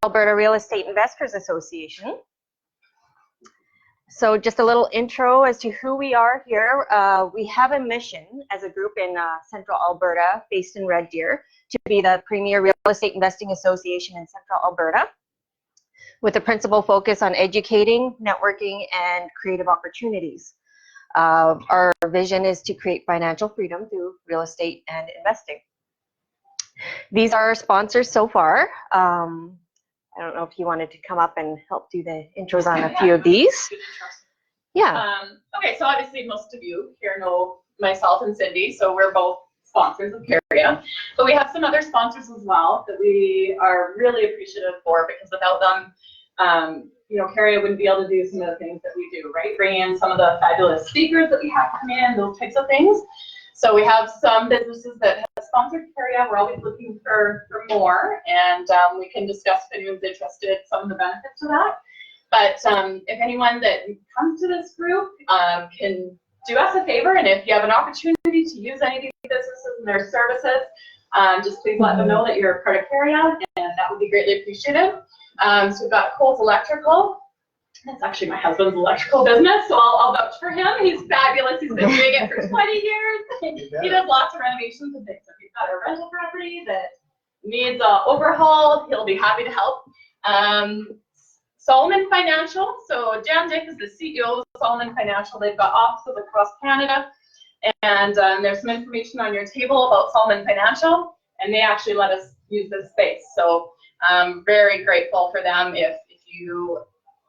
Alberta Real Estate Investors Association. So just a little intro as to who we are here. We have a mission as a group in Central Alberta, based in Red Deer, to be the premier real estate investing association in Central Alberta, with a principal focus on educating, networking, and creative opportunities. Our vision is to create financial freedom through real estate and investing. These are our sponsors so far. I don't know if you wanted to come up and help do the intros on a few of these. Yeah. Okay, so obviously most of you here know myself and Cindy, so we're both sponsors of Caria. But we have some other sponsors as well that we are really appreciative for, because without them, you know, Caria wouldn't be able to do some of the things that we do, right? Bring in some of the fabulous speakers that we have come in, those types of things. So we have some businesses that have sponsored Caria. We're always looking for more, and we can discuss if anyone's interested, some of the benefits of that. But if anyone that comes to this group can do us a favor, and if you have an opportunity to use any of these businesses and their services, just please let them know that you're a part of Caria, and that would be greatly appreciated. So we've got Cole's Electrical. That's actually my husband's electrical business, so I'll vouch for him. He's fabulous. He's been doing it for 20 years. He does lots of renovations and things. So if you've got a rental property that needs an overhaul, he'll be happy to help. Solomon Financial. So Jan Dick is the CEO of Solomon Financial. They've got offices across Canada, and there's some information on your table about Solomon Financial, and they actually let us use this space. So I'm very grateful for them. If you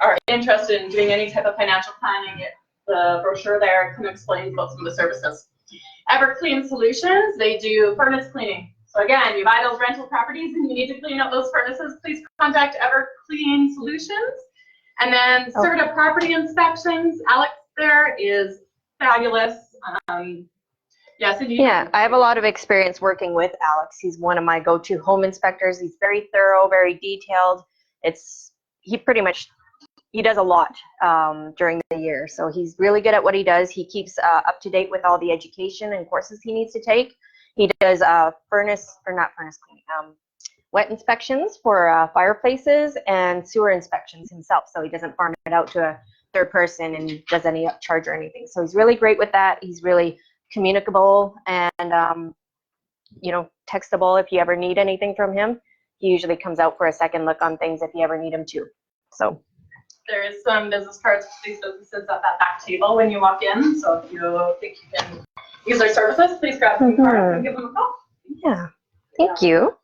are interested in doing any type of financial planning, the brochure there kind of explains about some of the services. Everclean Solutions, they do furnace cleaning. So again, you buy those rental properties and you need to clean up those furnaces, please contact Everclean Solutions. And then Serta Property Inspections, Alex there is fabulous. Yeah, I have a lot of experience working with Alex. He's one of my go-to home inspectors. He's very thorough, very detailed. He does a lot during the year, so he's really good at what he does. He keeps up to date with all the education and courses he needs to take. He does wet inspections for fireplaces and sewer inspections himself, so he doesn't farm it out to a third person and does any upcharge or anything. So he's really great with that. He's really communicable and you know, textable if you ever need anything from him. He usually comes out for a second look on things if you ever need him to. So there is some business cards for these businesses at that back table when you walk in. So if you think you can use their services, please grab some cards and give them a call. Yeah, thank you.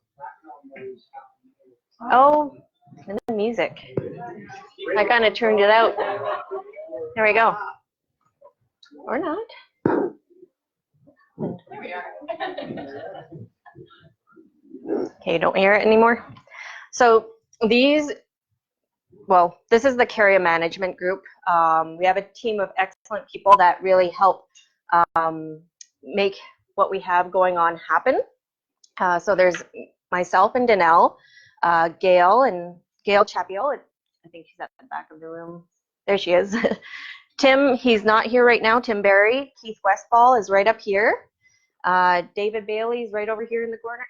Oh, and the music. I kind of turned it out. There we go. Or not. There we are. Okay, don't hear it anymore. So this is the Caria Management Group. We have a team of excellent people that really help make what we have going on happen. So there's myself and Danelle, Gail Chapiel. I think she's at the back of the room. There she is. Tim, he's not here right now. Tim Barry. Keith Westfall is right up here. David Bailey is right over here in the corner.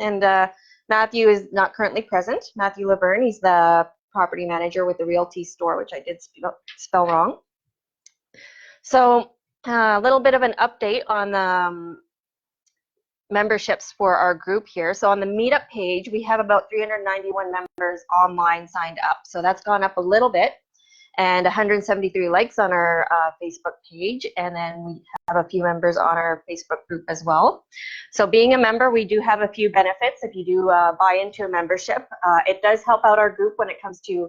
And Matthew is not currently present. Matthew Laverne, he's the property manager with the Realty Store, which I did spell wrong. So a little bit of an update on the memberships for our group here. So on the meetup page, we have about 391 members online signed up. So that's gone up a little bit, and 173 likes on our Facebook page. And then we have a few members on our Facebook group as well. So being a member, we do have a few benefits. If you do buy into a membership, it does help out our group when it comes to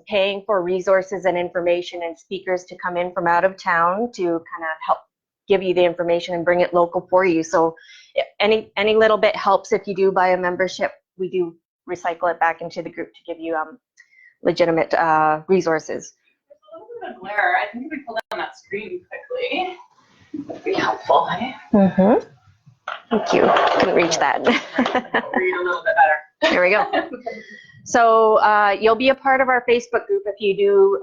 paying for resources and information and speakers to come in from out of town to kind of help give you the information and bring it local for you. So any little bit helps. If you do buy a membership, we do recycle it back into the group to give you legitimate resources. There's a little bit of glare. I think if we pull down that screen quickly, that'd be helpful. Mm-hmm. Thank you. Couldn't reach that. Read a little bit better. There we go. So you'll be a part of our Facebook group if you do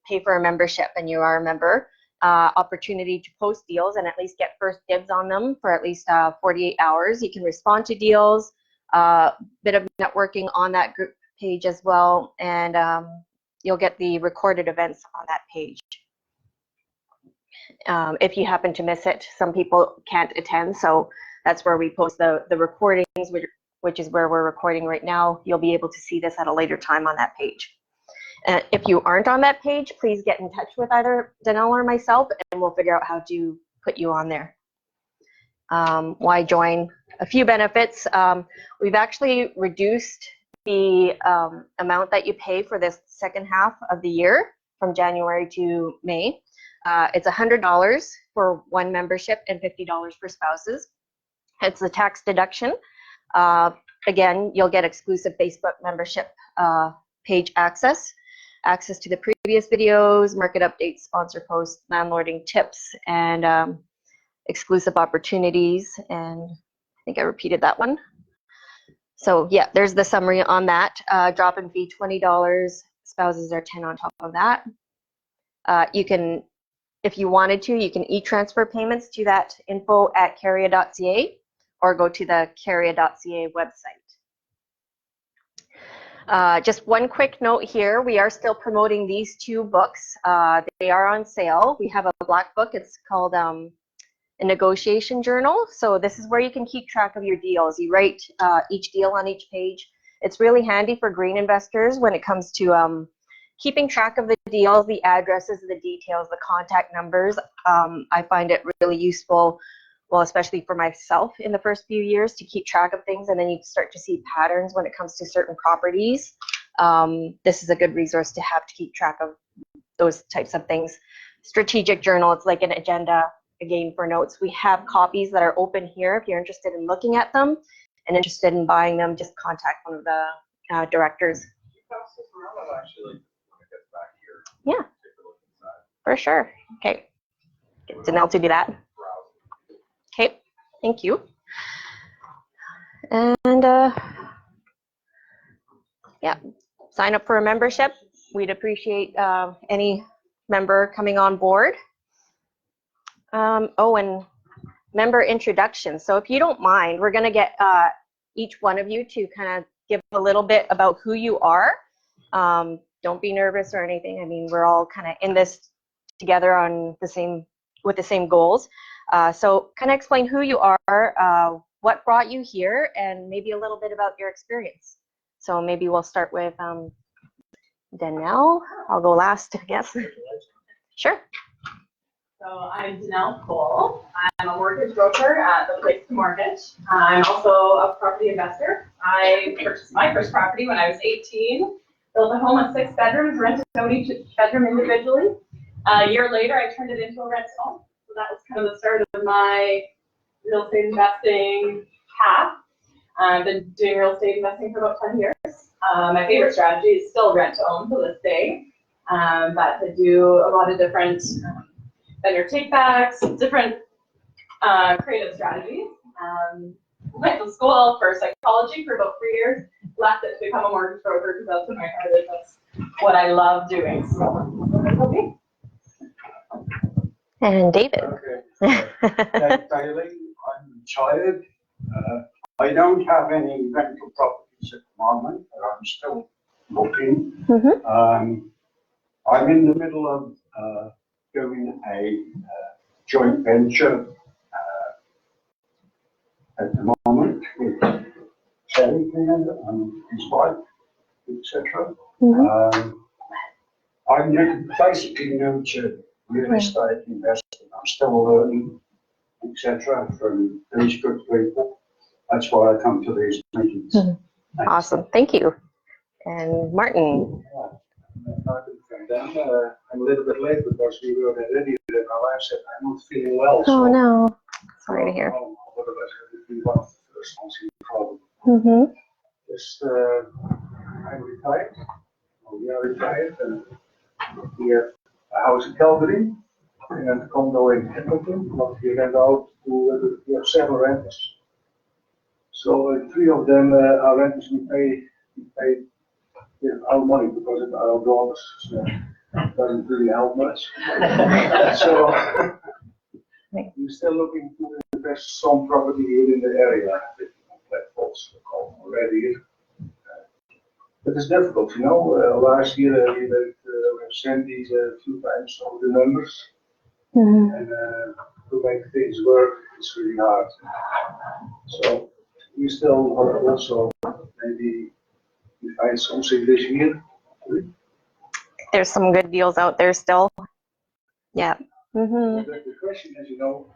pay for a membership and you are a member. Opportunity to post deals and at least get first dibs on them for at least 48 hours. You can respond to deals, bit of networking on that group page as well, and you'll get the recorded events on that page. If you happen to miss it, some people can't attend, so that's where we post the recordings, which is where we're recording right now. You'll be able to see this at a later time on that page. If you aren't on that page, please get in touch with either Danelle or myself, and we'll figure out how to put you on there. Why join? A few benefits. We've actually reduced the amount that you pay for this second half of the year from January to May. It's $100 for one membership and $50 for spouses. It's a tax deduction. Again, you'll get exclusive Facebook membership page access to the previous videos, market updates, sponsor posts, landlording tips, and exclusive opportunities. And I think I repeated that one. So yeah, there's the summary on that. Drop-in fee $20. Spouses are $10 on top of that. You can, if you wanted to, you can e-transfer payments to that info@caria.ca or go to the caria.ca website. Just one quick note here, we are still promoting these two books. They are on sale. We have a black book, it's called a negotiation journal. So this is where you can keep track of your deals. You write each deal on each page. It's really handy for green investors when it comes to keeping track of the deals, the addresses, the details, the contact numbers. I find it really useful, well, especially for myself in the first few years, to keep track of things, and then you start to see patterns when it comes to certain properties. This is a good resource to have to keep track of those types of things. Strategic journal, it's like an agenda, again, for notes. We have copies that are open here if you're interested in looking at them and interested in buying them. Just contact one of the directors. Yeah, for sure. Okay, get Danelle to do that. Okay, thank you. And yeah, sign up for a membership. We'd appreciate any member coming on board. Oh, and member introduction. So if you don't mind, we're going to get each one of you to kind of give a little bit about who you are. Don't be nervous or anything. I mean, we're all kind of in this together on the same, with the same goals. So kind of explain who you are, what brought you here, and maybe a little bit about your experience. So maybe we'll start with Danelle. I'll go last, I guess. Sure. So I'm Danelle Cole. I'm a mortgage broker at the Place to Mortgage. I'm also a property investor. I purchased my first property when I was 18, built a home with 6 bedrooms, rented out each bedroom individually. A year later, I turned it into a rent home. So that was kind of the start of my real estate investing path. I've been doing real estate investing for about 10 years. My favorite strategy is still rent to own to this day. But I do a lot of different vendor takebacks, different creative strategies. Went to school for psychology for about 3 years, left it to become a mortgage broker because that's what my heart is. That's what I love doing. So, okay. And David. Okay. Daily, I'm retired. I don't have any rental properties at the moment, but I'm still looking. Mm-hmm. I'm in the middle of doing a joint venture at the moment with Terry and his wife, etc. Mm-hmm. I'm basically new to real estate investing. I'm still learning, etc. from these good people. That's why I come to these meetings. Mm-hmm. Awesome, thank you. And Martin. I'm a little bit late because we were already and my wife said I'm not feeling well. Oh no, sorry to hear. Otherwise it would be one of the first ones in the problem. Mm-hmm. Just I'm retired. We are retired and we have a house in Calgary and a condo in Edmonton. But we rent out to we have 7 renters. So 3 of them are renters. We pay our money because it's our dollars. So it doesn't really help much. So we're still looking to invest some property here in the area. Platforms, already. But it's difficult, you know. Last year we were sent these a few times over the numbers, and to make things work, it's really hard. So we still also maybe we find something this year. There's some good deals out there still. Yeah. The question is, you know,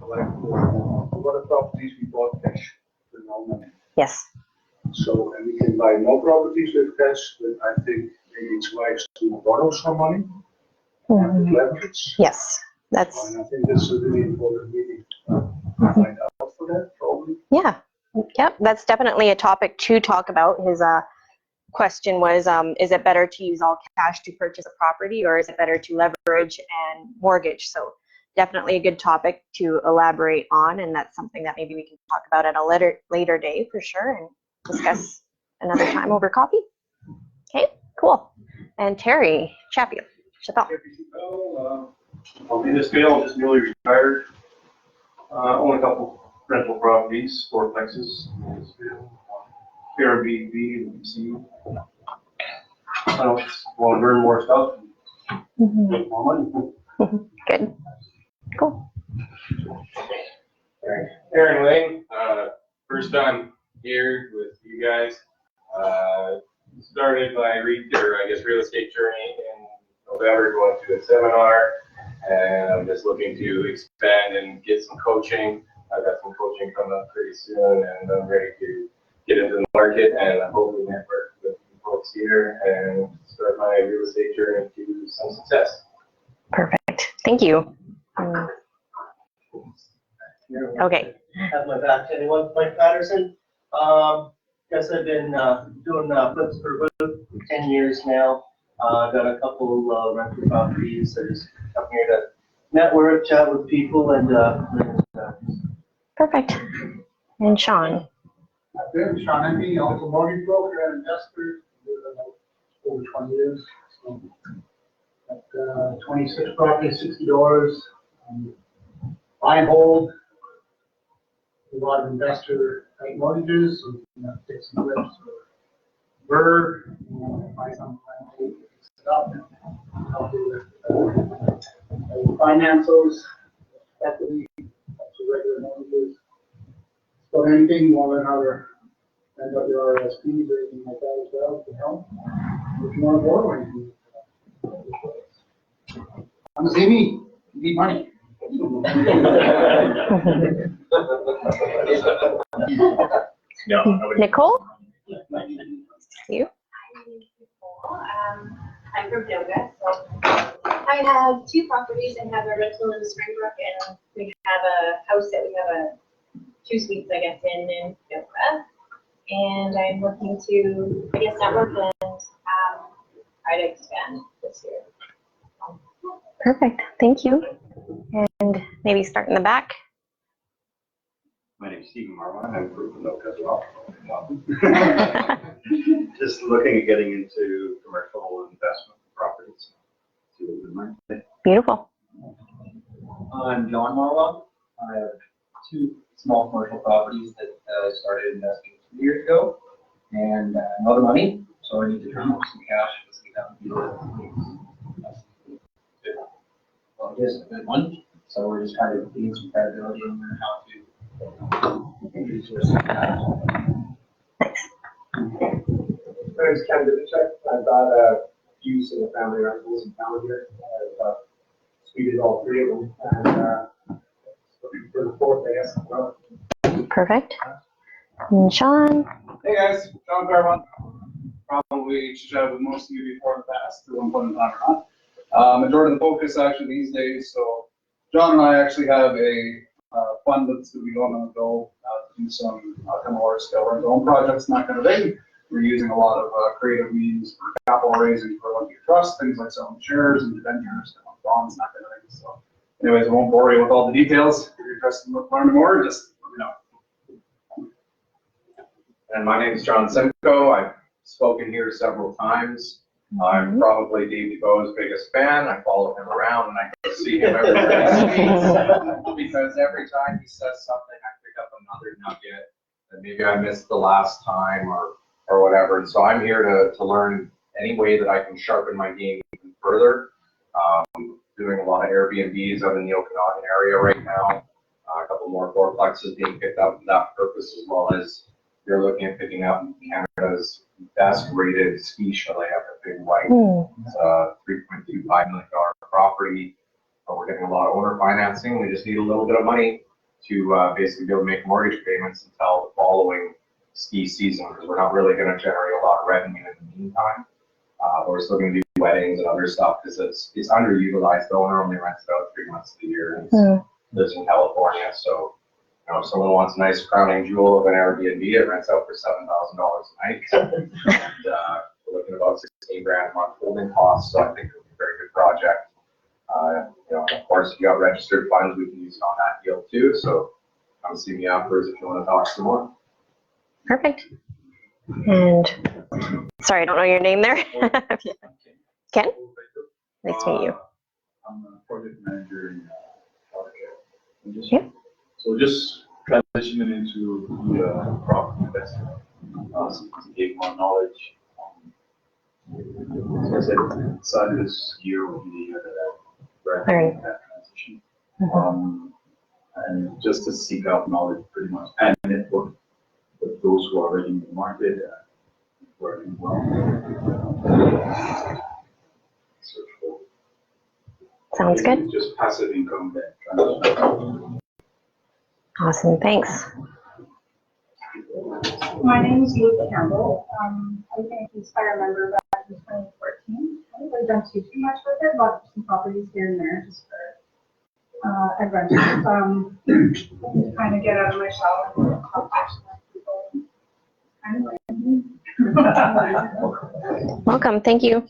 like what are properties we bought cash with no money? Yes. So, and we can buy more properties with cash, but I think maybe it's wise to borrow some money and leverage. Yes. That's. And I think that's a really important meeting to find out for that, probably. Yeah. Yep. That's definitely a topic to talk about. His question was, is it better to use all cash to purchase a property, or is it better to leverage and mortgage? So definitely a good topic to elaborate on, and that's something that maybe we can talk about at a later day for sure, and discuss another time over coffee. Okay, cool. And Terry Chappell. I'm in this field, just newly retired. Own a couple rental properties, fourplexes in this field. Airbnb and BC. I don't want to learn more stuff and make more money. Good. Cool. Aaron Wayne, first time here with you guys. Started my real estate journey in November, going to a seminar, and I'm just looking to expand and get some coaching. I've got some coaching coming up pretty soon, and I'm ready to get into the market and hopefully network with folks here and start my real estate journey to some success. Perfect. Thank you. Okay. Have my back to anyone, Mike Patterson. Guess I've been doing flips for about 10 years now. Got a couple rental properties. I just come here to network, chat with people, and Perfect. And Sean. I'm Sean Enby, also mortgage broker and investor, over 20 years. So, got 26 properties, 60 doors, buy and hold, a lot of investor type mortgages, so you know, fix and flips or buy something, fix it up, and help you with finance those, equity, regular mortgages. So anything you want to learn how to end up your RSPs or anything like that as well can help. If you want to borrow anything. Come see me. You need money. Nicole? You? I'm from Yoga, so I have 2 properties and have a rental in Springbrook, and we have a house that we have a 2 suites, I guess, in Yoga. And I'm looking to, I guess, network and try to expand this year. Perfect. Thank you. And maybe start in the back. My name is Stephen Marwan. I'm from Note as well. Just looking at getting into commercial investment properties. See what we might. Beautiful. I'm John Marwan. I have 2 small commercial properties that I started investing 2 years ago, and no other money, so I need to turn over some cash to see that would be well, it is a good one. So we're just trying to gain some credibility and learn how to introduce ourselves. Nice. My name is Ken Dubicek. I've got a few single family rentals in town here. I've speeded all 3 of them, and looking for the 4th, I guess, as well. Perfect. And Sean? Hey guys, John Claremont. Probably chatted with most of you before in the past, at one point in time or not. Majority of the focus actually these days, so John and I actually have a fund that we want to go to do some kind of large scale rental home projects, not kind of big. We're using a lot of creative means for capital raising for like your trust, things like selling shares and debentures, bonds, that kind of thing. So anyways, I won't bore you with all the details. If you're interested in learning more, just let me know. And my name is John Simcoe. I've spoken here several times. I'm probably Dave Dubeau's biggest fan. I follow him around and I go see him every day because every time he says something, I pick up another nugget that maybe I missed the last time or whatever. And so I'm here to learn any way that I can sharpen my game even further. Doing a lot of Airbnbs out in the Okanagan area right now. A couple more fourplexes being picked up for that purpose, as well as you're looking at picking up Canada's best rated ski chalet up at Big White. It's a $3.25 million property. But we're getting a lot of owner financing. We just need a little bit of money to basically be able to make mortgage payments until the following ski season, because we're not really going to generate a lot of revenue in the meantime. We're still going to do weddings and other stuff because it's underutilized. The owner only rents it out 3 months of the year and lives in California. So, you know, if someone wants a nice crowning jewel of an Airbnb, it rents out for $7,000 a night. And, we're looking at about $16,000 a month holding costs. So I think it'll be a very good project. You know, of course, if you got registered funds, we can use it on that deal too. So come see me afterwards if you want to talk some more. Perfect. And sorry, I don't know your name there. Ken? Nice to meet you. I'm a project manager in healthcare. Yeah. So just transitioning into the property investment, to gain more knowledge. So I said, decided this year will be the year that I recommend that transition. And just to seek out knowledge pretty much and network with those who are already in the market, working well. Sounds good. Just passive income that. Awesome, thanks. My name is Luke Campbell. I think Inspire member back in 2014. I haven't really done too much with it, bought some properties here and there just for I've rented. To kind of get out of my shell and Welcome, thank you.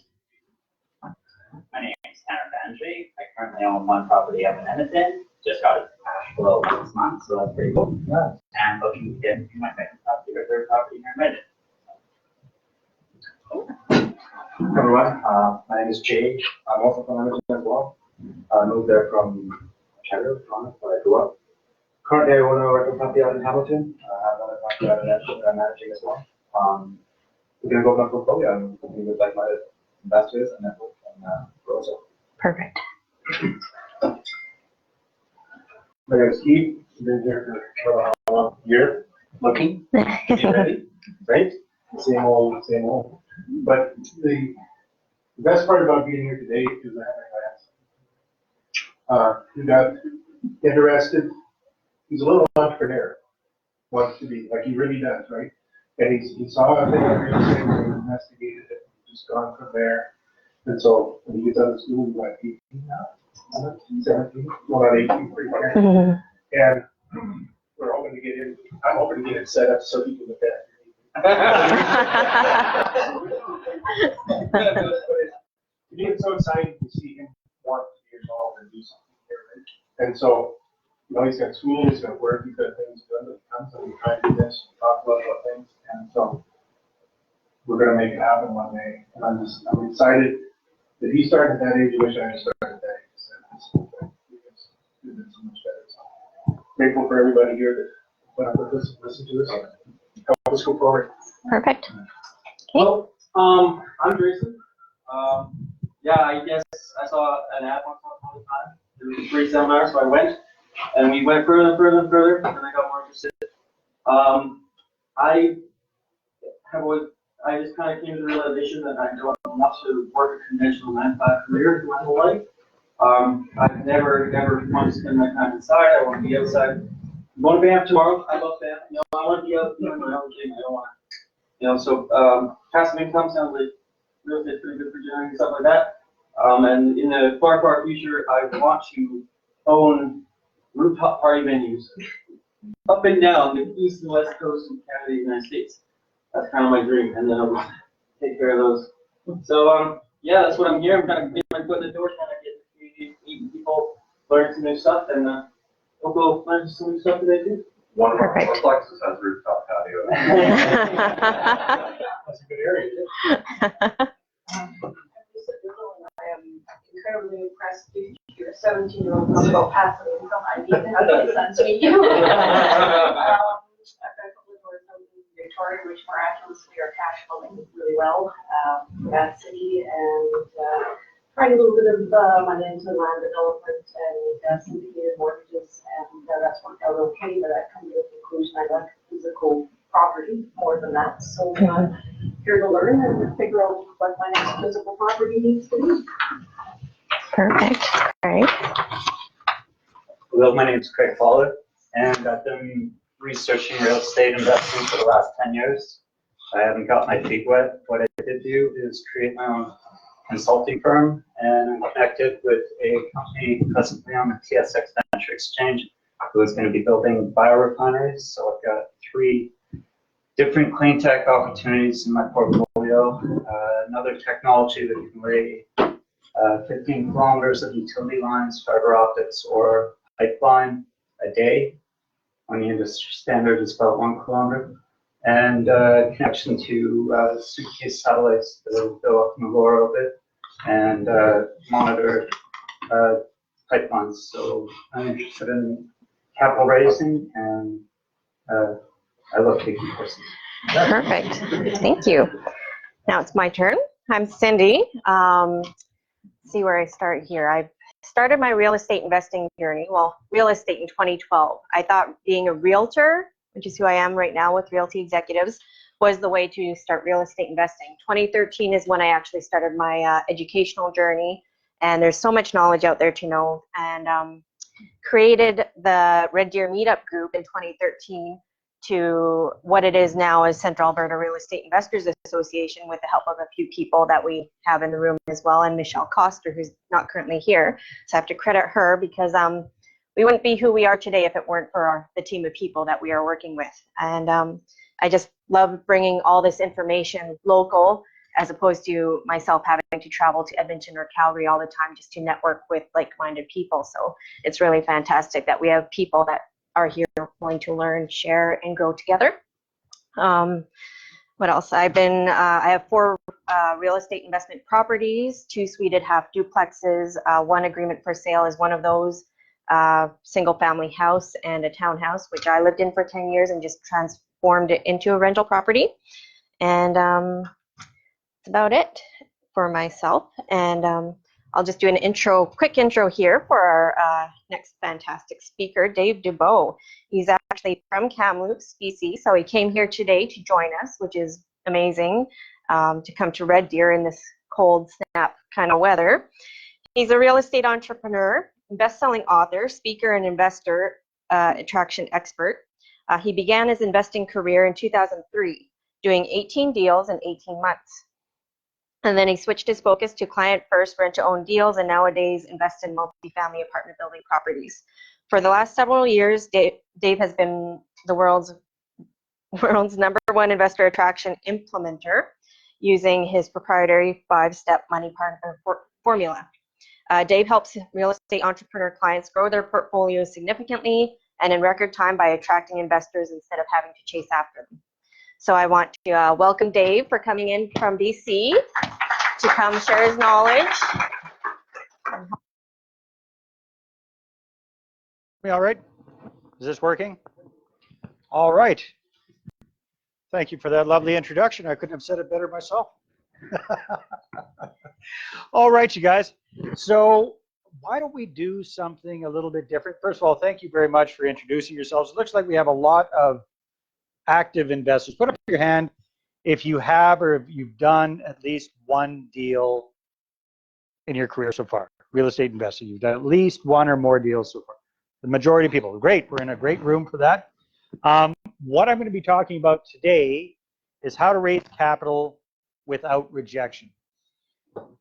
My name is Tanner Bandry. I currently own one property up in Edmonton. Just got a cash flow this month, so that's pretty cool. And looking to get into my second property or third property here in Edmonton. Everyone, my name is Jay. I'm also from Edmonton as well. I moved there from Ontario, Toronto, where I grew up. Currently, I own a rental property out in Hamilton. I have another property out in Edmonton that I'm managing as well. We're going to go back to portfolio and working with like-minded investors and network and grow as well. Perfect. My name is Keith. I've been here for a year, looking, getting ready, right? Same old, same old. But the best part about being here today is I have my clients. Who got interested. He's a little entrepreneur, wants to be, like he really does, right? And he saw a thing on real estate, and investigated it, just gone from there. And so when he gets out of school, he's like 18 now, 17, well not 18, pretty much. And we're hoping to get in, I'm hoping to get it set up so he can look at it. It's so exciting to see him want to be involved and do something here, right? And so, you know, he's got school, he's got work, he's got things to do, but he comes and we try to do this, and talk about things, and so we're gonna make it happen one day. And I'm excited that he started at that age. I wish I had started at that age. It's been so much better. So grateful for everybody here that went up with us and listened to us and help us go forward. Perfect. Well, I'm Jason. Yeah, I guess I saw an ad once upon a time. There was a free seminar, so I went, and we went further and further and further, and I got more interested. I just kind of came to the realization that I don't want to work a conventional 9-to-5 career my whole life. I've never wanted to spend my time inside. I want to be outside. I'm going to Banff tomorrow. I love Banff. You know, I want to be out doing my own thing. I don't want to, you know, so passive income sounds like real estate's pretty good for generating stuff like that. And in the far future, I want to own rooftop party venues up and down the east and west coast of Canada, the United States. That's kind of my dream, and then I'll take care of those. So, yeah, that's what I'm here. I'm kind of getting my foot in the door, trying to get the community, meeting people, learning some new stuff, and we'll go learn some new stuff today too. One of our fourplexes has rooftop patio. That's a good area. I am incredibly impressed with your 17-year-old talk about passive income. I need to have my son to meet you. I've got a couple of doors well, capacity, and trying a little bit of money into land development and syndicated mortgages, and that's worked out okay. But I come to the conclusion I like physical property more than that. So here to learn and figure out what my next physical property needs to be. Perfect. All right. Hello, my name is Craig Fowler, and I've been researching real estate investing for the last 10 years. I haven't got my feet wet. What I did do is create my own consulting firm, and I'm connected with a company presently on the TSX Venture Exchange who is going to be building biorefineries. So I've got 3 different clean tech opportunities in my portfolio. Another technology that can lay 15 kilometers of utility lines, fiber optics, or pipeline a day. On the industry standard is about 1 kilometer. And connection to suitcase satellites that will go up in the lower orbit and monitor pipelines. So I'm interested in capital raising, and I love taking courses. Perfect. Thank you. Now it's my turn. I'm Cindy. See where I start here. I started my real estate investing journey, well, real estate in 2012. I thought being a realtor, which is who I am right now with Realty Executives, was the way to start real estate investing. 2013 is when I actually started my educational journey, and there's so much knowledge out there to know, and created the Red Deer Meetup group in 2013 to what it is now as Central Alberta Real Estate Investors Association, with the help of a few people that we have in the room as well, and Michelle Koster, who's not currently here. So I have to credit her, because we wouldn't be who we are today if it weren't for the team of people that we are working with. And I just love bringing all this information local, as opposed to myself having to travel to Edmonton or Calgary all the time just to network with like-minded people. So it's really fantastic that we have people that are here willing to learn, share, and grow together. What else? I have 4 real estate investment properties, 2 suited half duplexes, 1 agreement for sale is one of those, single family house, and a townhouse, which I lived in for 10 years and just transformed it into a rental property. And that's about it for myself. And I'll just do an quick intro here for our next fantastic speaker, Dave Dubeau. He's actually from Kamloops, BC, so he came here today to join us, which is amazing, to come to Red Deer in this cold snap kind of weather. He's a real estate entrepreneur, best-selling author, speaker, and investor attraction expert. He began his investing career in 2003, doing 18 deals in 18 months. And then he switched his focus to client-first rent-to-own deals, and nowadays invests in multifamily apartment building properties. For the last several years, Dave has been the world's #1 investor attraction implementer, using his proprietary 5-step money partner formula. Dave helps real estate entrepreneur clients grow their portfolios significantly and in record time by attracting investors instead of having to chase after them. So I want to welcome Dave for coming in from BC to come share his knowledge. Me all right? Is this working? All right. Thank you for that lovely introduction. I couldn't have said it better myself. All right, you guys. So why don't we do something a little bit different? First of all, thank you very much for introducing yourselves. It looks like we have a lot of active investors. Put up your hand if you have or if you've done at least 1 deal in your career so far. Real estate investing. You've done at least 1 or more deals so far. The majority of people. Great. We're in a great room for that. What I'm going to be talking about today is how to raise capital without rejection.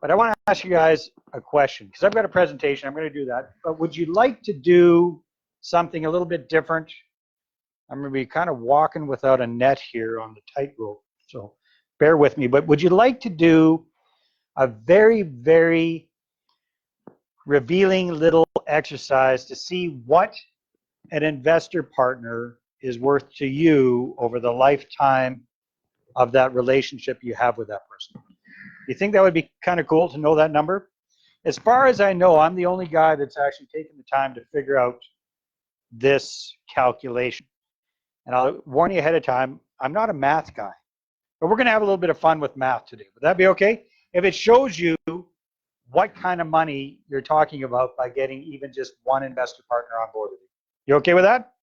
But I want to ask you guys a question, because I've got a presentation. I'm going to do that. But would you like to do something a little bit different? I'm going to be kind of walking without a net here on the tightrope, so bear with me. But would you like to do a very, very revealing little exercise to see what an investor partner is worth to you over the lifetime of that relationship you have with that person? You think that would be kind of cool to know that number? As far as I know, I'm the only guy that's actually taken the time to figure out this calculation. And I'll warn you ahead of time, I'm not a math guy. But we're going to have a little bit of fun with math today. Would that be okay? If it shows you what kind of money you're talking about by getting even just one investor partner on board with you. You okay with that?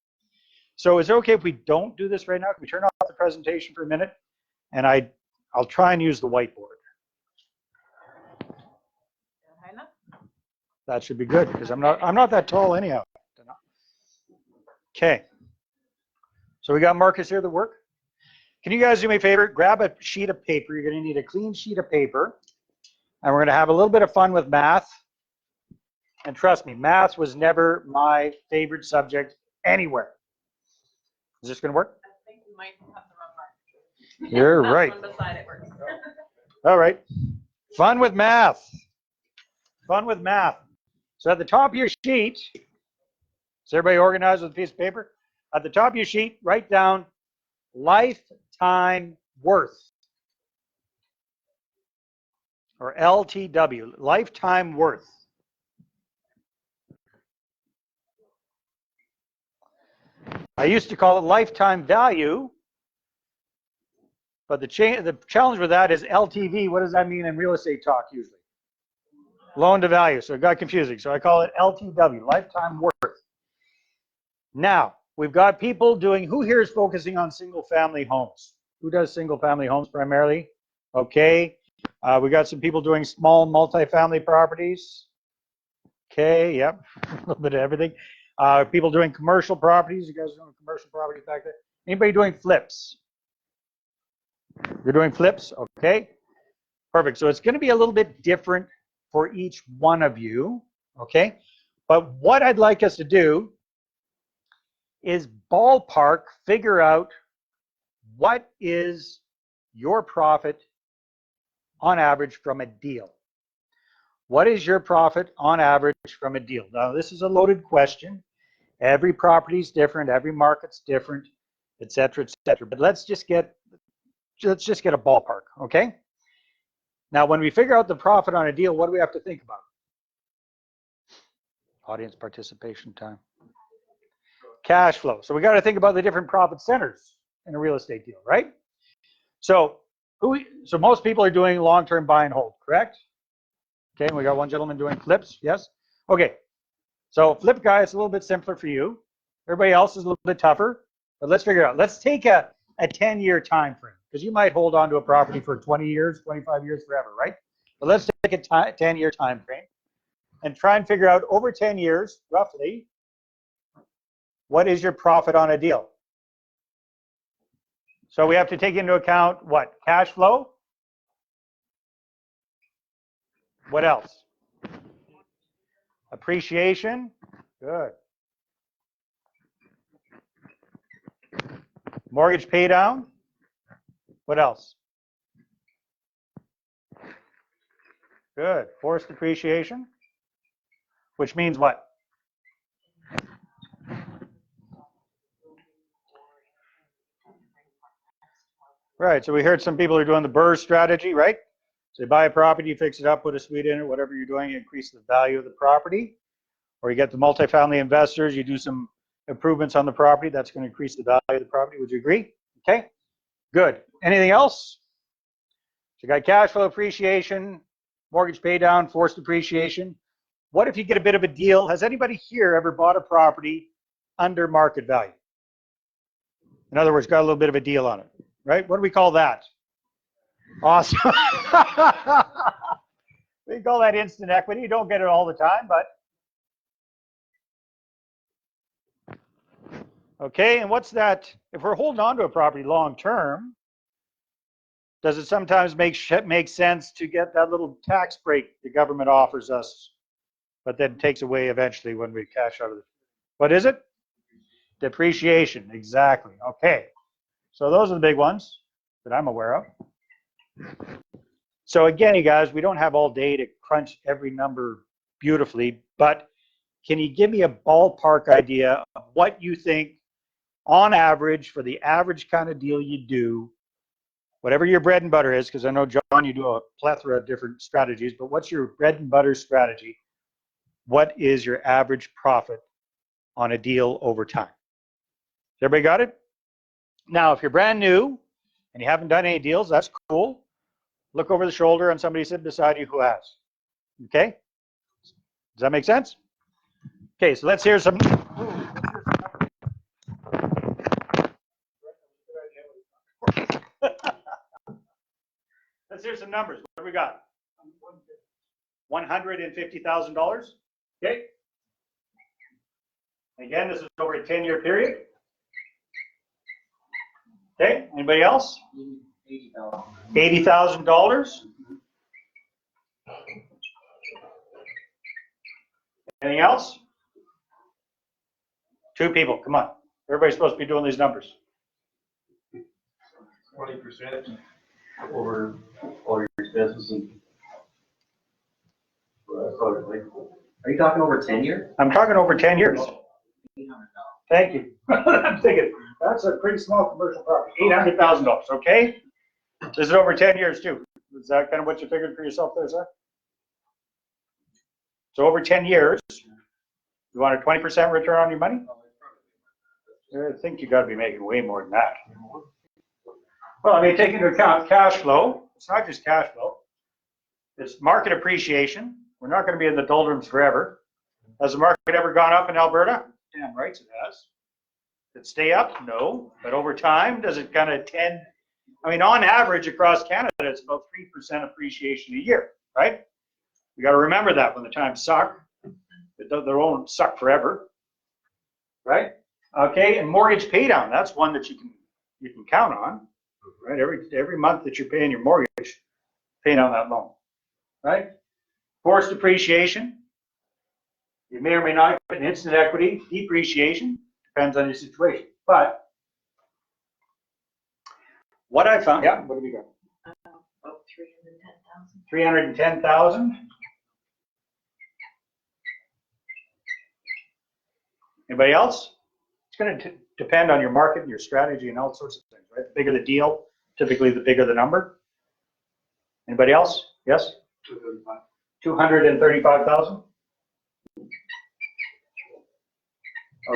So is it okay if we don't do this right now? Can we turn off the presentation for a minute? And I'll try and use the whiteboard. That should be good because I'm not that tall anyhow. Okay. So we got markers here that work. Can you guys do me a favor? Grab a sheet of paper. You're going to need a clean sheet of paper. And we're going to have a little bit of fun with math. And trust me, math was never my favorite subject anywhere. Is this going to work? I think you might have the wrong mark. You're right. One beside it works. All right. Fun with math. Fun with math. So at the top of your sheet, is everybody organized with a piece of paper? At the top of your sheet, write down lifetime worth, or LTW, lifetime worth. I used to call it lifetime value, but the challenge with that is LTV. What does that mean in real estate talk usually? Loan to value. So it got confusing. So I call it LTW, lifetime worth. Now, we've got people doing, who here is focusing on single family homes? Who does single family homes primarily? Okay. We got some people doing small multifamily properties. Okay, yep, a little bit of everything. People doing commercial properties. You guys doing commercial properties back there? Anybody doing flips? You're doing flips? Okay, perfect. So it's going to be a little bit different for each one of you, okay? But what I'd like us to do is ballpark figure out what is your profit on average from a deal. What is your profit on average from a deal? Now, this is a loaded question. Every property is different. Every market's different, et cetera, et cetera. But let's just get a ballpark, okay? Now, when we figure out the profit on a deal, what do we have to think about? Audience participation time. Cash flow. So we got to think about the different profit centers in a real estate deal, right? So most people are doing long-term buy and hold, correct? Okay, and we got one gentleman doing flips, yes? Okay, so flip guy, it's a little bit simpler for you. Everybody else is a little bit tougher, but let's figure it out. Let's take a 10-year time frame, because you might hold on to a property for 20 years, 25 years, forever, right? But let's take a 10-year time frame and try and figure out over 10 years, roughly, what is your profit on a deal? So we have to take into account what? Cash flow? What else? Appreciation? Good. Mortgage pay down? What else? Good. Forced depreciation? Which means what? Right, so we heard some people are doing the BRRRR strategy, right? So you buy a property, you fix it up, put a suite in it, whatever you're doing, you increase the value of the property. Or you get the multifamily investors, you do some improvements on the property, that's going to increase the value of the property. Would you agree? Okay, good. Anything else? So you got cash flow appreciation, mortgage pay down, forced depreciation. What if you get a bit of a deal? Has anybody here ever bought a property under market value? In other words, got a little bit of a deal on it, right? What do we call that? Awesome. We call that instant equity. You don't get it all the time, but. Okay, and what's that? If we're holding on to a property long term, does it sometimes make sense to get that little tax break the government offers us, but then takes away eventually when we cash out of it? What is it? Depreciation, exactly. Okay, so those are the big ones that I'm aware of. So again, you guys, we don't have all day to crunch every number beautifully, but can you give me a ballpark idea of what you think on average for the average kind of deal you do, whatever your bread and butter is, because I know, John, you do a plethora of different strategies, but what's your bread and butter strategy? What is your average profit on a deal over time? Everybody got it? Now, if you're brand new, and you haven't done any deals, that's cool. Look over the shoulder and somebody sitting beside you who has. Okay? Does that make sense? Okay, so let's hear some. Let's hear some numbers. What do we got? $150,000. Okay. Again, this is over a 10-year period. Okay. Anybody else? $80,000. Anything else? 2 people. Come on. Everybody's supposed to be doing these numbers. 20% over all your expenses and. Are you talking over 10 years? I'm talking over 10 years. Thank you. I'm thinking, that's a pretty small commercial property. $800,000, okay? This is over 10 years too. Is that kind of what you figured for yourself there, sir? So over 10 years, you want a 20% return on your money? I think you got to be making way more than that. Well, I mean, take into account cash flow. It's not just cash flow. It's market appreciation. We're not going to be in the doldrums forever. Has the market ever gone up in Alberta? Damn right it has. Did it stay up? No. But over time, does it kind of tend? I mean, on average across Canada, it's about 3% appreciation a year, right? You got to remember that when the times suck. They won't suck forever, right? Okay, and mortgage pay down, that's one that you can count on, right? Every month that you're paying your mortgage, paying on that loan, right? Forced depreciation. You may or may not put in instant equity. Depreciation depends on your situation. But what I found, yeah, what do we got? About 310,000. 310,000. Anybody else? It's going to depend on your market and your strategy and all sorts of things, right? The bigger the deal, typically the bigger the number. Anybody else? Yes? 235,000.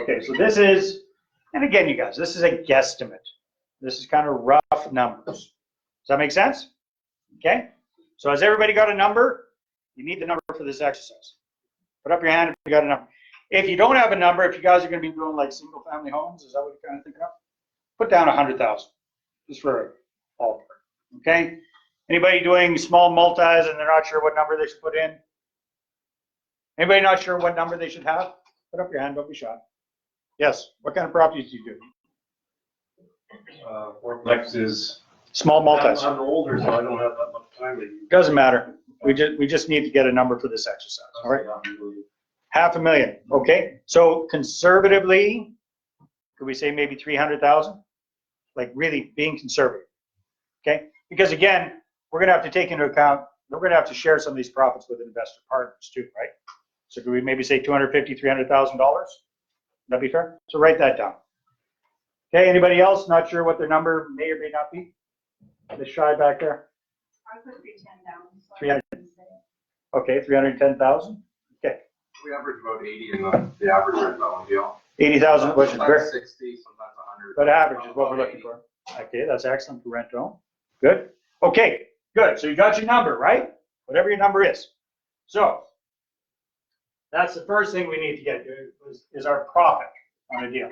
Okay, so this is, and again, you guys, this is a guesstimate. This is kind of rough numbers. Does that make sense? Okay. So has everybody got a number? You need the number for this exercise. Put up your hand if you got a number. If you don't have a number, if you guys are going to be doing like single family homes, is that what you're kind of thinking of? Put down 100,000, just for a ballpark. Okay. Anybody doing small multis and they're not sure what number they should put in? Anybody not sure what number they should have? Put up your hand, don't be shy. Yes. What kind of properties do you do? Fourplexes. Small multis. I'm older, so I don't have that much time to. Doesn't matter. We just need to get a number for this exercise. All right. $500,000. Okay. So conservatively, could we say maybe 300,000? Like really being conservative. Okay. Because again, we're going to have to take into account, we're going to have to share some of these profits with investor partners too, right? So could we maybe say $250,000, $300,000? That'd be fair? So write that down. Okay, anybody else not sure what their number may or may not be? The shy back there? I put 310 down. So 300. Okay, 310,000. Okay. We average about 80 in the average rent on deal. 80,000, which is great. 60, sometimes 100. But average is what we're looking for. Okay, that's excellent for rent to own. Good. Okay, good. So you got your number, right? Whatever your number is. So that's the first thing we need to get is our profit on a deal.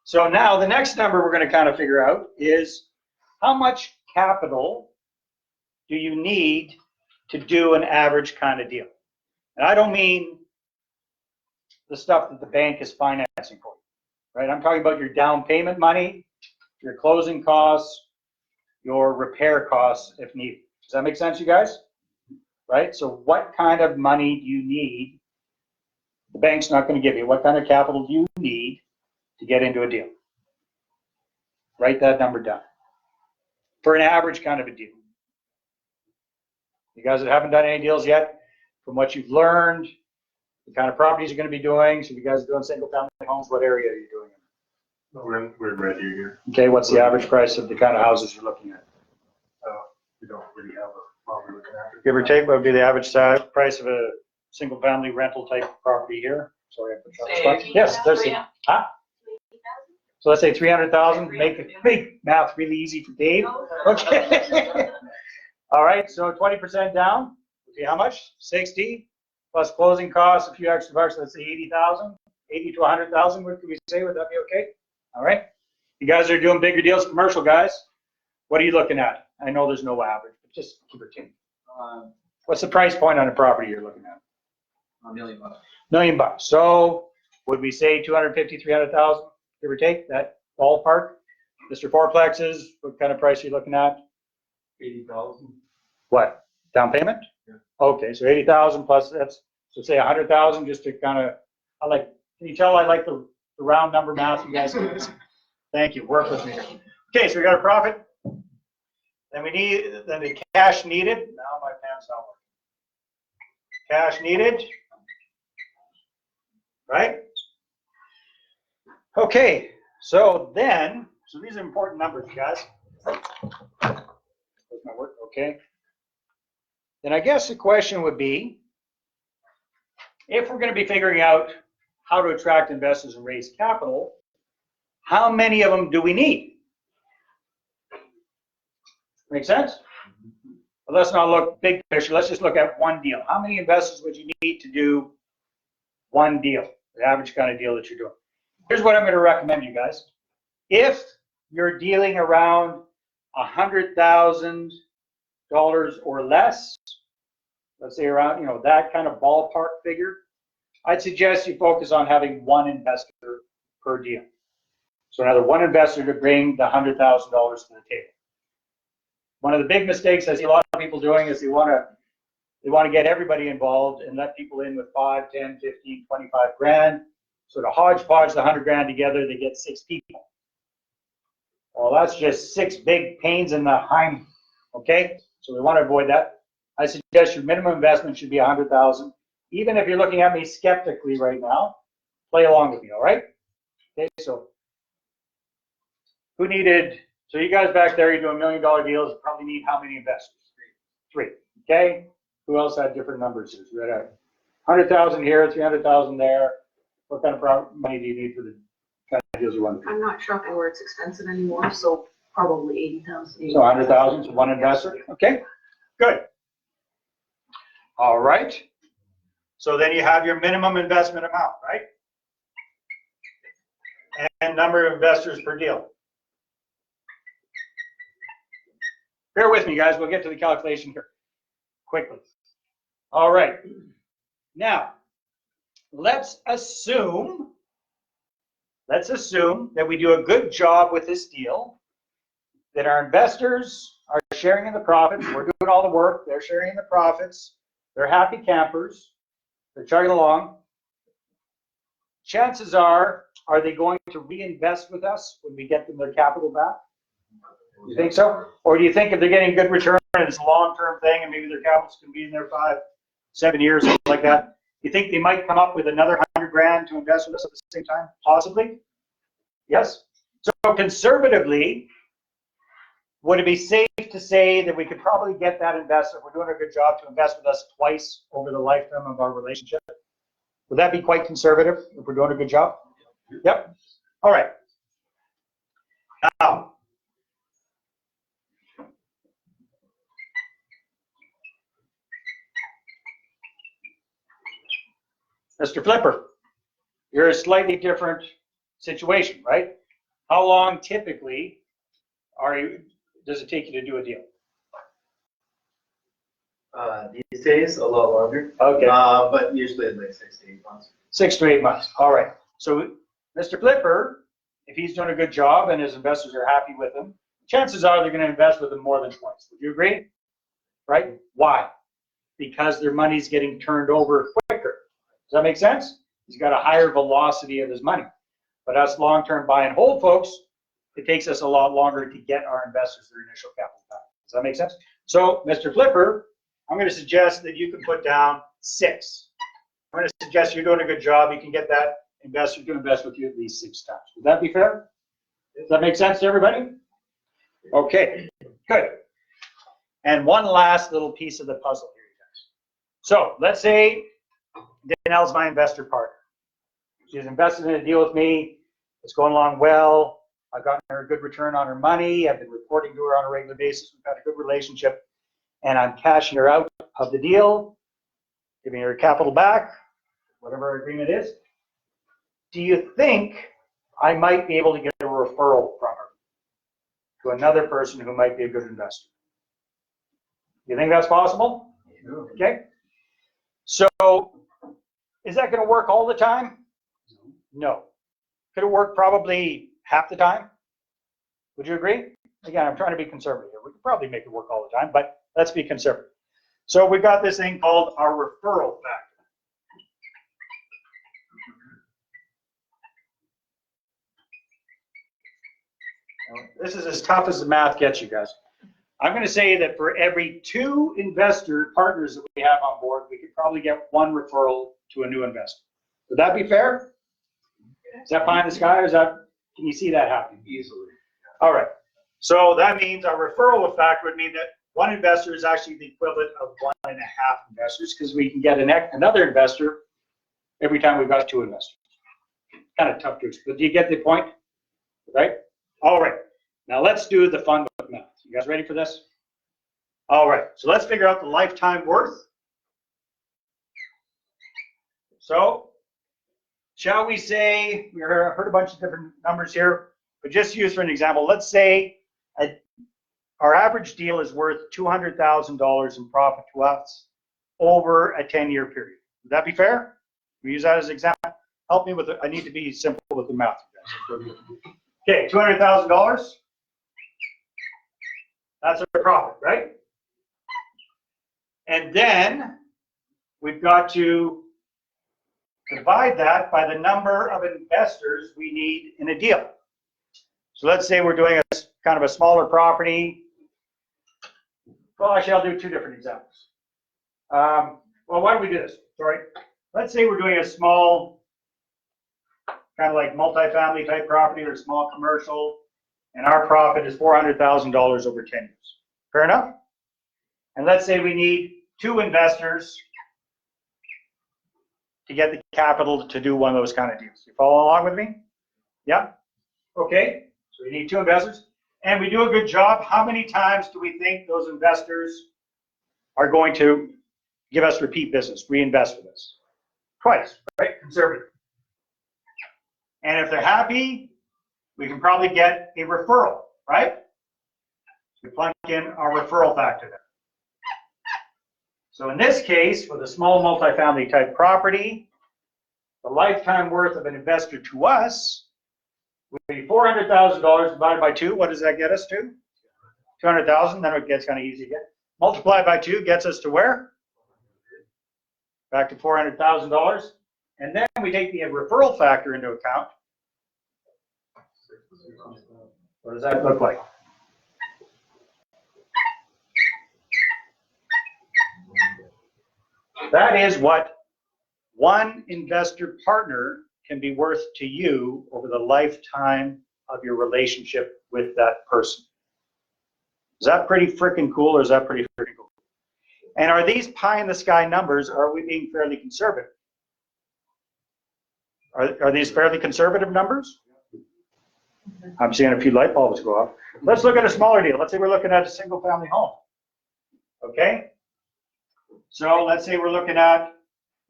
So now the next number we're going to kind of figure out is how much capital do you need to do an average kind of deal? And I don't mean the stuff that the bank is financing for you, right? I'm talking about your down payment money, your closing costs, your repair costs if needed. Does that make sense, you guys? Right? So what kind of money do you need? The bank's not going to give you. What kind of capital do you need to get into a deal? Write that number down for an average kind of a deal. You guys that haven't done any deals yet, from what you've learned, the kind of properties you're going to be doing. So if you guys are doing single family homes, what area are you doing in? We're in Red Deer here. Okay, what's the average price of the kind of houses you're looking at? We don't really have a property looking at. Give or take, what would be the average price of a single family rental type property here? Sorry, I put you on the spot. Yes, there's the, huh? So let's say 300,000, make math really easy for Dave. Okay. All right, so 20% down, would be how much? 60, plus closing costs, a few extra bucks, let's say 80,000, 80 to 100,000, what could we say? Would that be okay? All right. You guys are doing bigger deals, commercial guys. What are you looking at? I know there's no average, but just keep it in. What's the price point on a property you're looking at? $1 million. $1 million. So would we say 250, 300,000, give or take, that ballpark? Mr. Fourplexes, what kind of price are you looking at? 80,000. What, down payment? Yeah. Okay, so 80,000 plus that's, so say 100,000 just to kind of, can you tell I like the round number math you guys do? Thank you, work with me here. Okay, so we got a profit. Then we need, then the cash needed. Now my pen's not working. Cash needed, right? Okay, so then, so these are important numbers, you guys. Does not work, okay. Then I guess the question would be, if we're going to be figuring out how to attract investors and raise capital, how many of them do we need? Make sense? But let's not look big picture. Let's just look at one deal. How many investors would you need to do one deal, the average kind of deal that you're doing? Here's what I'm going to recommend you guys. If you're dealing around $100,000 or less, let's say around, that kind of ballpark figure, I'd suggest you focus on having one investor per deal. So another one investor to bring the $100,000 to the table. One of the big mistakes I see a lot of people doing is they want to get everybody involved and let people in with 5, 10, 15, 25 grand. So to hodgepodge the 100 grand together, they get 6 people. Well, that's just 6 big pains in the hind. Okay, so we want to avoid that. I suggest your minimum investment should be 100,000. Even if you're looking at me skeptically right now, play along with me. All right? Okay, so who needed? So you guys back there, you're doing $1 million deals. You probably need how many investors? 3. Okay. Who else had different numbers here? So we had 100,000 here, 300,000 there. What kind of money do you need for the kind of deals you want to do? I'm not shopping where it's expensive anymore, so probably 80,000. So 100,000 to one investor. Okay. Good. All right. So then you have your minimum investment amount, right? And number of investors per deal. Bear with me, guys. We'll get to the calculation here quickly. All right. Now, let's assume that we do a good job with this deal, that our investors are sharing in the profits. We're doing all the work. They're sharing in the profits. They're happy campers. They're chugging along. Chances are they going to reinvest with us when we get them their capital back? You think so? Or do you think if they're getting good return and it's a long-term thing and maybe their capital's going to be in there 5, 7 years, something like that, you think they might come up with another 100 grand to invest with us at the same time? Possibly? Yes? So conservatively, would it be safe to say that we could probably get that investor, if we're doing a good job, to invest with us twice over the lifetime of our relationship? Would that be quite conservative if we're doing a good job? Yep. All right. Now, Mr. Flipper, you're a slightly different situation, right? How long typically does it take you to do a deal? These days, a lot longer. Okay. But usually it's like 6 to 8 months. 6 to 8 months. All right. So Mr. Flipper, if he's doing a good job and his investors are happy with him, chances are they're going to invest with him more than twice. Would you agree? Right? Why? Because their money's getting turned over quicker. Does that make sense? He's got a higher velocity of his money. But us long-term buy and hold folks, it takes us a lot longer to get our investors their initial capital back. Does that make sense? So, Mr. Flipper, I'm going to suggest that you can put down 6. I'm going to suggest you're doing a good job. You can get that investor to invest with you at least 6 times. Would that be fair? Does that make sense to everybody? Okay, good. And one last little piece of the puzzle here, you guys. So, let's say Danelle's my investor partner. She's invested in a deal with me. It's going along well. I've gotten her a good return on her money. I've been reporting to her on a regular basis. We've got a good relationship. And I'm cashing her out of the deal, giving her capital back, whatever our agreement is. Do you think I might be able to get a referral from her to another person who might be a good investor? You think that's possible? Okay. So is that going to work all the time? No. Could it work probably half the time? Would you agree? Again, I'm trying to be conservative here. We could probably make it work all the time, but let's be conservative. So we've got this thing called our referral factor. This is as tough as the math gets, you guys. I'm going to say that for every 2 investor partners that we have on board, we could probably get 1 referral to a new investor. Would that be fair? Is that pie in the sky, or is that, can you see that happening? Easily. All right. So that means our referral factor would mean that 1 investor is actually the equivalent of 1.5 investors, because we can get another investor every time we've got 2 investors. Kind of tough to explain, but do you get the point? Right? All right. Now let's do the fun with math. You guys ready for this? All right. So let's figure out the lifetime worth. So shall we say, we heard a bunch of different numbers here, but just use for an example, let's say our average deal is worth $200,000 in profit to us over a 10-year period. Would that be fair? We use that as an example. Help me with it. I need to be simple with the math. Okay, $200,000. That's our profit, right? And then we've got to divide that by the number of investors we need in a deal. So let's say we're doing a kind of a smaller property. Well, actually, I'll do 2 different examples. Well, why don't we do this? Sorry. Let's say we're doing a small, kind of like multifamily type property or small commercial, and our profit is $400,000 over 10 years. Fair enough? And let's say we need 2 investors to get the capital to do one of those kind of deals. You follow along with me? Yeah? Okay. So we need 2 investors. And we do a good job. How many times do we think those investors are going to give us repeat business, reinvest with us? Twice, right? Conservative. And if they're happy, we can probably get a referral, right? We plug in our referral factor there. So in this case, with a small multifamily type property, the lifetime worth of an investor to us would be $400,000 divided by 2. What does that get us to? 200,000. Then it gets kind of easy again. Multiplied by 2 gets us to where? Back to $400,000. And then we take the referral factor into account. What does that look like? That is what 1 investor partner can be worth to you over the lifetime of your relationship with that person. Is that pretty freaking cool, or is that pretty freaking cool? And are these pie in the sky numbers, or are we being fairly conservative? Are these fairly conservative numbers? I'm seeing a few light bulbs go off. Let's look at a smaller deal. Let's say we're looking at a single family home. Okay? So let's say we're looking at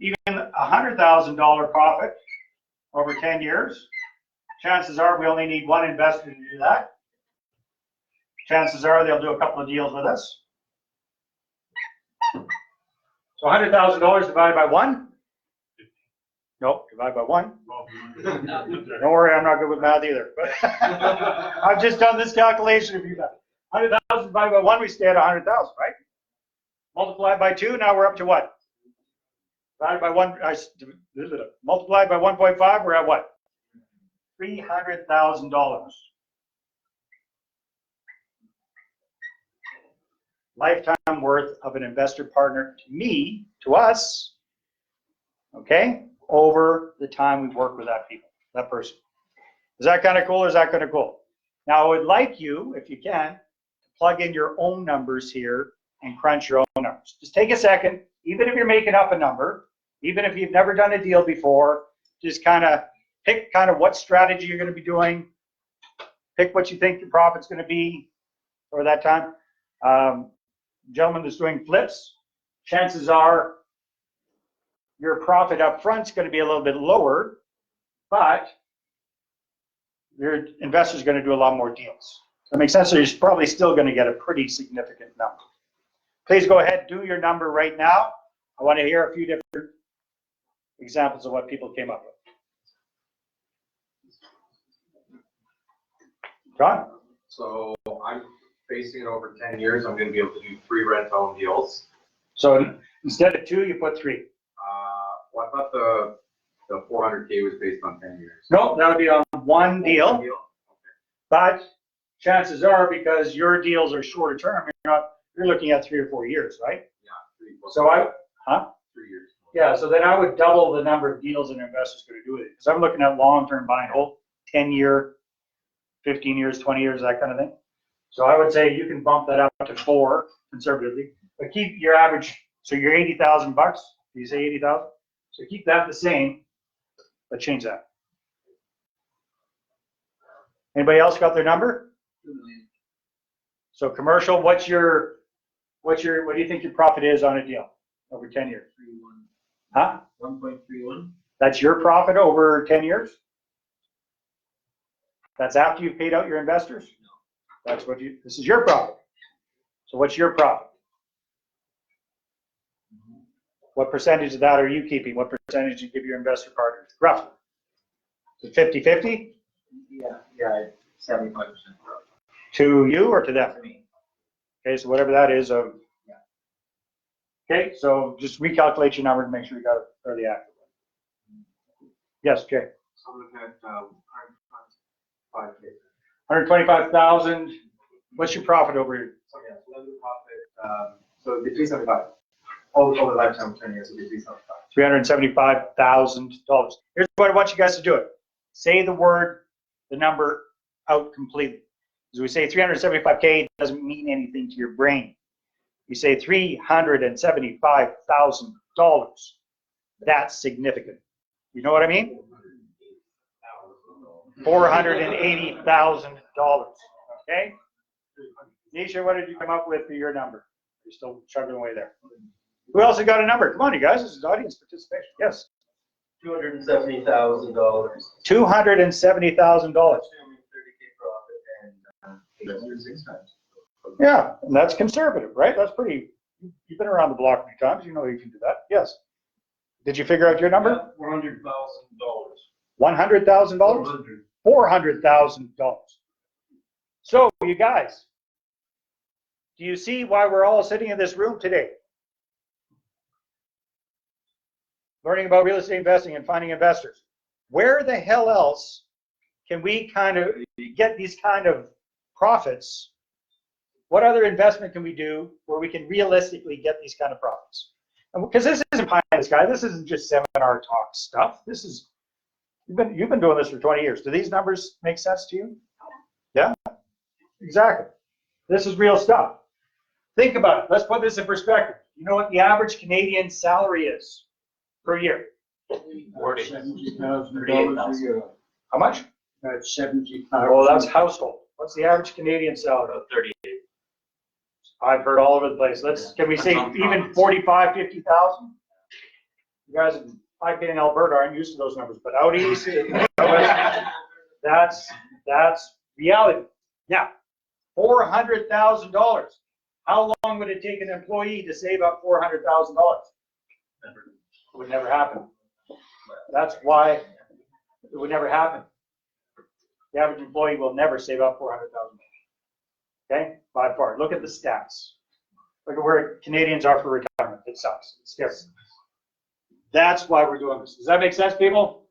even $100,000 profit over 10 years. Chances are we only need 1 investor to do that. Chances are they'll do a couple of deals with us. So $100,000 divided by 1? Nope, divide by 1. Don't worry, I'm not good with math either. But I've just done this calculation a few times. 100,000 divided by 1, we stay at 100,000, right? Multiplied by 2, now we're up to what? Divided by 1, multiplied by 1.5, we're at what? $300,000. Lifetime worth of an investor partner to me, to us, okay, over the time we've worked with that person. Is that kind of cool, or is that kind of cool? Now, I would like you, if you can, to plug in your own numbers here and crunch your own numbers. Just take a second, even if you're making up a number, even if you've never done a deal before, just kind of pick kind of what strategy you're going to be doing. Pick what you think your profit's going to be for that time. Gentleman that's doing flips, chances are your profit up front is going to be a little bit lower, but your investor's going to do a lot more deals. That makes sense? So you're probably still going to get a pretty significant number. Please go ahead, do your number right now. I want to hear a few different examples of what people came up with. John? So I'm basing it over 10 years. I'm going to be able to do 3 rent-own deals. So instead of 2, you put 3. Well, I thought the 400K was based on 10 years. No, that would be on one deal. Okay. But chances are, because your deals are shorter term, you're looking at 3 or 4 years, right? Yeah, 3 plus. So 3 years. Yeah, so then I would double the number of deals an investor's going to do with it. Because I'm looking at long-term buy and hold, 10 year, 15 years, 20 years, that kind of thing. So I would say you can bump that up to 4 conservatively, but keep your average. So you're $80,000 bucks. Do you say 80,000? So keep that the same, but change that. Anybody else got their number? 2 million. So commercial, what do you think your profit is on a deal over 10 years? 3.1. Huh? 1.31. That's your profit over 10 years? That's after you've paid out your investors? No. This is your profit. So what's your profit? What percentage of that are you keeping? What percentage do you give your investor partners? Roughly. Is it 50-50? Yeah, 75%. To you or to them? To me. Okay, so whatever that is of. Okay, so just recalculate your number to make sure you got it fairly accurate. Yes, Jay. So we've had 125K. 125,000. What's your profit over here? So yeah, so that's the profit. So it'd be 375. Over the lifetime of 10 years, it'd be 375. $375,000. Here's what I want you guys to do it. Say the number out completely. As we say 375K doesn't mean anything to your brain. You say $375,000. That's significant. You know what I mean? $480,000. Okay? Nisha, what did you come up with for your number? You're still chugging away there. Who else has got a number? Come on, you guys. This is audience participation. Yes. $270,000. $270,000. Assuming 30K profit and investors 6 times. Yeah, and that's conservative, right? That's pretty. You've been around the block many times. You know you can do that. Yes. Did you figure out your number? $400,000. $100,000? $400,000. So, you guys, do you see why we're all sitting in this room today? Learning about real estate investing and finding investors. Where the hell else can we kind of get these kind of profits? What other investment can we do where we can realistically get these kind of profits? Because this isn't pie in the sky. This isn't just seminar talk stuff. This is, you've been doing this for 20 years. Do these numbers make sense to you? Yeah, exactly. This is real stuff. Think about it. Let's put this in perspective. You know what the average Canadian salary is per year? $70,000 a year. How much? That's 70,000. Oh, that's household. What's the average Canadian salary? 38. I've heard all over the place. Can we say even 45, 50,000? You guys, I've been in Alberta. I'm used to those numbers, but out east, that's reality. Now, $400,000. How long would it take an employee to save up $400,000? It would never happen. That's why it would never happen. The average employee will never save up $400,000. Okay, by far. Look at the stats. Look at where Canadians are for retirement. It sucks. It's scary. That's why we're doing this. Does that make sense, people?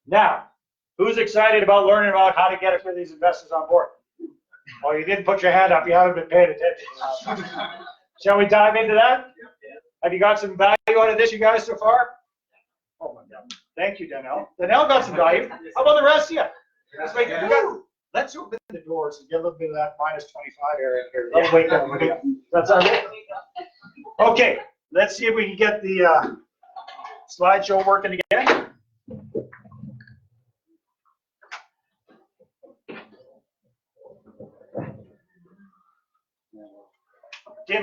Now, who's excited about learning about how to get it for these investors on board? Oh, you didn't put your hand up. You haven't been paying attention. Shall we dive into that? Have you got some value out of this, you guys, so far? Oh my God. Thank you, Danielle. Danielle got some value. How about the rest of you? Let's open the doors and get a little bit of that minus 25 area here. Let's wake everybody up. That's all right. Okay, let's see if we can get the slideshow working again.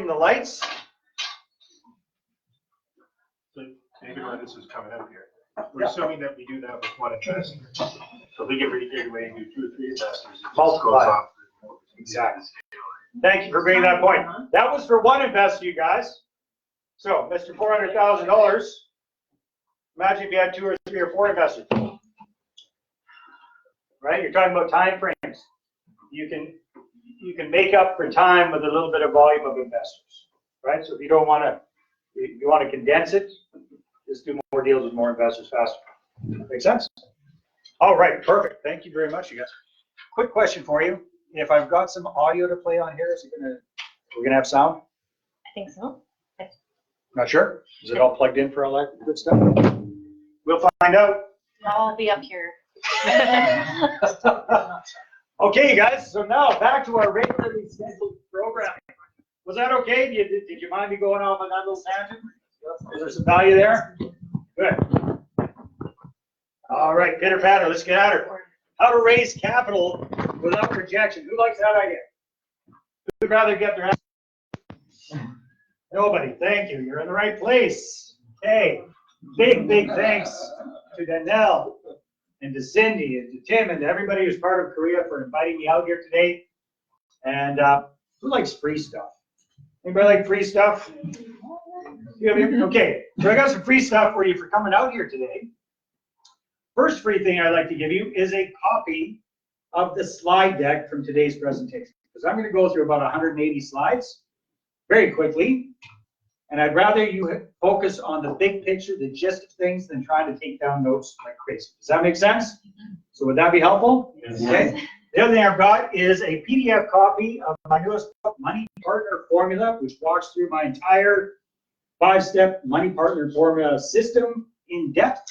the lights. So maybe why this is coming out here. We're assuming that we do that with one investor. So if we get really carried away and do 2 or 3 investors, it just Multiply. goes off. Exactly. Thank you for bringing that point. That was for one investor, you guys. So, Mr. $400,000. Imagine if you had 2 or 3 or 4 investors. Right? You're talking about time frames. You can make up for time with a little bit of volume of investors. Right? So if you don't want to, if you want to condense it, just do more deals with more investors faster. Make sense? All right, perfect. Thank you very much, you guys. Quick question for you. If I've got some audio to play on here, we're gonna have sound? I think so. Not sure. Is it all plugged in for all that good stuff? We'll find out. I'll be up here. Okay, guys. So now back to our regularly scheduled programming. Was that okay? Did you mind me going off on that little tangent? Is there some value there? Good. All right, pitter patter. Let's get at it. How to raise capital without rejection. Who likes that idea? Who would rather get their hand? Nobody. Thank you. You're in the right place. Okay. Big thanks to Danelle and to Cindy and to Tim and to everybody who's part of Korea for inviting me out here today. And who likes free stuff? Anybody like free stuff? Okay. So I got some free stuff for you for coming out here today. First free thing I'd like to give you is a copy of the slide deck from today's presentation. Because I'm going to go through about 180 slides very quickly. And I'd rather you focus on the big picture, the gist of things, than trying to take down notes like crazy. Does that make sense? So would that be helpful? Yes. Okay. The other thing I've got is a PDF copy of my newest book, Money Partner Formula, which walks through my entire 5-step Money Partner Formula system in depth.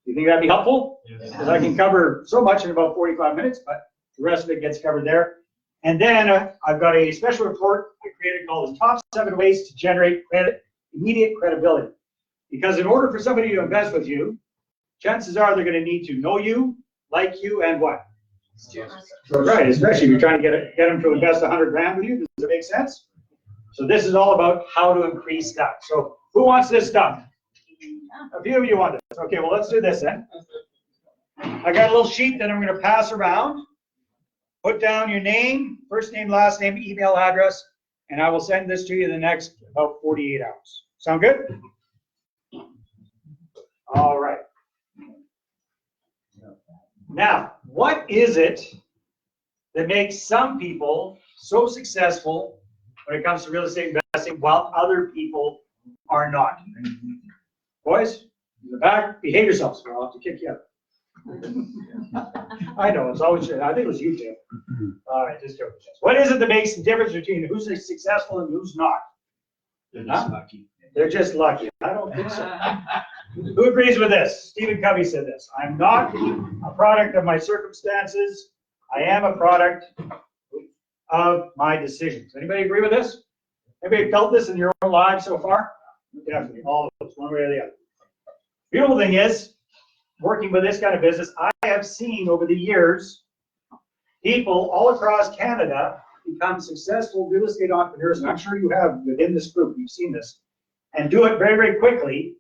Do you think that'd be helpful? Because yes. I can cover so much in about 45 minutes, but the rest of it gets covered there. And then I've got a special report I created called the Top 7 Ways to Generate Immediate Credibility. Because in order for somebody to invest with you, chances are they're going to need to know you, like you, and what? Right, especially if you're trying to get them to invest 100 grand with you. Does it make sense? So this is all about how to increase that. So who wants this stuff? A few of you want this. Okay, well, let's do this then. I got a little sheet that I'm going to pass around. Put down your name, first name, last name, email address, and I will send this to you in the next about 48 hours. Sound good? All right. Now, what is it that makes some people so successful when it comes to real estate investing while other people are not? Boys, in the back, behave yourselves, or I'll have to kick you out. I know, it's always, I think it was you, Tim. All right, just joking. What is it that makes the difference between who's successful and who's not? They're just lucky. They're just lucky. I don't think so. Who agrees with this? Stephen Covey said this. I'm not a product of my circumstances. I am a product of my decisions. Anybody agree with this? Anybody felt this in your own lives so far? Definitely, all of us, one way or the other. Beautiful thing is, working with this kind of business, I have seen over the years people all across Canada become successful real estate entrepreneurs, and I'm sure you have within this group, you've seen this, and do it very, very quickly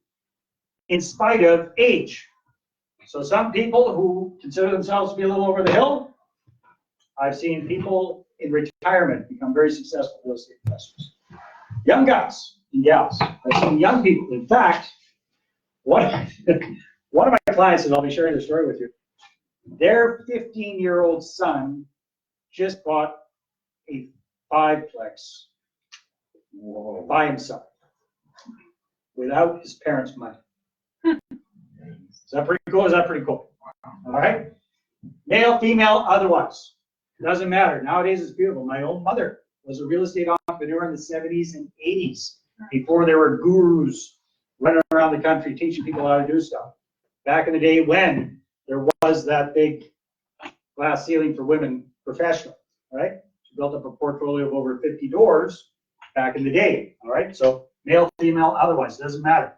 in spite of age. So some people who consider themselves to be a little over the hill, I've seen people in retirement become very successful real estate investors. Young guys and gals. I've seen young people. In fact, one of my clients, and I'll be sharing the story with you, their 15-year-old son just bought a 5-plex by himself without his parents' money. Is that pretty cool? Is that pretty cool? All right. Male, female, otherwise. Doesn't matter. Nowadays it's beautiful. My own mother was a real estate entrepreneur in the 70s and 80s before there were gurus running around the country teaching people how to do stuff. Back in the day when there was that big glass ceiling for women professional, right? She built up a portfolio of over 50 doors back in the day, all right? So male, female, otherwise, doesn't matter.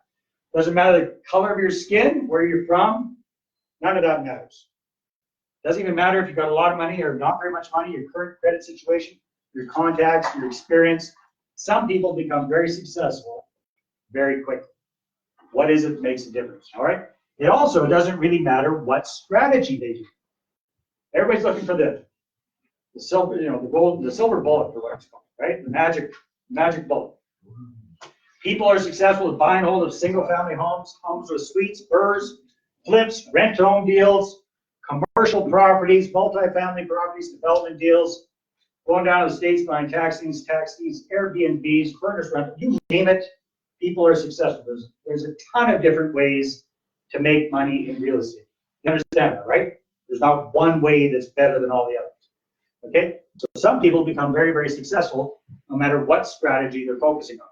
Doesn't matter the color of your skin, where you're from, none of that matters. Doesn't even matter if you've got a lot of money or not very much money, your current credit situation, your contacts, your experience. some people become very successful very quickly. What is it that makes a difference? All right. It also doesn't really matter what strategy they do. Everybody's looking for the silver, the silver bullet, or whatever it's called, right? The magic bullet. People are successful with buying hold of single-family homes, homes with suites, burrs, flips, rent-to-own deals, commercial properties, multifamily properties, development deals, going down to the States buying taxis, Airbnbs, furnished rental, you name it, people are successful. There's a ton of different ways to make money in real estate. You understand that, right? There's not one way that's better than all the others. Okay? So some people become very, very successful no matter what strategy they're focusing on.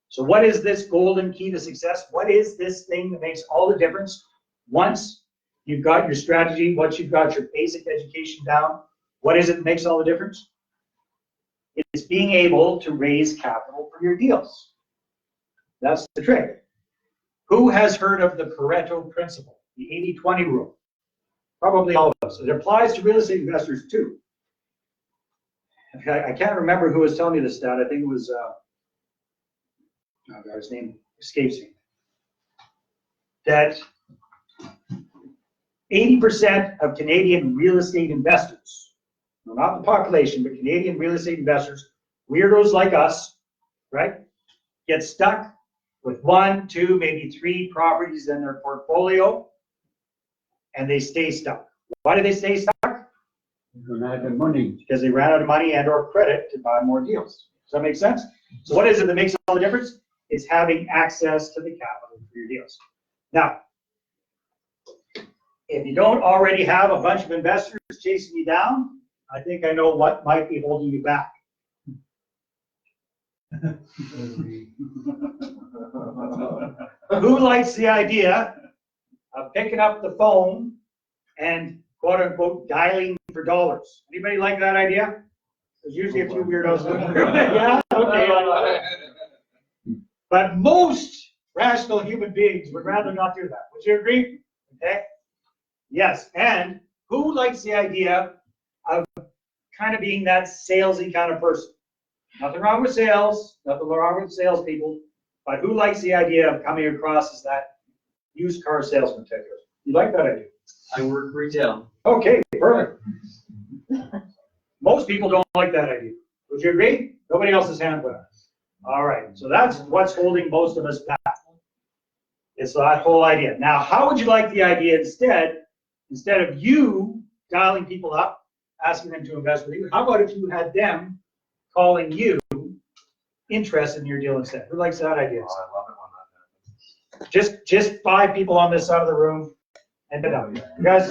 So what is this golden key to success? What is this thing that makes all the difference? Once you've got your strategy, once you've got your basic education down, what is it that makes all the difference? It's being able to raise capital for your deals. That's the trick. Who has heard of the Pareto principle, the 80-20 rule? Probably all of us. It applies to real estate investors too. I can't remember who was telling me this stat. I think it was, oh God, his name escapes me. That 80% of Canadian real estate investors, not the population, but Canadian real estate investors, weirdos like us, right, get stuck with 1, 2, maybe 3 properties in their portfolio, and they stay stuck. Why do they stay stuck? They ran out of money. Because they ran out of money and or credit to buy more deals. Does that make sense? So what is it that makes all the difference? It's having access to the capital for your deals. Now, if you don't already have a bunch of investors chasing you down, I think I know what might be holding you back. Who likes the idea of picking up the phone and quote unquote dialing for dollars? Anybody like that idea? There's usually a few weirdos. Yeah, okay. But most rational human beings would rather not do that. Would you agree? Okay. Yes. And who likes the idea of kind of being that salesy kind of person? Nothing wrong with sales, nothing wrong with salespeople, but who likes the idea of coming across as that used car salesman type? You like that idea? I work retail. Okay, perfect. Most people don't like that idea. Would you agree? Nobody else's hand went up. All right, so that's what's holding most of us back. It's that whole idea. Now, how would you like the idea instead of you dialing people up, asking them to invest with you, how about if you had them calling you interested in your deal instead? Who likes that idea? Oh, I love it when that happens. Just 5 people on this side of the room, and no, you guys,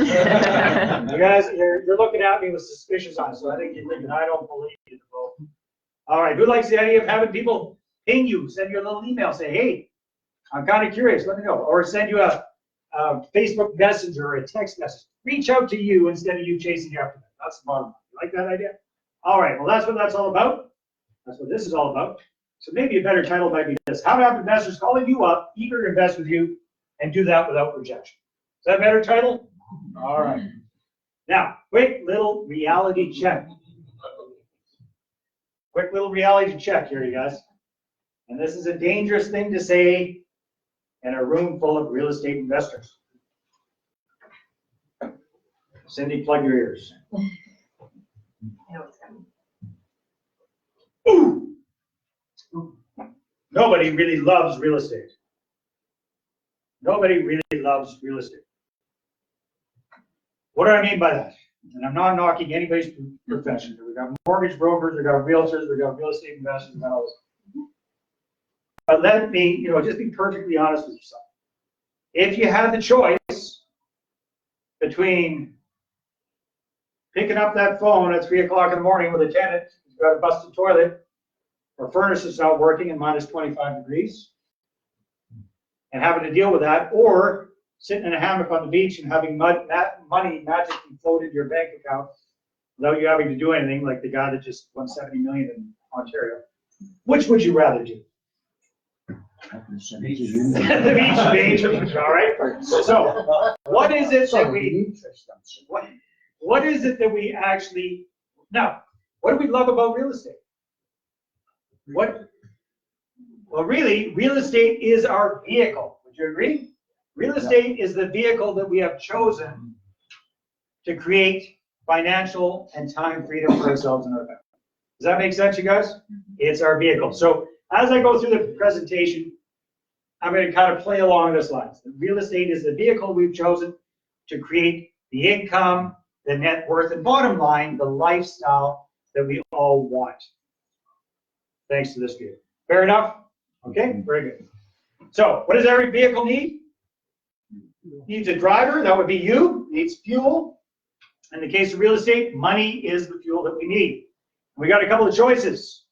you're looking at me with suspicious eyes. So I think you're thinking I don't believe you. All right, who likes the idea of having people ping you, send you a little email, say, hey, I'm kind of curious, let me know, or send you a Facebook Messenger or a text message. Reach out to you instead of you chasing after them. That's the bottom line. You like that idea? All right, well, that's what that's all about. That's what this is all about. So maybe a better title might be this: How to have investors calling you up, eager to invest with you, and do that without rejection. Is that a better title? All right. Now, quick little reality check. Quick little reality check here, you guys. And this is a dangerous thing to say in a room full of real estate investors. Cindy, plug your ears. Ooh. Nobody really loves real estate. Nobody really loves real estate. What do I mean by that? And I'm not knocking anybody's profession. We've got mortgage brokers, we've got realtors, we've got real estate investors, we've got all this. But let me, just be perfectly honest with yourself. If you had the choice between picking up that phone at 3 o'clock in the morning with a tenant who's got a busted toilet, or furnace that's not working and minus 25 degrees, and having to deal with that, or sitting in a hammock on the beach and having money magically float into your bank account without you having to do anything, like the guy that just won $70 million in Ontario, which would you rather do? The beach, all right. So, what is it that what is it that we actually, now, what do we love about real estate? What? Well, really, real estate is our vehicle. Would you agree? Real estate is the vehicle that we have chosen to create financial and time freedom for ourselves and our family. Does that make sense, you guys? It's our vehicle. So as I go through the presentation, I'm going to kind of play along this line. Real estate is the vehicle we've chosen to create the income, the net worth, and bottom line, the lifestyle that we all want. Thanks to this vehicle. Fair enough? Okay, very good. So what does every vehicle need? Needs a driver, that would be you. Needs fuel. In the case of real estate, money is the fuel that we need. We got a couple of choices.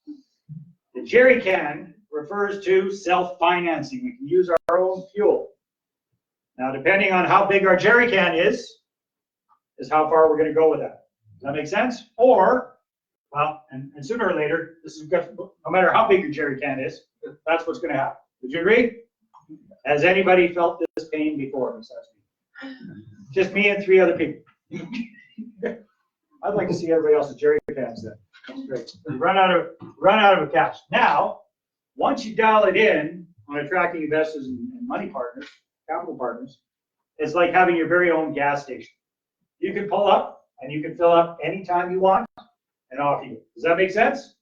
The jerry can refers to self-financing. We can use our own fuel. Now, depending on how big our jerry can is how far we're going to go with that. Does that make sense? Or, well, and sooner or later, this is good, no matter how big your jerry can is, that's what's going to happen. Would you agree? Has anybody felt this pain before besides me? Just me and 3 other people. I'd like to see everybody else's jerry cans then. That's great. Run out of cash. Now, once you dial it in on attracting investors and money partners, capital partners, it's like having your very own gas station. You can pull up and you can fill up anytime you want, and off you go. Does that make sense?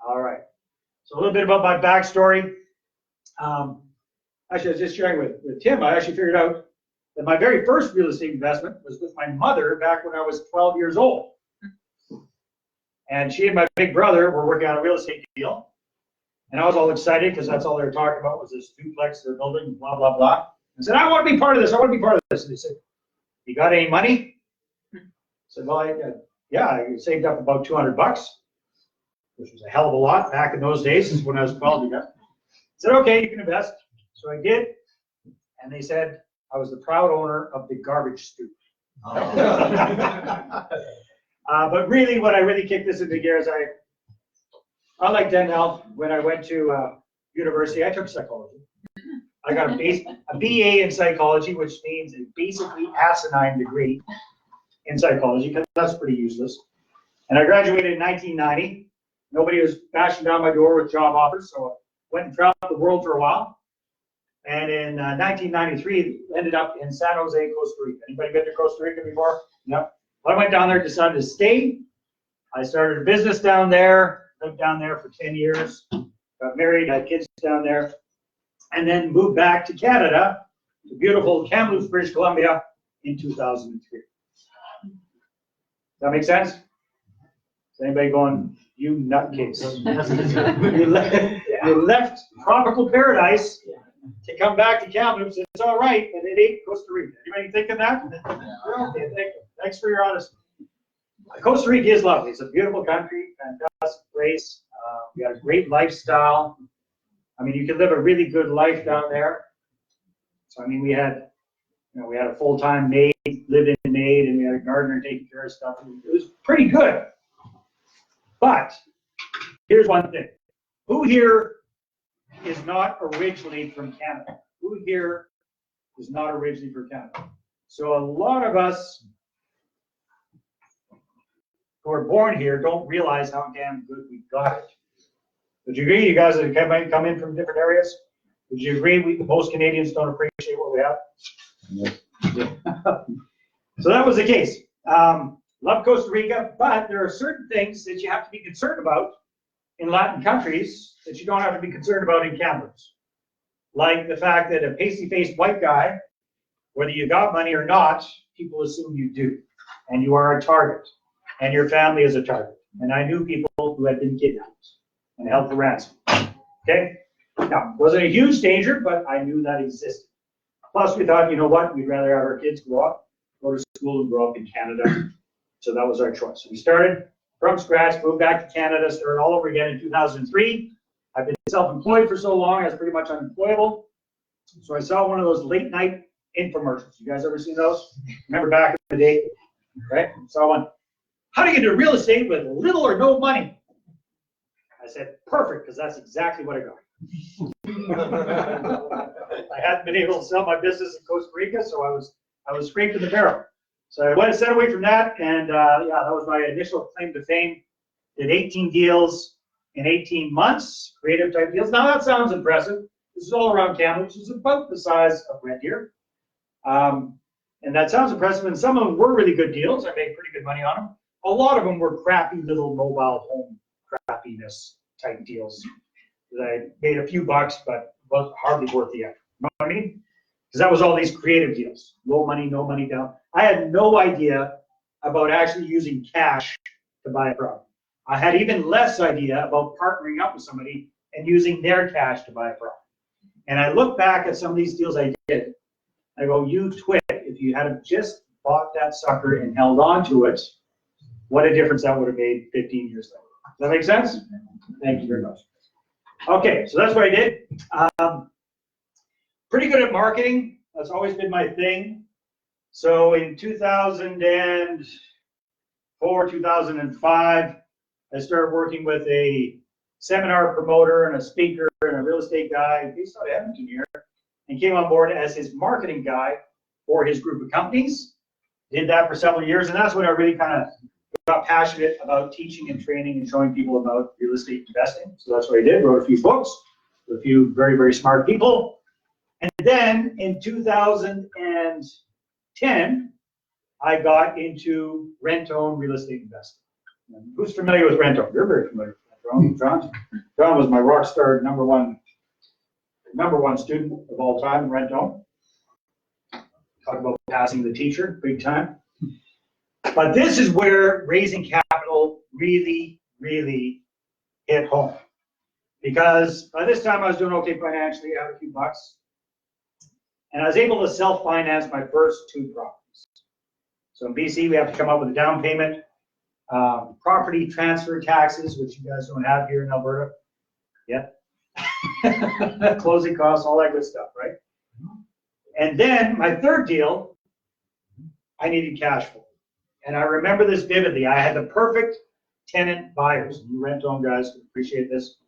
All right. So a little bit about my backstory. Actually, I was just sharing with Tim, I actually figured out that my very first real estate investment was with my mother back when I was 12 years old. And she and my big brother were working on a real estate deal. And I was all excited because that's all they were talking about was this duplex they're building, blah, blah, blah. I said, I want to be part of this. I want to be part of this. And they said, you got any money? I said, well, I saved up about $200, which was a hell of a lot back in those days, since when I was 12. I said, okay, you can invest. So I did. And they said I was the proud owner of the garbage stoop. But really, what I really kicked this into gear is I like Danielle, when I went to university, I took psychology. I got a BA in psychology, which means a basically asinine degree in psychology, because that's pretty useless. And I graduated in 1990. Nobody was bashing down my door with job offers, so I went and traveled the world for a while. And in 1993, ended up in San Jose, Costa Rica. Anybody been to Costa Rica before? Yep. I went down there, decided to stay. I started a business down there, lived down there for 10 years, got married, had kids down there, and then moved back to Canada, to beautiful Kamloops, British Columbia, in 2003. Does that make sense? Is anybody going, you nutcase? You left tropical paradise to come back to Kamloops. It's all right, but it ain't Costa Rica. Anybody thinking that? Okay, thanks for your honesty. Costa Rica is lovely. It's a beautiful country, fantastic place. We got a great lifestyle. I mean, you can live a really good life down there. So I mean, we had a full-time maid, live-in maid, and we had a gardener taking care of stuff. It was pretty good. But here's one thing: who here is not originally from Canada? Who here is not originally from Canada? So a lot of us who are born here don't realize how damn good we got it. Would you agree? You guys that come in from different areas, would you agree most Canadians don't appreciate what we have? Yeah. So that was the case. Love Costa Rica, but there are certain things that you have to be concerned about in Latin countries that you don't have to be concerned about in Kamloops. Like the fact that a pasty-faced white guy, whether you got money or not, people assume you do. And you are a target. And your family is a target. And I knew people who had been kidnapped and held for ransom. Okay? Now, it wasn't a huge danger, but I knew that existed. Plus, we thought, you know what? We'd rather have our kids go to school and grow up in Canada. So that was our choice. So we started from scratch, moved back to Canada, started all over again in 2003. I've been self-employed for so long, I was pretty much unemployable. So I saw one of those late night infomercials. You guys ever seen those? Remember back in the day, right? Saw one. How to get into real estate with little or no money. I said, perfect, because that's exactly what I got. I hadn't been able to sell my business in Costa Rica, so I was scraping the barrel. So I went and set away from that, and that was my initial claim to fame. Did 18 deals, in 18 months, creative type deals. Now that sounds impressive. This is all around Canada, which is about the size of Red Deer. And that sounds impressive, and some of them were really good deals. I made pretty good money on them. A lot of them were crappy little mobile home crappiness type deals that I made a few bucks, but was hardly worth the effort. You know what I mean? Because that was all these creative deals. Low money, no money down. I had no idea about actually using cash to buy a property. I had even less idea about partnering up with somebody and using their cash to buy a property. And I look back at some of these deals I did. I go, you twit, if you had just bought that sucker and held on to it, what a difference that would have made 15 years later. Does that make sense? Thank you very much. Okay, so that's what I did. Pretty good at marketing. That's always been my thing. So in 2004, 2005, I started working with a seminar promoter and a speaker and a real estate guy based out of Edmonton here, and came on board as his marketing guy for his group of companies. Did that for several years, and that's when I really kind of got passionate about teaching and training and showing people about real estate investing. So that's what I did, wrote a few books with a few very, very smart people. And then in 2010, I got into rent-own real estate investing. Who's familiar with rent-own? You're very familiar with rent-own. John was my rock star number one student of all time in rent-own. Talk about passing the teacher, big time. But this is where raising capital really, really hit home. Because by this time I was doing okay financially, I had a few bucks. And I was able to self-finance my first 2 properties. So in BC, we have to come up with a down payment, property transfer taxes, which you guys don't have here in Alberta. Yeah. Closing costs, all that good stuff, right? And then my third deal, I needed cash flow. And I remember this vividly. I had the perfect tenant buyers. You rent-own guys can appreciate this,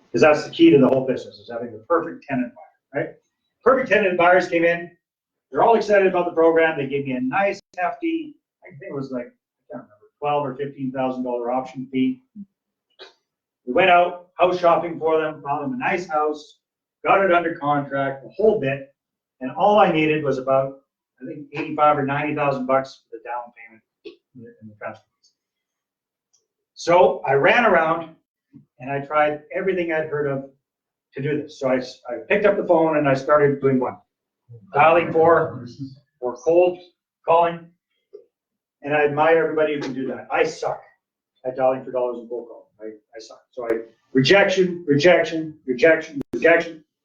because that's the key to the whole business, is having the perfect tenant buyer, right? Perfect tenant buyers came in. They're all excited about the program. They gave me a nice, hefty, I think it was like, I can't remember, $12,000 or $15,000 option fee. We went out, house shopping for them, found them a nice house, got it under contract, the whole bit, and all I needed was about, I think, $85,000 or $90,000 for the down payment and the transfer fees. So I ran around and I tried everything I'd heard of to do this. So I picked up the phone and I started doing what? Dialing for or cold calling. And I admire everybody who can do that. I suck at dialing for dollars and cold calling. I suck. So rejection.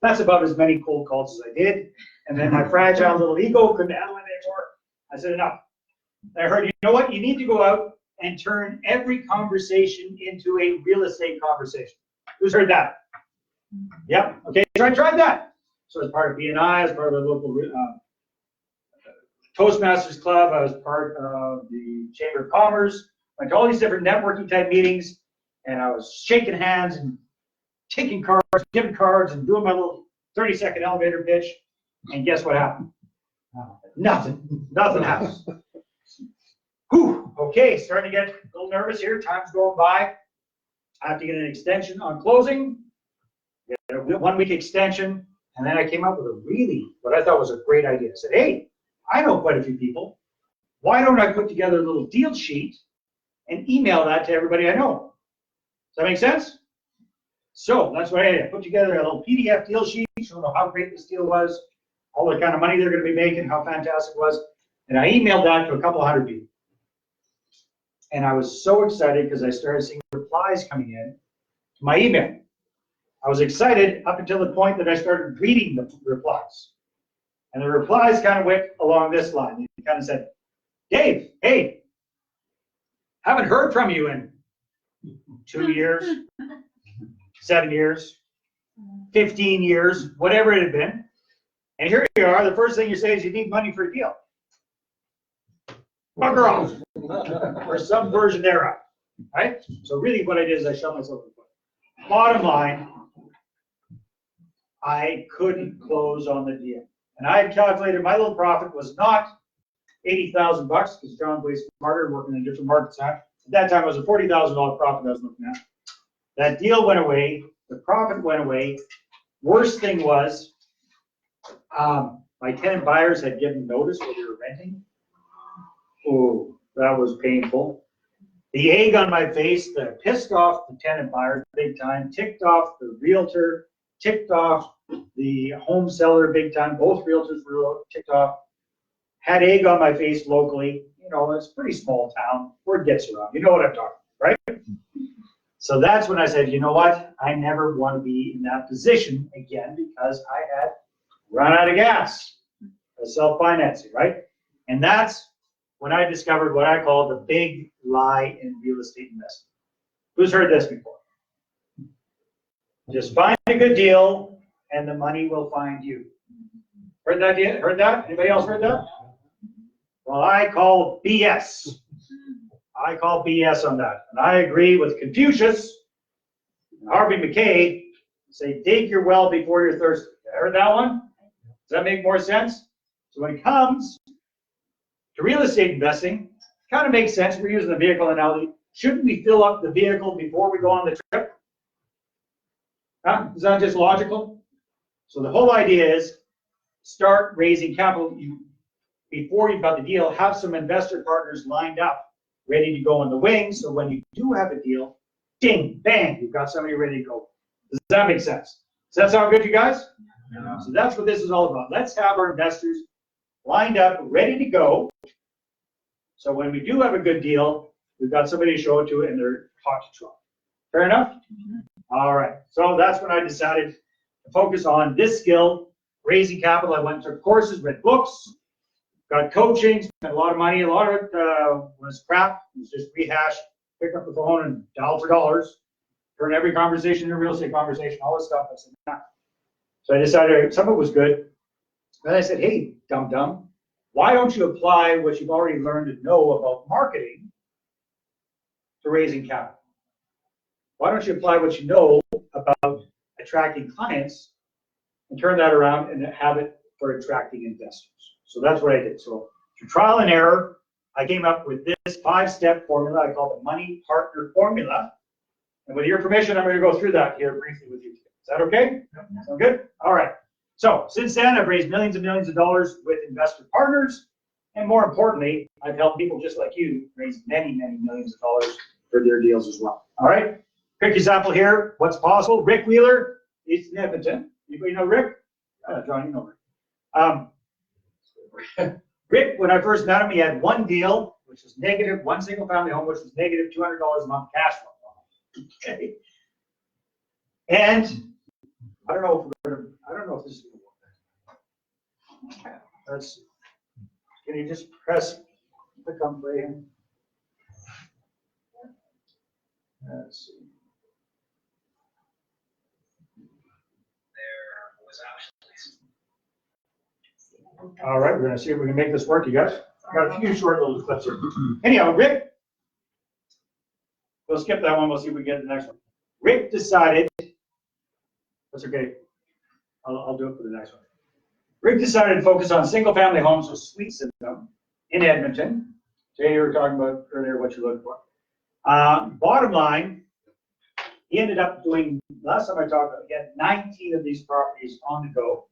That's about as many cold calls as I did. And then my fragile little ego couldn't handle it anymore. I said, enough. I heard, you know what? You need to go out and turn every conversation into a real estate conversation. Who's heard that? Yep. Okay, so I tried that. So as part of BNI, as part of the local Toastmasters Club, I was part of the Chamber of Commerce, went to all these different networking type meetings, and I was shaking hands and taking cards, giving cards, and doing my little 30-second elevator pitch. And guess what happened? Nothing happened. Whew, okay, starting to get a little nervous here. Time's going by. I have to get an extension on closing. Get a 1-week extension. And then I came up with what I thought was a great idea. I said, hey, I know quite a few people. Why don't I put together a little deal sheet and email that to everybody I know? Does that make sense? So that's what I did. I put together a little PDF deal sheet showing how great this deal was, all the kind of money they're going to be making, how fantastic it was. And I emailed that to a couple hundred people. And I was so excited because I started seeing replies coming in to my email. I was excited up until the point that I started reading the replies. And the replies kind of went along this line. It kind of said, Dave, hey, haven't heard from you in 2 years, 7 years, 15 years, whatever it had been. And here you are, the first thing you say is you need money for a deal. Bugger off. Or some version thereof, right? So really what I did is I shot myself in the foot. Bottom line, I couldn't close on the deal. And I had calculated my little profit was not $80,000 because John's way smarter working in different markets. At that time, it was a $40,000 profit I was looking at. That deal went away, the profit went away. Worst thing was, my tenant buyers had given notice where they were renting. Oh, that was painful. The egg on my face that pissed off the tenant buyers big time, ticked off the realtor, ticked off the home seller big time. Both realtors were ticked off. Had egg on my face locally. You know, it's a pretty small town. Word gets around. You know what I'm talking about, right? So that's when I said, you know what? I never want to be in that position again because I had run out of gas. Self-financing, right? And that's when I discovered what I call the big lie in real estate investing. Who's heard this before? Just find a good deal and the money will find you. Heard that yet? Heard that? Anybody else heard that? Well, I call BS. I call BS on that. And I agree with Confucius and Harvey McKay, say, dig your well before you're thirsty. Heard that one? Does that make more sense? So when it comes to real estate investing, it kind of makes sense. We're using the vehicle analogy. Shouldn't we fill up the vehicle before we go on the trip? Huh? Is that just logical? So the whole idea is start raising capital. Before you've got the deal, have some investor partners lined up, ready to go on the wing. So when you do have a deal, ding, bang, you've got somebody ready to go. Does that make sense? Does that sound good to you guys? Yeah. So that's what this is all about. Let's have our investors lined up, ready to go. So when we do have a good deal, we've got somebody to show it to and they're hot to trot. Fair enough? All right. So that's when I decided to focus on this skill, raising capital. I went and took courses, read books, got coaching, spent a lot of money. A lot of it was crap. It was just rehash, pick up the phone and dial for dollars, turn every conversation into a real estate conversation, all this stuff. I said, nah. So I decided some of it was good. Then I said, hey, dum-dum, why don't you apply what you've already learned and know about marketing to raising capital? Why don't you apply what you know about attracting clients and turn that around and have it for attracting investors? So that's what I did. So through trial and error, I came up with this 5-step formula I call the Money Partner Formula. And with your permission, I'm going to go through that here briefly with you today. Is that okay? Sound good? All right. So since then, I've raised millions and millions of dollars with investor partners. And more importantly, I've helped people just like you raise many, many millions of dollars for their deals as well. All right. Quick example here. What's possible? Rick Wheeler, he's in Edmonton. Anybody know Rick? John, you know Rick. Rick, when I first met him, he had one deal, which was negative, one single family home, which was negative $200 a month cash flow. Okay. And I don't know if this is going to work. Let's, can you just press click on play? Let's see. All right, we're going to see if we can make this work, you guys. I got a few short little clips here. Anyhow, Rick, we'll skip that one. We'll see if we get the next one. Rick decided, that's okay. I'll do it for the next one. Rick decided to focus on single-family homes with suites in them in Edmonton. Jay, you were talking about earlier what you're looking for. Bottom line, he ended up doing, last time I talked about, he had 19 of these properties on the go.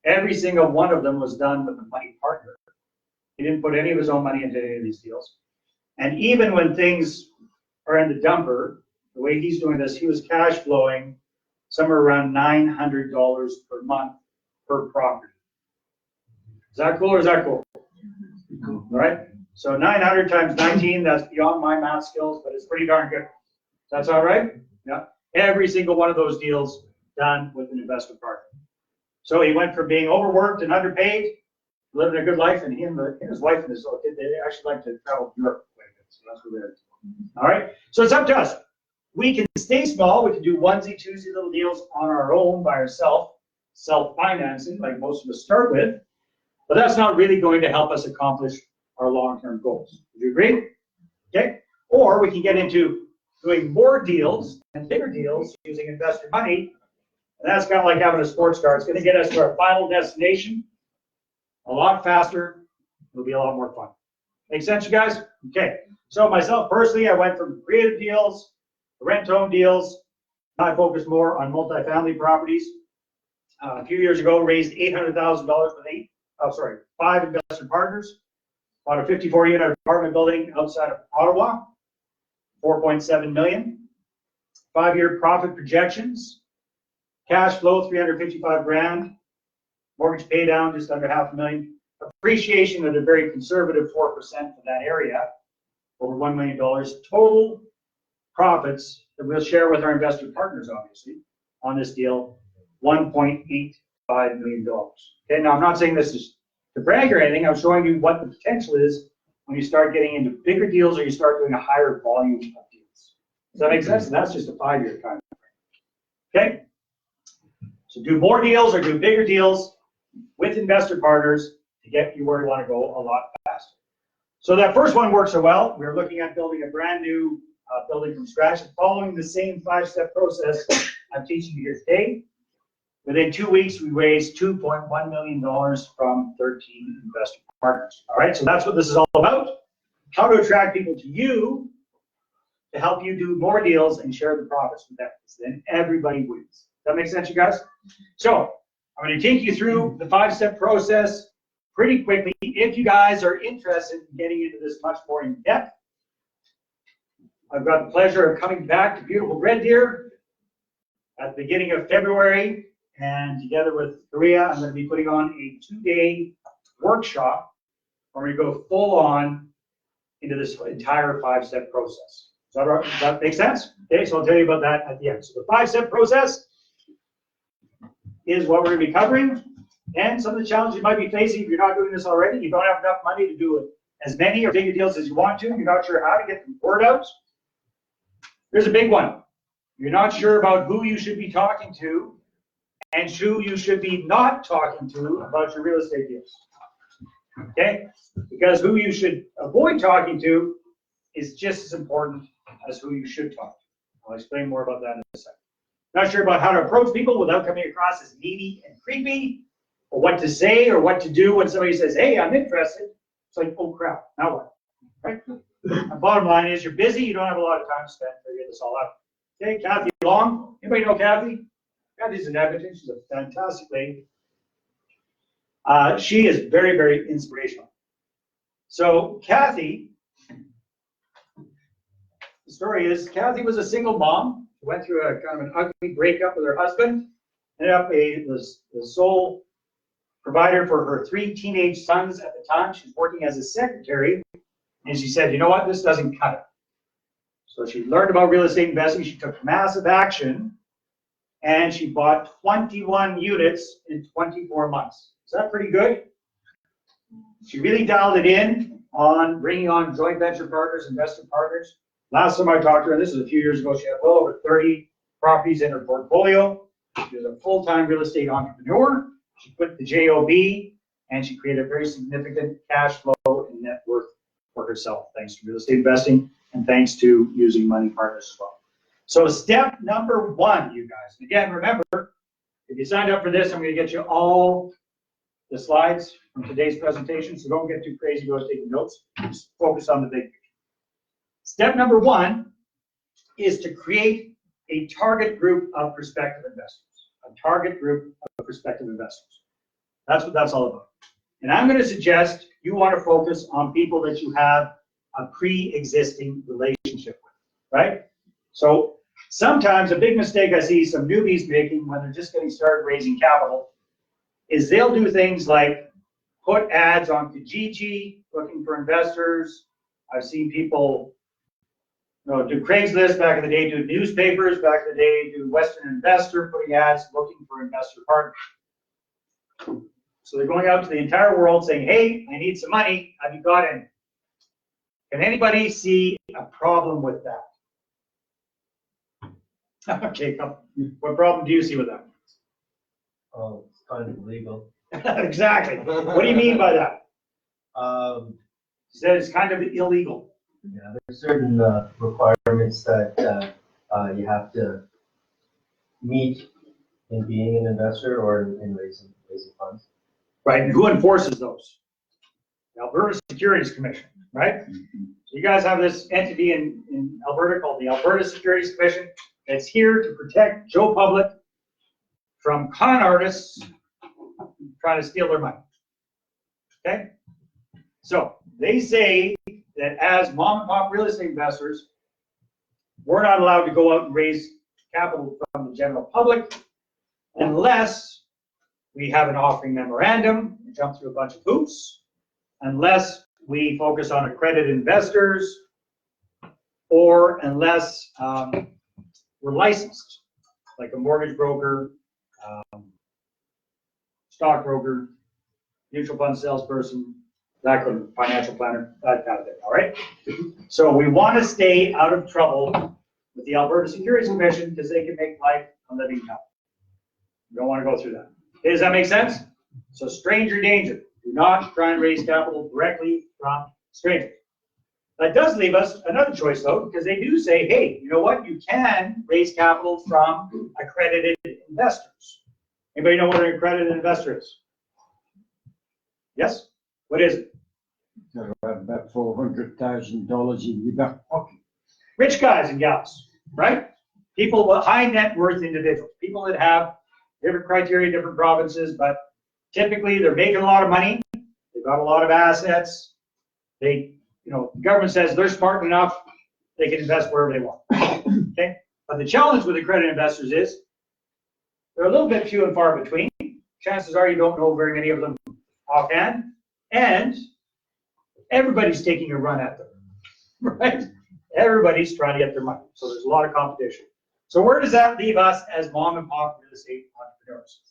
Every single one of them was done with a money partner. He didn't put any of his own money into any of these deals. And even when things are in the dumper, the way he's doing this, he was cash flowing somewhere around $900 per month per property. Is that cool or is that cool? Cool. All right. So 900 times 19, that's beyond my math skills, but it's pretty darn good. That's all right? Yeah. Every single one of those deals done with an investment partner. So he went from being overworked and underpaid, living a good life, and he and his wife and his kid, they actually like to travel to Europe. So that's where they're. All right. So it's up to us. We can stay small. We can do onesie, twosie little deals on our own by ourselves, self-financing, like most of us start with. But that's not really going to help us accomplish our long-term goals. Would you agree? Okay. Or we can get into doing more deals and bigger deals using investor money. And that's kind of like having a sports car. It's going to get us to our final destination a lot faster. It'll be a lot more fun. Make sense, you guys? Okay. So myself personally, I went from creative deals, rent-to-own deals, I focus more on multifamily properties. A few years ago, raised $800,000 with 5 investor partners. Bought a 54-unit apartment building outside of Ottawa, $4.7 million. 5-year profit projections. Cash flow, $355,000. Mortgage pay down, just under $500,000. Appreciation at a very conservative 4% for that area, over $1 million. Total profits that we'll share with our investor partners, obviously, on this deal, $1.85 million. Okay, now I'm not saying this is to brag or anything. I'm showing you what the potential is when you start getting into bigger deals or you start doing a higher volume of deals. Does that make sense? And that's just a 5-year time frame. Okay? So do more deals or do bigger deals with investor partners to get you where you want to go a lot faster. So that first one worked so well. We're looking at building a brand new building from scratch, following the same 5-step process I'm teaching you here today. Within 2 weeks, we raised $2.1 million from 13 investor partners. All right, so that's what this is all about. How to attract people to you to help you do more deals and share the profits with them. So then everybody wins. Does that make sense, you guys? So I'm going to take you through the 5-step process pretty quickly. If you guys are interested in getting into this much more in depth, I've got the pleasure of coming back to beautiful Red Deer at the beginning of February, and together with Korea, I'm going to be putting on a 2-day workshop where we go full on into this entire 5-step process. Does that make sense? Okay, so I'll tell you about that at the end. So the 5-step process is what we're going to be covering, and some of the challenges you might be facing if you're not doing this already. You don't have enough money to do as many or bigger deals as you want to. You're not sure how to get the word out. Here's a big one. You're not sure about who you should be talking to and who you should be not talking to about your real estate deals. Okay? Because who you should avoid talking to is just as important as who you should talk to. I'll explain more about that in a second. Not sure about how to approach people without coming across as needy and creepy, or what to say or what to do when somebody says, hey, I'm interested. It's like, oh crap, now what? Right? The bottom line is you're busy, you don't have a lot of time to spend to figure this all out. Okay, Kathy Long. Anybody know Kathy? Kathy's an Edmonton. She's a fantastic lady. She is very, very inspirational. So Kathy, the story is Kathy was a single mom. She went through a kind of an ugly breakup with her husband. Ended up the sole provider for her 3 teenage sons at the time. She's working as a secretary. And she said, you know what, this doesn't cut it. So she learned about real estate investing. She took massive action. And she bought 21 units in 24 months. Is that pretty good? She really dialed it in on bringing on joint venture partners, investor partners. Last time I talked to her, and this is a few years ago, she had well over 30 properties in her portfolio. She was a full-time real estate entrepreneur. She quit the JOB, and she created a very significant cash flow and net worth for herself, thanks to real estate investing and thanks to using money partners as well. So step number 1, you guys. Again, remember, if you signed up for this, I'm going to get you all the slides from today's presentation, so don't get too crazy about taking notes. Just focus on the big picture. Step number 1 is to create a target group of prospective investors. A target group of prospective investors. That's what that's all about. And I'm going to suggest you want to focus on people that you have a pre-existing relationship with, right? So sometimes a big mistake I see some newbies making when they're just getting started raising capital is they'll do things like put ads on Kijiji looking for investors. I've seen people do Craigslist back in the day, do newspapers back in the day, do Western Investor putting ads looking for investor partners. So they're going out to the entire world saying, hey, I need some money. Have you got any? Can anybody see a problem with that? Okay, come. What problem do you see with that? Oh, it's kind of illegal. Exactly. What do you mean by that? You said it's kind of illegal. Yeah, there's certain requirements that you have to meet in being an investor or in raising funds. Right, and who enforces those? The Alberta Securities Commission, right? So you guys have this entity in Alberta called the Alberta Securities Commission. that's here to protect Joe Public from con artists trying to steal their money. Okay? So they say that as mom and pop real estate investors, we're not allowed to go out and raise capital from the general public unless we have an offering memorandum and jump through a bunch of hoops, unless we focus on accredited investors, or unless we're licensed, like a mortgage broker, stockbroker, mutual fund salesperson, that kind of financial planner, that kind of thing, all right? So we want to stay out of trouble with the Alberta Securities Commission because they can make life a living hell. You don't want to go through that. Okay, does that make sense? So stranger danger. Do not try and raise capital directly from strangers. That does leave us another choice, though, because they do say, hey, you know what? You can raise capital from accredited investors. Anybody know what an accredited investor is? Yes? What is it? Got to have about $400,000 in your back pocket. Rich guys and gals, right? People with high net worth individuals, people that have different criteria, different provinces, but typically they're making a lot of money. They've got a lot of assets. They, you know, the government says they're smart enough, they can invest wherever they want. Okay? But the challenge with accredited investors is they're a little bit few and far between. Chances are you don't know very many of them offhand, and everybody's taking a run at them, right? Everybody's trying to get their money, so there's a lot of competition. So where does that leave us as mom and pop real estate entrepreneurs?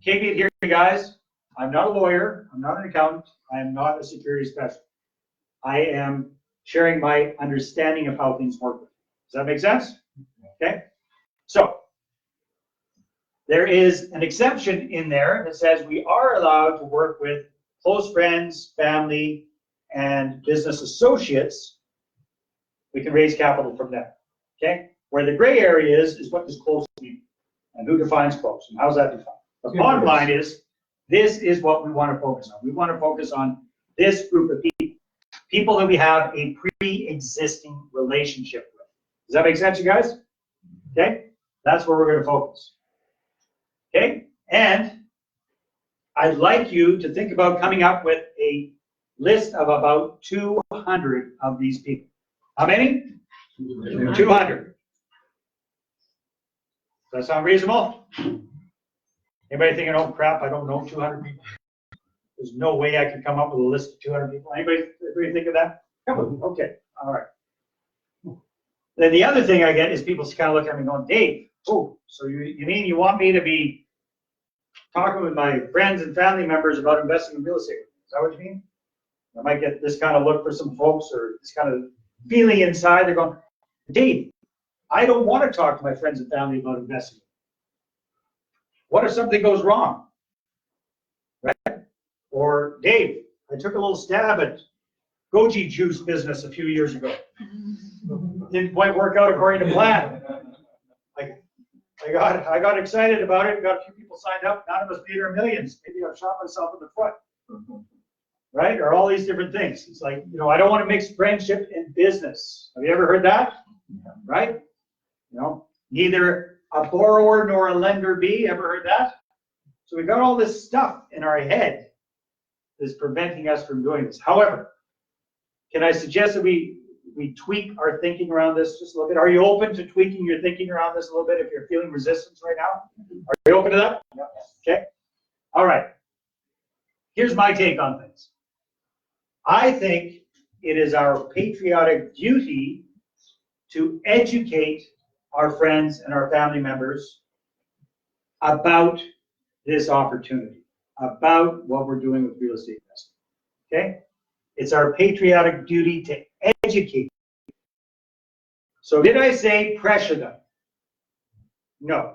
Caveat here, guys, I'm not a lawyer, I'm not an accountant, I am not a security specialist. I am sharing my understanding of how things work. Does that make sense? Okay, so there is an exception in there that says we are allowed to work with close friends, family, and business associates. We can raise capital from them. Okay? Where the gray area is what does close mean? And who defines close? And how's that defined? The bottom line is, this is what we want to focus on. We want to focus on this group of people. People that we have a pre-existing relationship with. Does that make sense, you guys? Okay? That's where we're going to focus. Okay? And I'd like you to think about coming up with a list of about 200 of these people. How many? 200. Does that sound reasonable? Anybody thinking, oh crap, I don't know 200 people? There's no way I could come up with a list of 200 people. Anybody think of that? Okay, all right. Then the other thing I get is people kind of look at me going, Dave, oh, so you mean you want me to be talking with my friends and family members about investing in real estate? Is that what you mean? I might get this kind of look for some folks, or this kind of feeling inside. They're going, Dave, I don't want to talk to my friends and family about investing. What if something goes wrong? Right? Or, Dave, I took a little stab at goji juice business a few years ago. Didn't quite work out according to plan. I got excited about it, got a few people signed up, none of us made our millions. Maybe I've shot myself in the foot. Right? Or all these different things. It's like, you know, I don't want to mix friendship and business. Have you ever heard that? Right? You know, neither a borrower nor a lender be. Ever heard that? So we've got all this stuff in our head that's preventing us from doing this. However, can I suggest that we tweak our thinking around this just a little bit? Are you open to tweaking your thinking around this a little bit if you're feeling resistance right now? Are you open to that? Okay. All right. Here's my take on things. I think it is our patriotic duty to educate our friends and our family members about this opportunity, about what we're doing with real estate investing. Okay? It's our patriotic duty to educate. So did I say pressure them? No.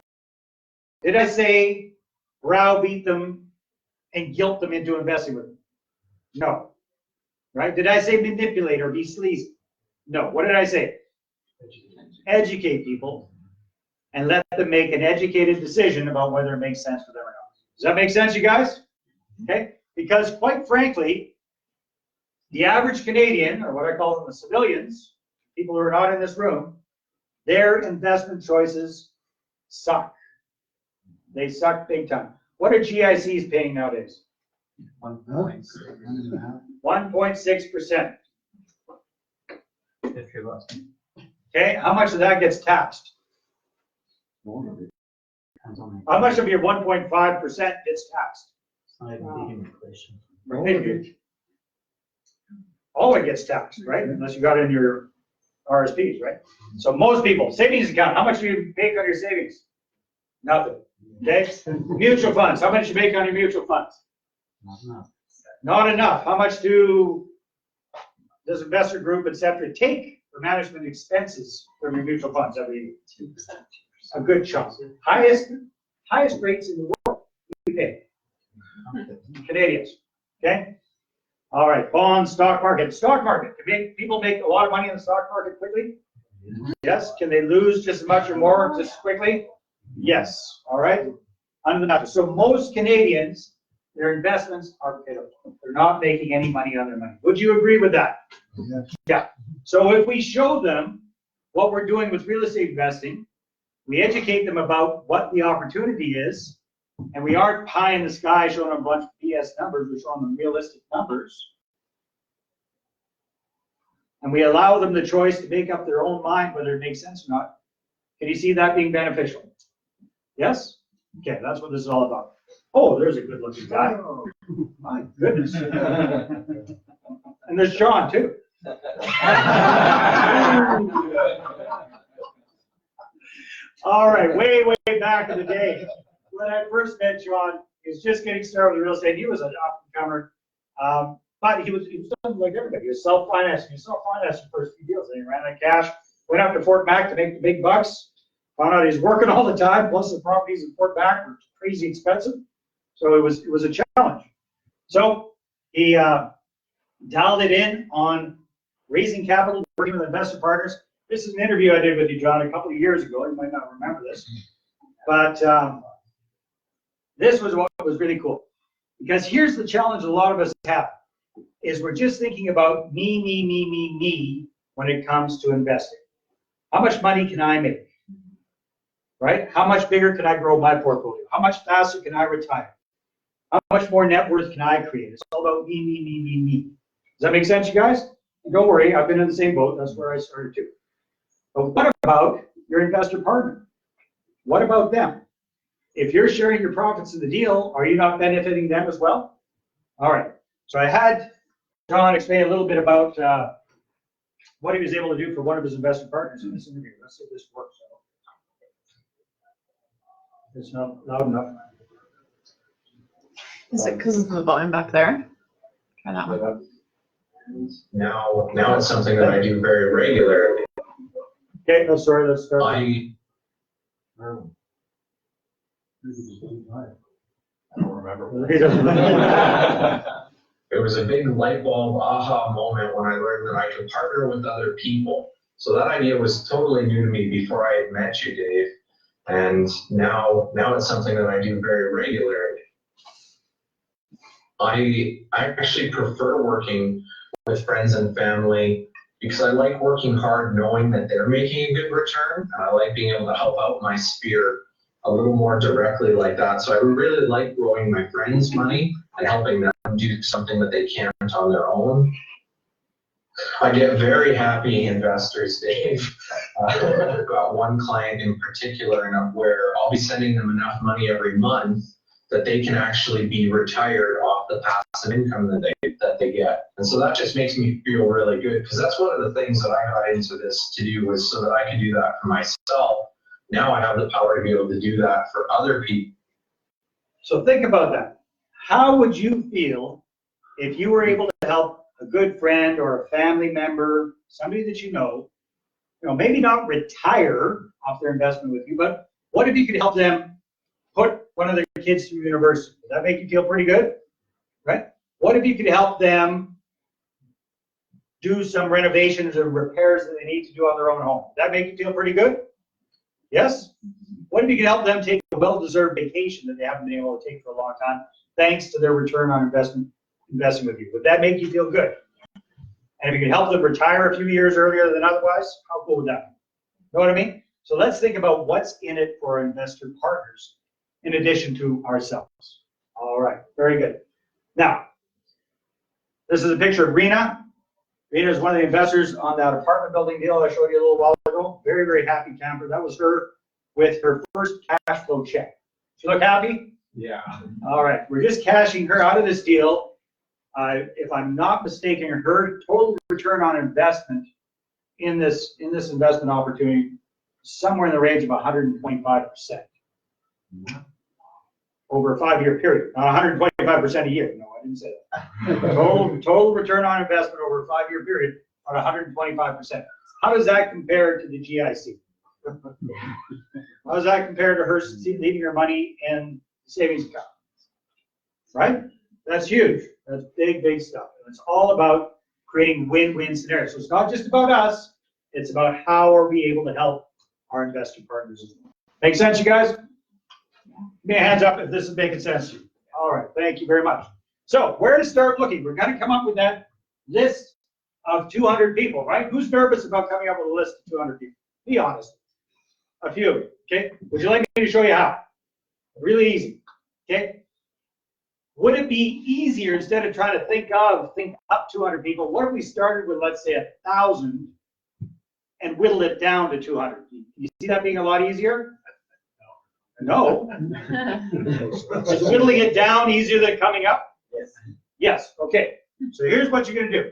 Did I say browbeat them and guilt them into investing with them? No. Right? Did I say manipulate or be sleazy? No. What did I say? Educate people and let them make an educated decision about whether it makes sense for them or not. Does that make sense, you guys? Okay? Because quite frankly, the average Canadian, or what I call them the civilians, people who are not in this room, their investment choices suck. They suck big time. What are GICs paying nowadays? 1.6%. Okay, how much of that gets taxed? How much of your 1.5% gets taxed? All it gets taxed, right? Unless you got it in your RSPs, right? So most people, savings account, how much do you make on your savings? Nothing. Okay? Mutual funds, how much do you make on your mutual funds? Not enough. How much does investor group, et cetera, take for management expenses from your mutual funds every year? 2%. A good chunk. Highest rates in the world we pay. Canadians. Okay? All right. Bonds, stock market. Stock market. Can people make a lot of money in the stock market quickly? Yes. Can they lose just as much or more just quickly? Yes. All right. So most Canadians, their investments are pitiful. They're not making any money on their money. Would you agree with that? Yes. Yeah. So if we show them what we're doing with real estate investing, we educate them about what the opportunity is, and we aren't pie in the sky showing them a bunch of BS numbers, we're showing them realistic numbers. And we allow them the choice to make up their own mind whether it makes sense or not. Can you see that being beneficial? Yes? Okay, that's what this is all about. Oh, there's a good looking guy. My goodness. And there's Sean too. All right, way back in the day, when I first met Sean, he was just getting started with real estate. He was an up-and-comer, but he was something like everybody. He was self-financing. He self-financed the first few deals, and he ran out of cash. Went up to Fort Mac to make the big bucks. Found out he's working all the time. Plus, the properties in Fort Mac were crazy expensive, so it was a challenge. So he dialed it in on raising capital, working with investor partners. This is an interview I did with you, John, a couple of years ago. You might not remember this, but this was what was really cool. Because here's the challenge a lot of us have, is we're just thinking about me when it comes to investing. How much money can I make? Right? How much bigger can I grow my portfolio? How much faster can I retire? How much more net worth can I create? It's all about me. Does that make sense, you guys? And don't worry, I've been in the same boat. That's where I started too. But what about your investor partner? What about them? If you're sharing your profits in the deal, are you not benefiting them as well? All right. So I had John explain a little bit about what he was able to do for one of his investor partners in this interview. Let's see if this works. It's not loud enough. Is it because of the volume back there? Try that one. Now it's something that I do very regularly. Okay, no, sorry, let's start. I don't remember. It was a big light bulb aha moment when I learned that I could partner with other people. So that idea was totally new to me before I had met you, Dave. And now it's something that I do very regularly. I actually prefer working with friends and family because I like working hard knowing that they're making a good return, and I like being able to help out my sphere a little more directly like that. So I really like growing my friends' money and helping them do something that they can't on their own. I get very happy investors, Dave. I've got one client in particular where I'll be sending them enough money every month that they can actually be retired off the passive income that they get. And so that just makes me feel really good, because that's one of the things that I got into this to do, was so that I could do that for myself. Now I have the power to be able to do that for other people. So think about that. How would you feel if you were able to help a good friend or a family member, somebody that you know, maybe not retire off their investment with you, but what if you could help them put one of their kids through university? Does that make you feel pretty good? Right? What if you could help them do some renovations or repairs that they need to do on their own home? Does that make you feel pretty good? Yes? What if you could help them take a well-deserved vacation that they haven't been able to take for a long time, thanks to their return on investing with you? Would that make you feel good? And if you could help them retire a few years earlier than otherwise, how cool would that Know what I mean? So let's think about what's in it for our investor partners in addition to ourselves. All right, very good. Now, this is a picture of Rena. Rena is one of the investors on that apartment building deal I showed you a little while ago. Very, very happy camper. That was her with her first cash flow check. She look happy? Yeah. All right, we're just cashing her out of this deal. If I'm not mistaken, her total return on investment in this investment opportunity somewhere in the range of 125% over a 5-year period. Not 125% a year. No, I didn't say that. Total return on investment over a 5-year period at 125%. How does that compare to the GIC? How does that compare to her leaving her money in savings account? Right? That's huge. That's big, big stuff. And it's all about creating win-win scenarios. So it's not just about us. It's about how are we able to help our investor partners as well. Make sense, you guys? Give me a hands up if this is making sense to you. All right. Thank you very much. So where to start looking? We're going to come up with that list of 200 people, right? Who's nervous about coming up with a list of 200 people? Be honest. A few of you, okay? Would you like me to show you how? Really easy, okay? Would it be easier, instead of trying to think up 200 people, what if we started with, let's say, 1,000 and whittle it down to 200? You see that being a lot easier? No. Is whittling it down easier than coming up? Yes. Yes, okay. So here's what you're going to do.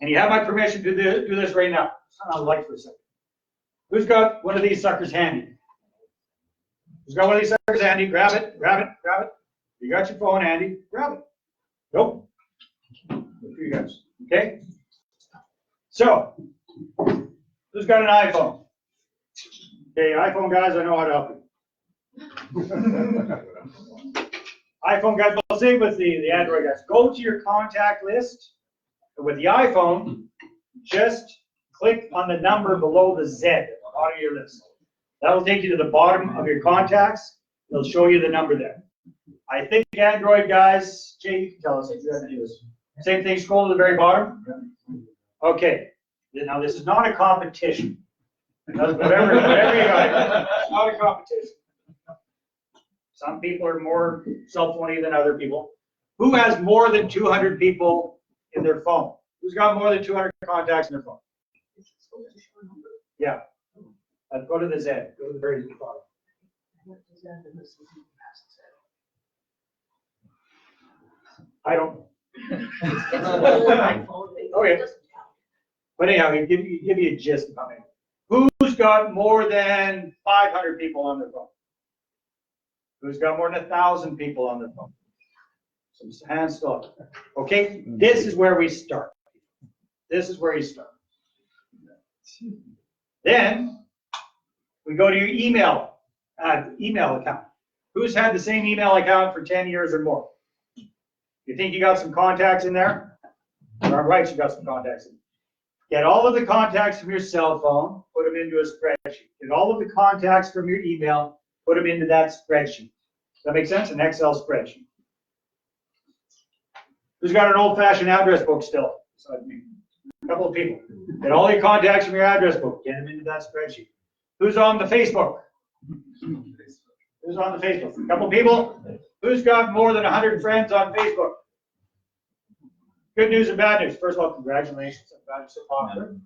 And you have my permission to do this right now. Turn on the light for a second. Who's got one of these suckers handy? Who's got one of these suckers handy? Grab it, grab it, grab it. You got your phone handy, grab it. Nope. Good for you guys. Okay? So, who's got an iPhone? Okay, iPhone guys, I know how to help you. iPhone guys, we'll say with the Android guys. Go to your contact list. With the iPhone, just click on the number below the Z at the bottom of your list. That will take you to the bottom of your contacts. It'll show you the number there. I think Android guys, Jay, you can tell us if you have to do this. Same thing, scroll to the very bottom. Okay. Now this is not a competition. Whatever you got, it's not a competition. Some people are more self-funny than other people. Who has more than 200 people in their phone? Who's got more than 200 contacts in their phone? Yeah. Go to the Z. Go to the very bottom. I don't know. Okay. But anyhow, give you a gist of it. Who's got more than 500 people on their phone? Who's got more than 1,000 people on their phone? Some hands still up. Okay, this is where we start. This is where you start. Then we go to your email account. Who's had the same email account for 10 years or more? You think you got some contacts in there? All right, you got some contacts in there. Get all of the contacts from your cell phone, put them into a spreadsheet. Get all of the contacts from your email, put them into that spreadsheet. Does that make sense? An Excel spreadsheet. Who's got an old-fashioned address book still? Besides me. A couple of people. Get all your contacts from your address book. Get them into that spreadsheet. Who's on the Facebook? Who's on the Facebook? A couple of people. Who's got more than 100 friends on Facebook? Good news and bad news. First of all, congratulations. I'm glad you're so popular.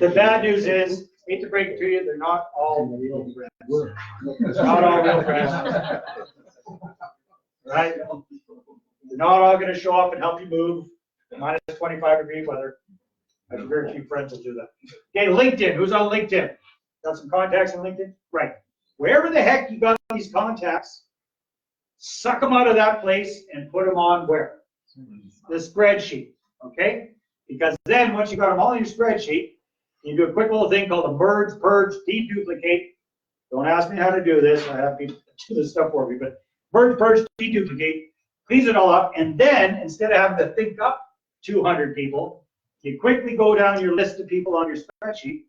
The bad news is, hate to break it to you, they're not all real friends. They're not all real friends. Right? They're not all going to show up and help you move. Minus 25-degree weather. I have very few friends will do that. Okay, LinkedIn. Who's on LinkedIn? Got some contacts on LinkedIn? Right. Wherever the heck you got these contacts, suck them out of that place and put them on where? The spreadsheet. Okay? Because then once you got them all in your spreadsheet, you do a quick little thing called a merge, purge, deduplicate. Don't ask me how to do this. I have people do this stuff for me. But merge, purge, deduplicate. Cleans it all up. And then instead of having to think up 200 people, you quickly go down your list of people on your spreadsheet.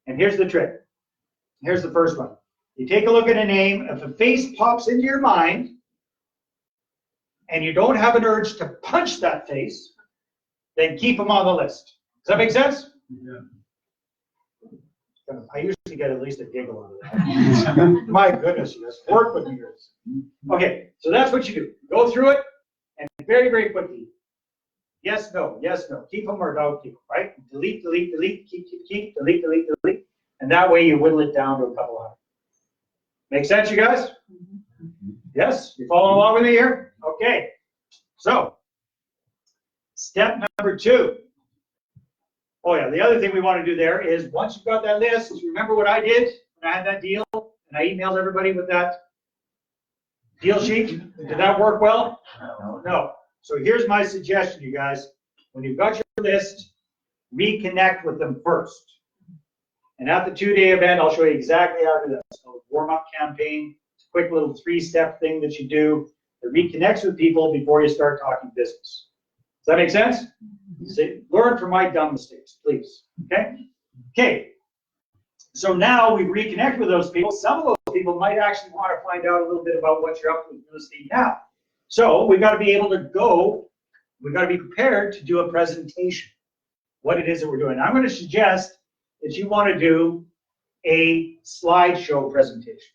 And here's the trick. Here's the first one. You take a look at a name. If a face pops into your mind and you don't have an urge to punch that face, then keep them on the list. Does that make sense? Yeah. I usually get at least a giggle out of that. My goodness, you just work with me. Okay, so that's what you do. Go through it, and very, very quickly. Yes, no, yes, no. Keep them or don't keep them, right? Delete, delete, delete, keep, delete, delete, delete. And that way you whittle it down to a couple hundred. Make sense, you guys? Yes? You following along with me here? Okay. So, step number 2. Oh yeah, the other thing we want to do there is once you've got that list, remember what I did when I had that deal and I emailed everybody with that deal sheet? Did that work well? No. So here's my suggestion, you guys. When you've got your list, reconnect with them first. And at the 2-day event, I'll show you exactly how to do that. So warm-up campaign, it's a quick little 3-step thing that you do that reconnects with people before you start talking business. Does that make sense? Learn from my dumb mistakes, please. Okay? Okay. So now we've reconnected with those people. Some of those people might actually want to find out a little bit about what you're up to with real estate now. So we've got to be able to go, we've got to be prepared to do a presentation, what it is that we're doing. I'm going to suggest that you want to do a slideshow presentation,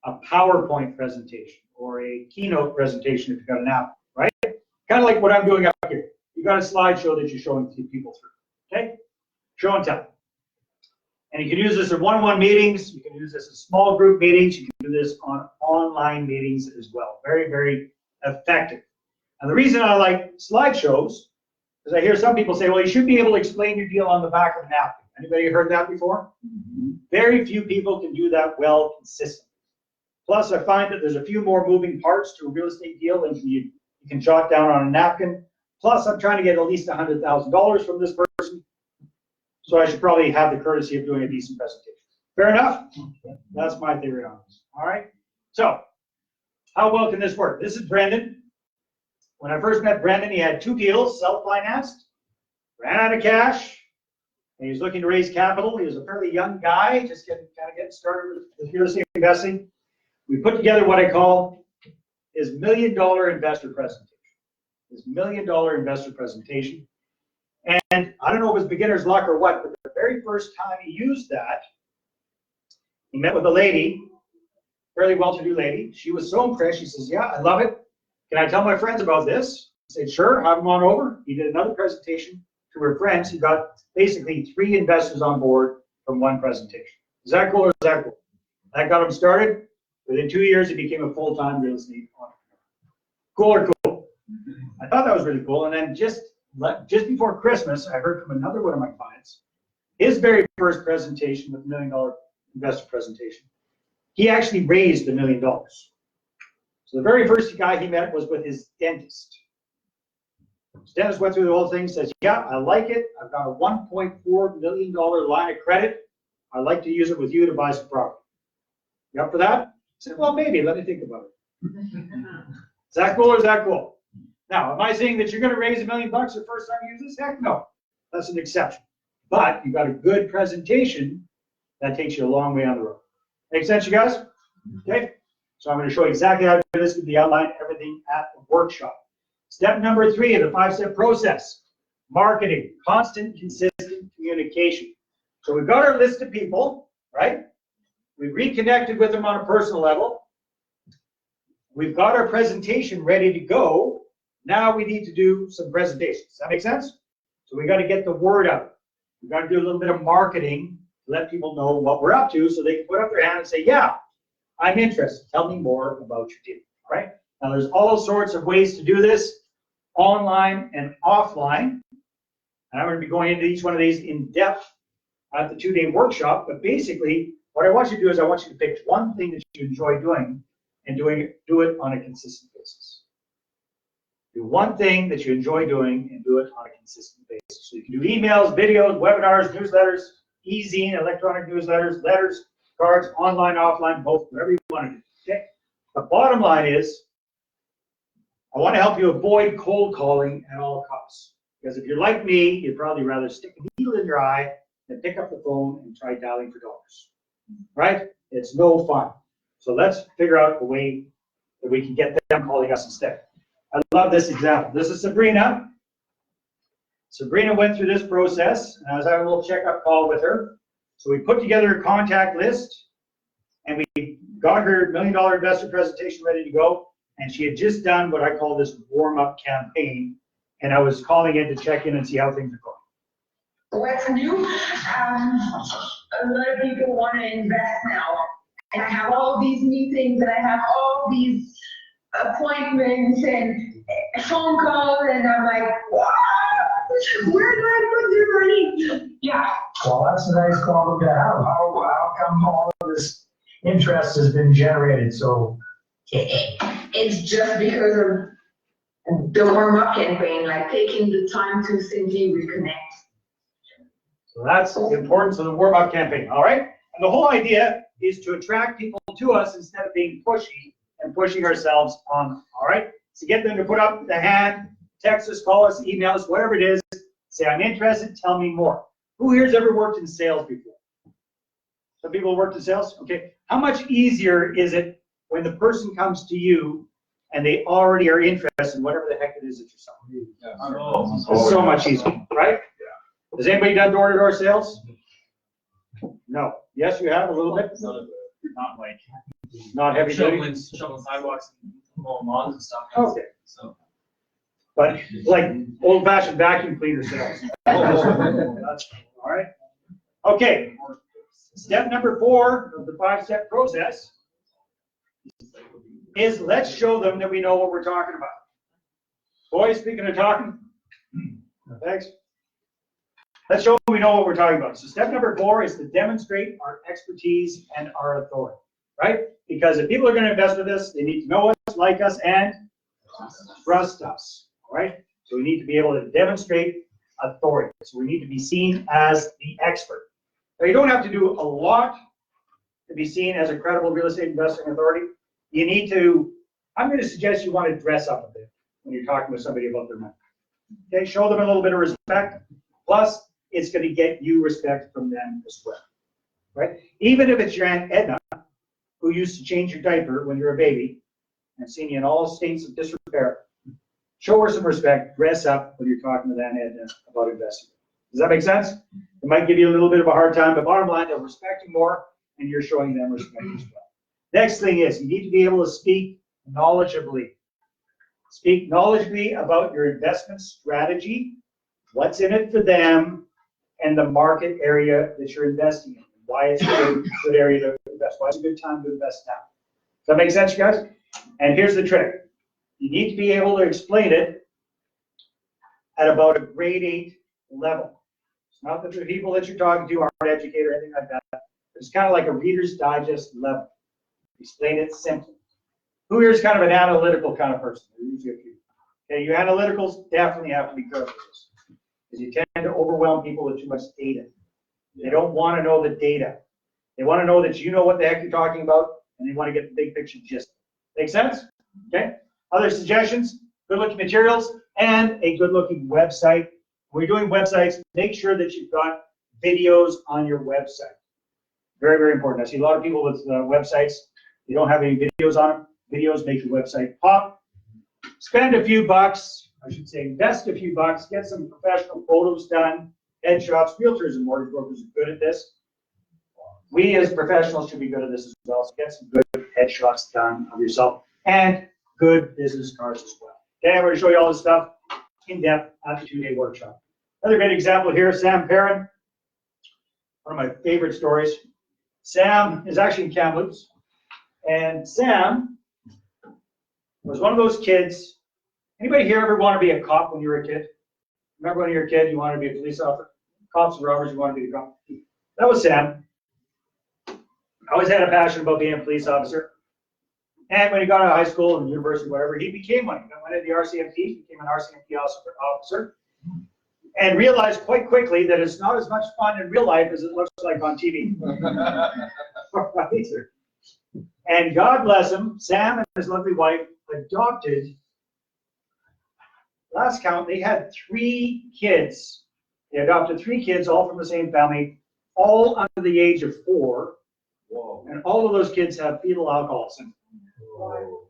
a PowerPoint presentation, or a keynote presentation if you've got an app, right? Kind of like what I'm doing up here. You've got a slideshow that you're showing people through, okay? Show and tell. And you can use this in one-on-one meetings. You can use this in small group meetings. You can do this on online meetings as well. Very, very effective. And the reason I like slideshows is I hear some people say, well, you should be able to explain your deal on the back of a napkin. Anybody heard that before? Very few people can do that well consistently. Plus, I find that there's a few more moving parts to a real estate deal than you can jot down on a napkin. Plus, I'm trying to get at least $100,000 from this person, so I should probably have the courtesy of doing a decent presentation. Fair enough? That's my theory on this. All right? So, how well can this work? This is Brendan. When I first met Brendan, he had 2 deals, self-financed, ran out of cash, and he was looking to raise capital. He was a fairly young guy, just getting started with real estate investing. We put together what I call his $1 million investor presentation. His $1 million investor presentation. And I don't know if it was beginner's luck or what, but the very first time he used that, he met with a lady, fairly well-to-do lady. She was so impressed. She says, yeah, I love it. Can I tell my friends about this? I said, sure, have them on over. He did another presentation to her friends. He got basically 3 investors on board from one presentation. Is that cool or is that cool? That got him started. Within 2 years, he became a full-time real estate entrepreneur. Cool or cool? I thought that was really cool. And then just before Christmas, I heard from another one of my clients, his very first presentation with $1 million investor presentation, he actually raised $1 million. So the very first guy he met was with his dentist. His dentist went through the whole thing, says, yeah, I like it. I've got a $1.4 million line of credit. I'd like to use it with you to buy some property. You up for that? I said, well, maybe. Let me think about it. Is that cool or is that cool? Now, am I saying that you're going to raise $1 million the first time you use this? Heck no. That's an exception. But you've got a good presentation that takes you a long way on the road. Make sense, you guys? Okay. So I'm going to show you exactly how to do this with the outline, everything at the workshop. Step number 3 of the 5-step process, marketing, constant, consistent communication. So we've got our list of people, right? We've reconnected with them on a personal level. We've got our presentation ready to go. Now we need to do some presentations. Does that make sense? So we've got to get the word out. We've got to do a little bit of marketing to let people know what we're up to so they can put up their hand and say, yeah, I'm interested. Tell me more about your deal. All right? Now, there's all sorts of ways to do this, online and offline. And I'm going to be going into each one of these in depth at the 2-day workshop. But basically, what I want you to do is I want you to pick one thing that you enjoy doing and do it on a consistent basis. Do one thing that you enjoy doing and do it on a consistent basis. So you can do emails, videos, webinars, newsletters, e-zine, electronic newsletters, letters, cards, online, offline, both, whatever you want to do. Okay? The bottom line is, I want to help you avoid cold calling at all costs. Because if you're like me, you'd probably rather stick a needle in your eye than pick up the phone and try dialing for dollars. Right? It's no fun. So let's figure out a way that we can get them calling us instead. I love this example. This is Sabrina. Sabrina went through this process, and I was having a little checkup call with her. So we put together a contact list, and we got her $1 million investor presentation ready to go. And she had just done what I call this warm-up campaign, and I was calling in to check in and see how things are going. What's new? A lot of people want to invest now, and I have all these meetings, and I have all these appointments and phone calls, and I'm like, what? Where do I put your money? Yeah. Well, that's a nice problem to have. How come all of this interest has been generated? So It's just because of the warm-up campaign, like taking the time to simply reconnect. So that's the importance of the warm-up campaign, all right? And the whole idea is to attract people to us instead of being pushy and pushing ourselves on them, all right? So get them to put up the hand, text us, call us, email us, whatever it is. Say, I'm interested, tell me more. Who here's ever worked in sales before? Some people worked in sales? Okay. How much easier is it when the person comes to you and they already are interested in whatever the heck it is that you're selling? It's so much easier, right? Yeah. Has anybody done door-to-door sales? No. Yes, you have a little bit? Not like Not heavy duty? shoveling sidewalks and mowing lawns and stuff. Okay. So. But like old-fashioned vacuum cleaner sales. That's all right. Okay. Step number 4 of the 5-step process is let's show them that we know what we're talking about. Boys, speaking of talking, thanks. Let's show them we know what we're talking about. So step number 4 is to demonstrate our expertise and our authority, right? Because if people are going to invest with us, they need to know us, like us, and trust us, all right? So we need to be able to demonstrate authority. So we need to be seen as the expert. Now, you don't have to do a lot to be seen as a credible real estate investing authority. You need to, I'm going to suggest you want to dress up a bit when you're talking with somebody about their money. Okay, show them a little bit of respect. Plus, it's going to get you respect from them as well, right? Even if it's your Aunt Edna, who used to change your diaper when you're a baby and seen you in all states of disrepair, show her some respect, dress up when you're talking with Aunt Edna about investing. Does that make sense? It might give you a little bit of a hard time, but bottom line, they'll respect you more, and you're showing them respect as well. Next thing is, you need to be able to speak knowledgeably. Speak knowledgeably about your investment strategy, what's in it for them, and the market area that you're investing in, why it's a good area to invest, why it's a good time to invest now. Does that make sense, you guys? And here's the trick. You need to be able to explain it at about a grade 8 level. It's not that the people that you're talking to aren't educated or anything like that. It's kind of like a Reader's Digest level. Explain it simply. Who here is kind of an analytical kind of person? Usually a few. Okay, you analyticals definitely have to be careful with this, because you tend to overwhelm people with too much data. They don't want to know the data. They want to know that you know what the heck you're talking about, and they want to get the big picture gist. Make sense? Okay. Other suggestions? Good-looking materials and a good-looking website. When you're doing websites, make sure that you've got videos on your website. Very, very important. I see a lot of people with websites, they don't have any videos on them. Videos make your website pop. Spend a few bucks, I should say invest a few bucks, get some professional photos done, headshots. Realtors and mortgage brokers are good at this. We as professionals should be good at this as well. So get some good headshots done of yourself and good business cards as well. Okay, I'm going to show you all this stuff in depth at the 2-day workshop. Another great example here, Sam Perrin. One of my favorite stories. Sam is actually in Kamloops, and Sam was one of those kids. Anybody here ever want to be a cop when you were a kid? Remember when you were a kid, you wanted to be a police officer? Cops and robbers, you wanted to be a cop. That was Sam. Always had a passion about being a police officer. And when he got out of high school and university, whatever, he became one. He went into the RCMP, became an RCMP officer, and realized quite quickly that it's not as much fun in real life as it looks like on TV. And God bless him, Sam and his lovely wife adopted, last count, they had 3 kids. They adopted 3 kids, all from the same family, all under the age of 4. Whoa. And all of those kids have fetal alcohol syndrome.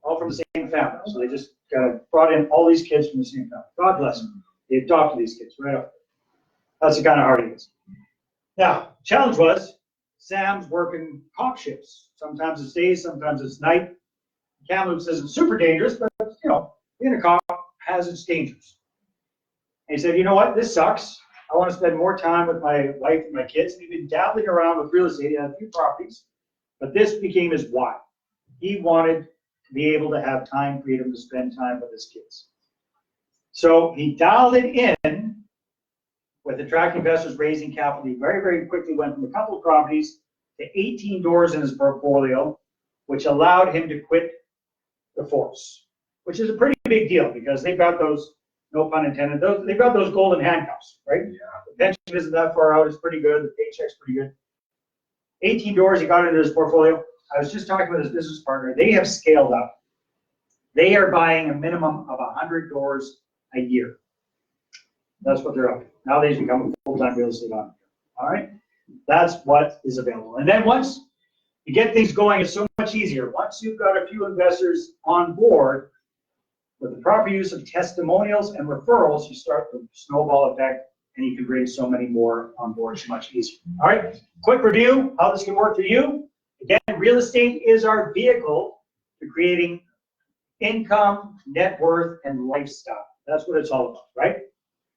All from the same family. So they just brought in all these kids from the same family. God bless them. They adopted these kids right up. That's the kind of heart he is. Now, challenge was, Sam's working cop shifts. Sometimes it's days, sometimes it's night. Kamloops isn't super dangerous, but you know, being a cop has its dangers. And he said, you know what, this sucks. I want to spend more time with my wife and my kids. And he'd been dabbling around with real estate. He had a few properties, but this became his why. He wanted to be able to have time freedom to spend time with his kids. So he dialed it in with attracting investors, raising capital. He very, very quickly went from a couple of properties to 18 doors in his portfolio, which allowed him to quit the force, which is a pretty big deal because they've got those, no pun intended, they've got those golden handcuffs, right? Yeah. The pension isn't that far out, it's pretty good, the paycheck's pretty good. 18 doors, he got into his portfolio. I was just talking with his business partner, they have scaled up. They are buying a minimum of 100 doors a year. That's what they're up to. Now they've become a full-time real estate entrepreneur. All right? That's what is available. And then once you get things going, it's so much easier. Once you've got a few investors on board, with the proper use of testimonials and referrals, you start the snowball effect, and you can bring so many more on board much easier. All right, quick review, how this can work for you. Again, real estate is our vehicle to creating income, net worth, and lifestyle. That's what it's all about, right?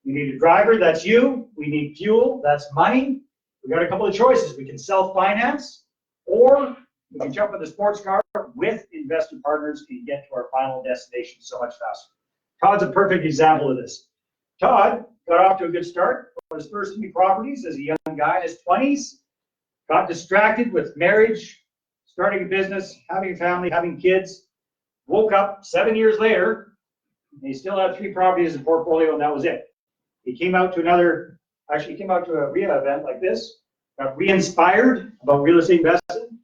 We need a driver, that's you. We need fuel, that's money. We got a couple of choices. We can self-finance, or we can jump in the sports car with investor partners and get to our final destination so much faster. Todd's a perfect example of this. Todd got off to a good start on his first 3 properties as a young guy in his 20s, got distracted with marriage, starting a business, having a family, having kids, woke up 7 years later, and he still had 3 properties in portfolio, and that was it. He came out to a RIA event like this, got re-inspired about real estate investing,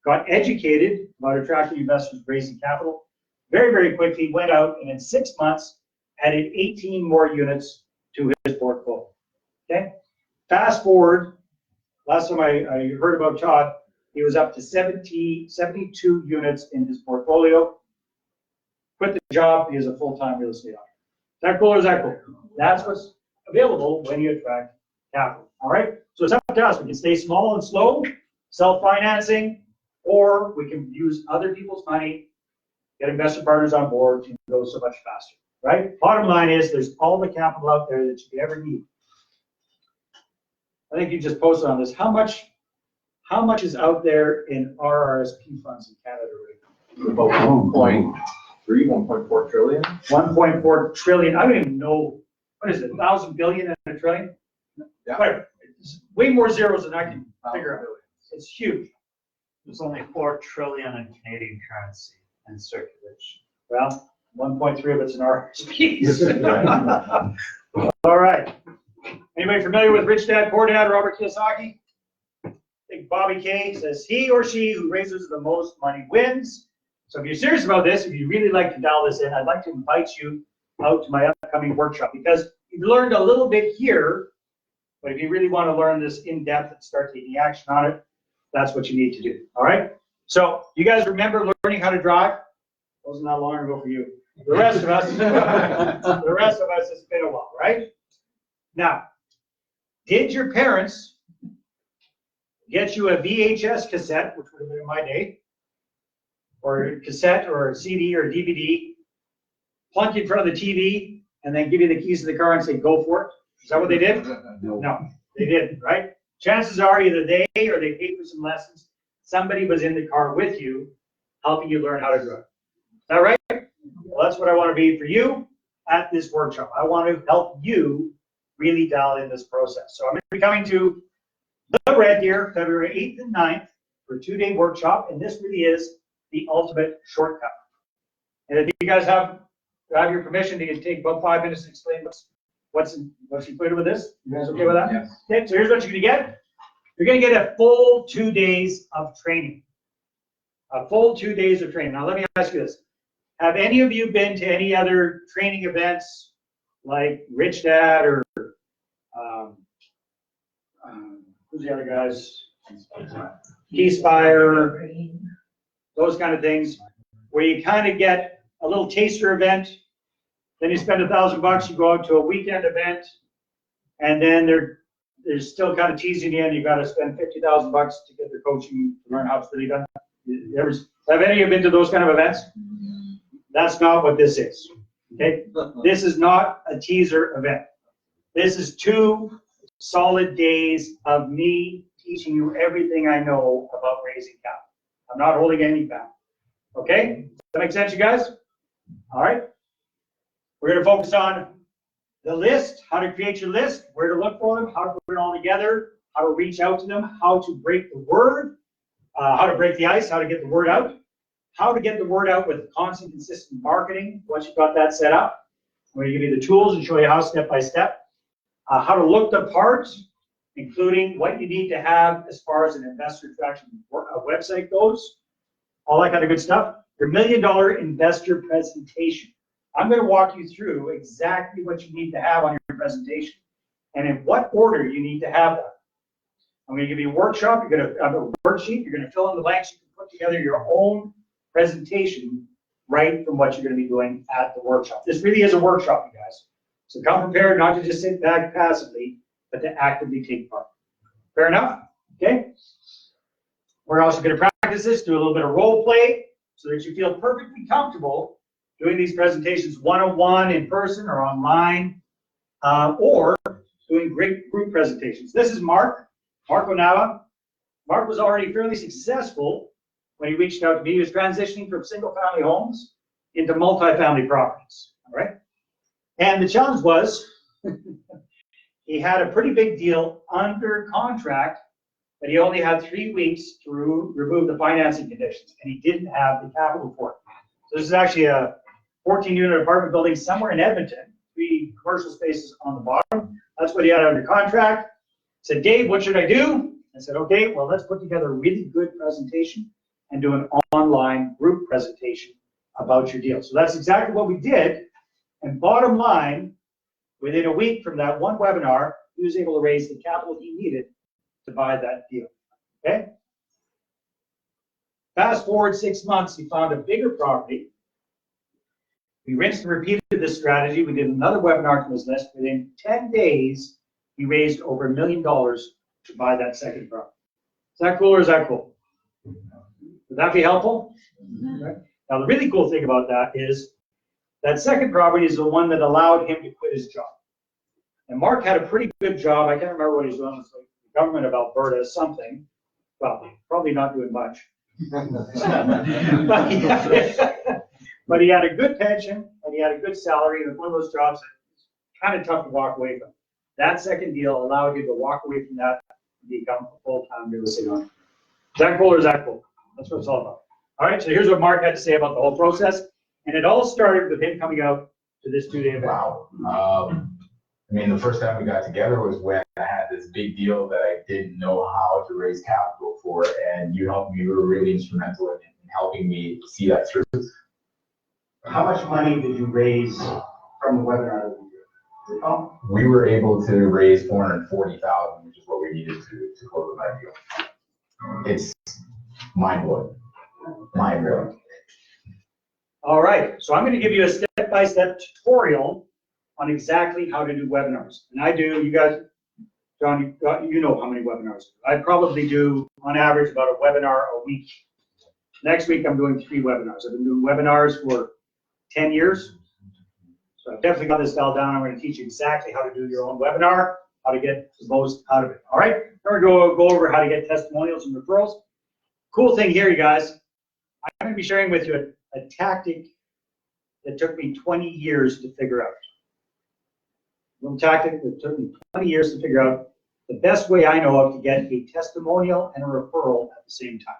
got educated about attracting investors, raising capital, very, very quickly went out and in 6 months added 18 more units to his portfolio. Okay? Fast forward, last time I heard about Todd, he was up to 72 units in his portfolio. Quit the job, he is a full-time real estate owner. Is that cool or is that cool? That's what's available when you attract capital. All right? So it's up to us. We can stay small and slow, self-financing, or we can use other people's money, get investor partners on board to go so much faster, right? Bottom line is there's all the capital out there that you could ever need. I think you just posted on this. How much is out there in RRSP funds in Canada right now? About 1.3, 1.4 trillion. 1.4 trillion. I don't even know, what is it, 1,000 billion and a trillion? Yeah. Whatever. It's way more zeros than I can figure out. It's huge. There's only 4 trillion in Canadian currency in circulation. Well, 1.3 of it's in RRSPs. All right. Anybody familiar with Rich Dad, Poor Dad, Robert Kiyosaki? I think Bobby K says he or she who raises the most money wins. So if you're serious about this, if you really like to dial this in, I'd like to invite you out to my upcoming workshop because you've learned a little bit here, but if you really want to learn this in depth and start taking action on it, that's what you need to do. All right? So you guys remember learning how to drive? Wasn't that long ago for you. The rest of us, it's been a while, right? Now, did your parents get you a VHS cassette, which would have been in my day, or a cassette or a CD or a DVD, plunk you in front of the TV, and then give you the keys to the car and say, go for it? Is that what they did? No, they didn't, right? Chances are either they or they paid for some lessons. Somebody was in the car with you, helping you learn how to drive. Is that right? Well, that's what I want to be for you at this workshop. I want to help you really dial in this process. So I'm going to be coming to the Red Deer, February 8th and 9th for a 2-day workshop, and this really is the ultimate shortcut. And if you guys have your permission to take about 5 minutes to explain what's included with this, you guys okay with that? Yes. Okay, so here's what you're going to get. You're going to get a full 2 days of training. A full 2 days of training. Now let me ask you this. Have any of you been to any other training events like Rich Dad or who's the other guys? Keyspire, those kind of things, where you kind of get a little taster event, then you spend $1,000, you go out to a weekend event, and then they're they're still kind of teasing you, and you got to spend $50,000 to get their coaching to learn how it's really done. Have any of you been to those kind of events? That's not what this is. Okay, this is not a teaser event. This is 2 solid days of me teaching you everything I know about raising capital. I'm not holding any back. Okay, does that make sense, you guys? All right. We're going to focus on the list, how to create your list, where to look for them, how to put it all together, how to reach out to them, how to break the word, how to break the ice, how to get the word out, how to get the word out with constant, consistent marketing once you've got that set up. I'm going to give you the tools and show you how step by step, how to look the part, including what you need to have as far as an investor attraction website goes, all that kind of good stuff. Your $1 million investor presentation. I'm going to walk you through exactly what you need to have on your presentation and in what order you need to have that. I'm going to give you a workshop. You're going to have a worksheet. You're going to fill in the blanks. You can put together your own presentation right from what you're going to be doing at the workshop. This really is a workshop, you guys. So come prepared not to just sit back passively, but to actively take part. Fair enough? Okay? We're also going to practice this, do a little bit of role play so that you feel perfectly comfortable doing these presentations one-on-one in person or online, or doing great group presentations. This is Mark Onava. Mark was already fairly successful when he reached out to me. He was transitioning from single-family homes into multifamily properties, all right? And the challenge was he had a pretty big deal under contract, but he only had 3 weeks to remove the financing conditions, and he didn't have the capital for it. So this is actually a 14-unit apartment building somewhere in Edmonton, 3 commercial spaces on the bottom. That's what he had under contract. Said, Dave, what should I do? I said, okay, well, let's put together a really good presentation and do an online group presentation about your deal. So that's exactly what we did. And bottom line, within a week from that one webinar, he was able to raise the capital he needed to buy that deal. Okay? Fast forward 6 months, he found a bigger property. We rinsed and repeated this strategy. We did another webinar to his list. Within 10 days, he raised over $1 million to buy that second property. Is that cool or is that cool? Would that be helpful? Right. Now, the really cool thing about that is that second property is the one that allowed him to quit his job. And Mark had a pretty good job. I can't remember what he's doing. It's like the government of Alberta, something. Well, probably not doing much. But he had a good pension and he had a good salary, and it was one of those jobs that's kind of tough to walk away from. That second deal allowed you to walk away from that and become a full-time real estate owner. Is that cool or is that cool? That's what it's all about. All right, so here's what Mark had to say about the whole process. And it all started with him coming out to this 2-day event. Wow. I mean, the first time we got together was when I had this big deal that I didn't know how to raise capital for, and you helped me. You were really instrumental in helping me see that through. How much money did you raise from the webinar that we did? We were able to raise $440,000, which is what we needed to close that deal. It's mind-blowing. Mind-blowing. All right, so I'm going to give you a step-by-step tutorial on exactly how to do webinars. And I do, you guys, John, you know how many webinars. I probably do, on average, about a webinar a week. Next week, I'm doing 3 webinars. I've been doing webinars for 10 years. So I've definitely got this dialed down. I'm going to teach you exactly how to do your own webinar, how to get the most out of it. All right, we're going to go over how to get testimonials and referrals. Cool thing here, you guys, I'm going to be sharing with you a tactic that took me 20 years to figure out. A little tactic that took me 20 years to figure out the best way I know of to get a testimonial and a referral at the same time.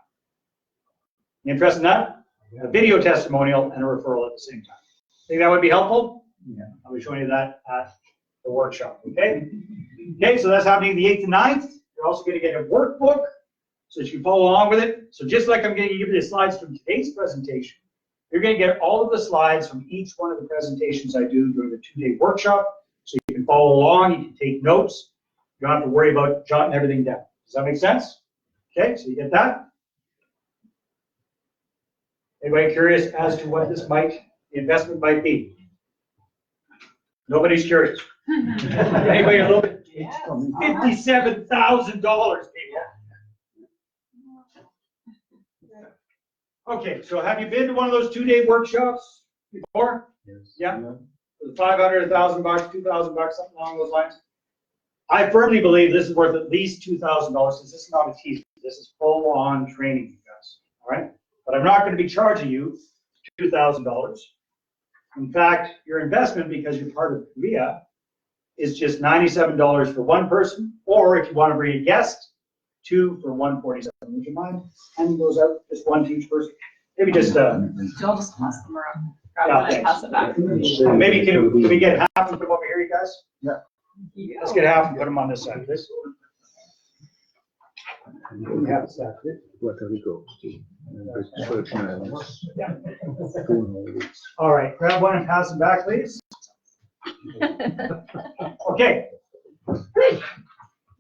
You interested in that? A video testimonial and a referral at the same time. Think that would be helpful? Yeah. I'll be showing you that at the workshop, okay? Okay, so that's happening the 8th and 9th. You're also going to get a workbook so that you can follow along with it. So just like I'm going to give you the slides from today's presentation, you're going to get all of the slides from each one of the presentations I do during the 2-day workshop, so you can follow along, you can take notes. You don't have to worry about jotting everything down. Does that make sense? Okay, so you get that. Anybody curious as to what this the investment might be? Nobody's curious. Anybody a little bit? $57,000, people. Okay, so have you been to one of those 2-day workshops before? Yes. Yeah. For the $500, $1,000, $2,000, something along those lines. I firmly believe this is worth at least $2,000 because this is not a teaser. This is full-on training, you guys. All right, but I'm not going to be charging you $2,000. In fact, your investment, because you're part of Korea, is just $97 for one person, or if you want to bring a guest, 2 for $147. Would you mind handing those out, just one to each person? Maybe just I'll just pass them around. Grab yeah, one and pass it back. maybe can we get half and put them over here, you guys? Yeah. Let's get half and put them on this side, please. Yeah. All right, grab one and pass them back, please. Okay.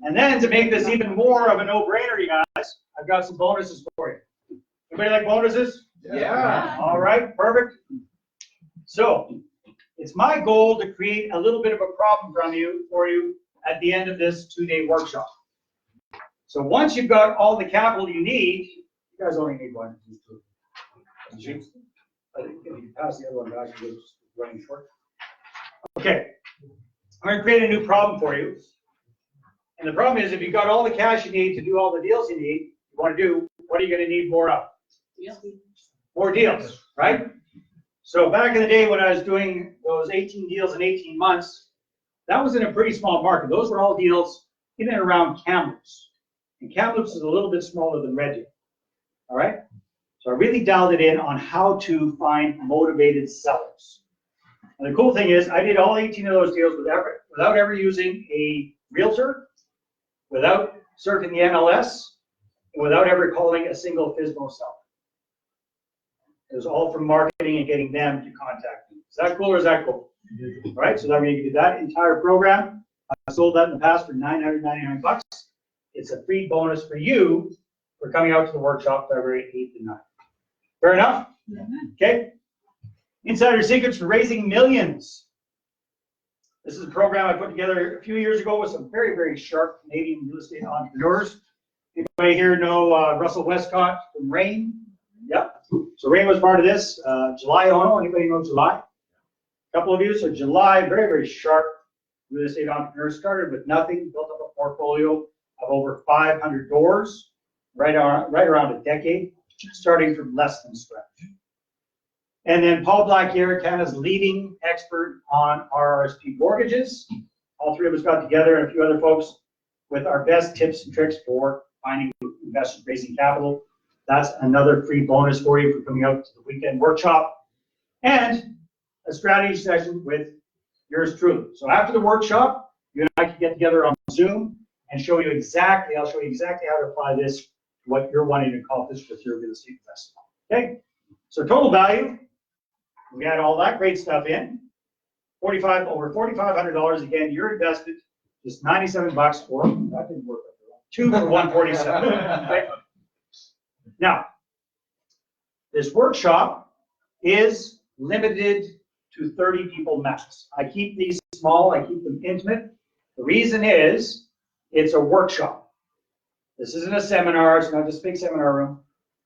And then to make this even more of a no-brainer, you guys, I've got some bonuses for you. Anybody like bonuses? Yeah. All right, perfect. So it's my goal to create a little bit of a problem for you at the end of this 2-day workshop. So once you've got all the capital you need, you guys only need one. I think if you pass the other one back, you're just running short. Okay, I'm going to create a new problem for you. And the problem is, if you've got all the cash you need to do all the deals you want to do, what are you going to need more of? More deals, right? So back in the day when I was doing those 18 deals in 18 months, that was in a pretty small market. Those were all deals in and around Kamloops. And Kamloops is a little bit smaller than Red Deer. All right? So I really dialed it in on how to find motivated sellers. And the cool thing is, I did all 18 of those deals without ever using a realtor, without surfing the MLS, and without ever calling a single FSBO seller. It was all from marketing and getting them to contact me. Is that cool or is that cool? All right, so that way you can do that entire program. I sold that in the past for $999. It's a free bonus for you for coming out to the workshop February 8th and 9th. Fair enough? Okay. Insider secrets for raising millions. This is a program I put together a few years ago with some very, very sharp Canadian real estate entrepreneurs. Anybody here know Russell Westcott from Rain? Yep. So Rain was part of this. July Ono, anybody know July? A couple of you. So July, very, very sharp real estate entrepreneur. Started with nothing, built up a portfolio of over 500 doors, right around a decade, starting from less than scratch. And then Paul Blackier, Canada's leading expert on RRSP mortgages. All three of us got together, and a few other folks, with our best tips and tricks for finding investors, raising capital. That's another free bonus for you for coming out to the weekend workshop. And a strategy session with yours truly. So after the workshop, you and I can get together on Zoom and I'll show you exactly how to apply this to what you're wanting to accomplish with your real estate investment. Okay? So total value, we add all that great stuff in. Over $4,500 again, your investment, just $97 for, that didn't work. 2 for $147. Okay? Now, this workshop is limited to 30 people max. I keep these small, I keep them intimate. The reason is, it's a workshop. This isn't a seminar, it's not just a big seminar room.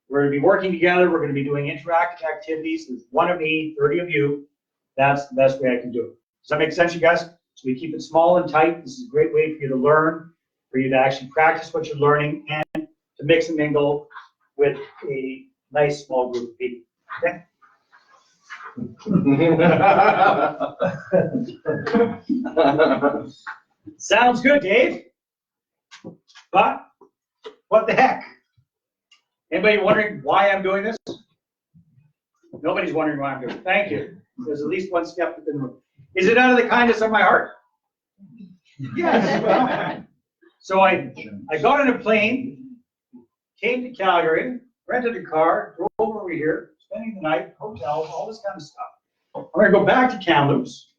We're going to be working together, we're going to be doing interactive activities. There's one of me, 30 of you. That's the best way I can do it. Does that make sense, you guys? So we keep it small and tight. This is a great way for you to learn, for you to actually practice what you're learning, and to mix and mingle with a nice small group of people. Okay? Sounds good, Dave. But what the heck? Anybody wondering why I'm doing this? Nobody's wondering why I'm doing it. Thank you. There's at least one skeptic in the room. Is it out of the kindness of my heart? Yes. Well, so I got on a plane, came to Calgary, rented a car, drove over here, spending the night, hotels, all this kind of stuff. I'm going to go back to Kamloops.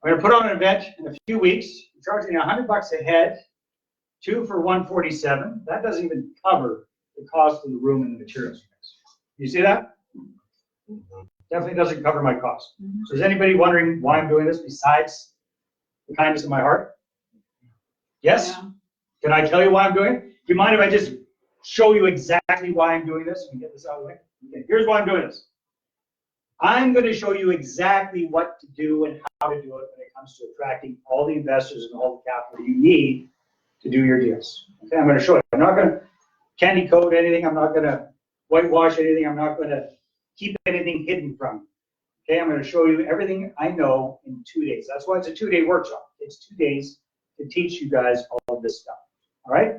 I'm going to put on an event in a few weeks. I'm charging $100 a head, 2 for $147. That doesn't even cover the cost of the room and the materials. You see that? Definitely doesn't cover my cost. So is anybody wondering why I'm doing this besides the kindness of my heart? Yes? Yeah. Can I tell you why I'm doing it? Do you mind if I just show you exactly why I'm doing this and get this out of the way? Okay, here's why I'm doing this. I'm going to show you exactly what to do and how to do it when it comes to attracting all the investors and all the capital you need to do your deals. Okay, I'm going to show you. I'm not going to candy coat anything. I'm not going to whitewash anything. I'm not going to keep anything hidden from you. Okay, I'm going to show you everything I know in 2 days. That's why it's a 2-day workshop. It's 2 days to teach you guys all of this stuff. All right?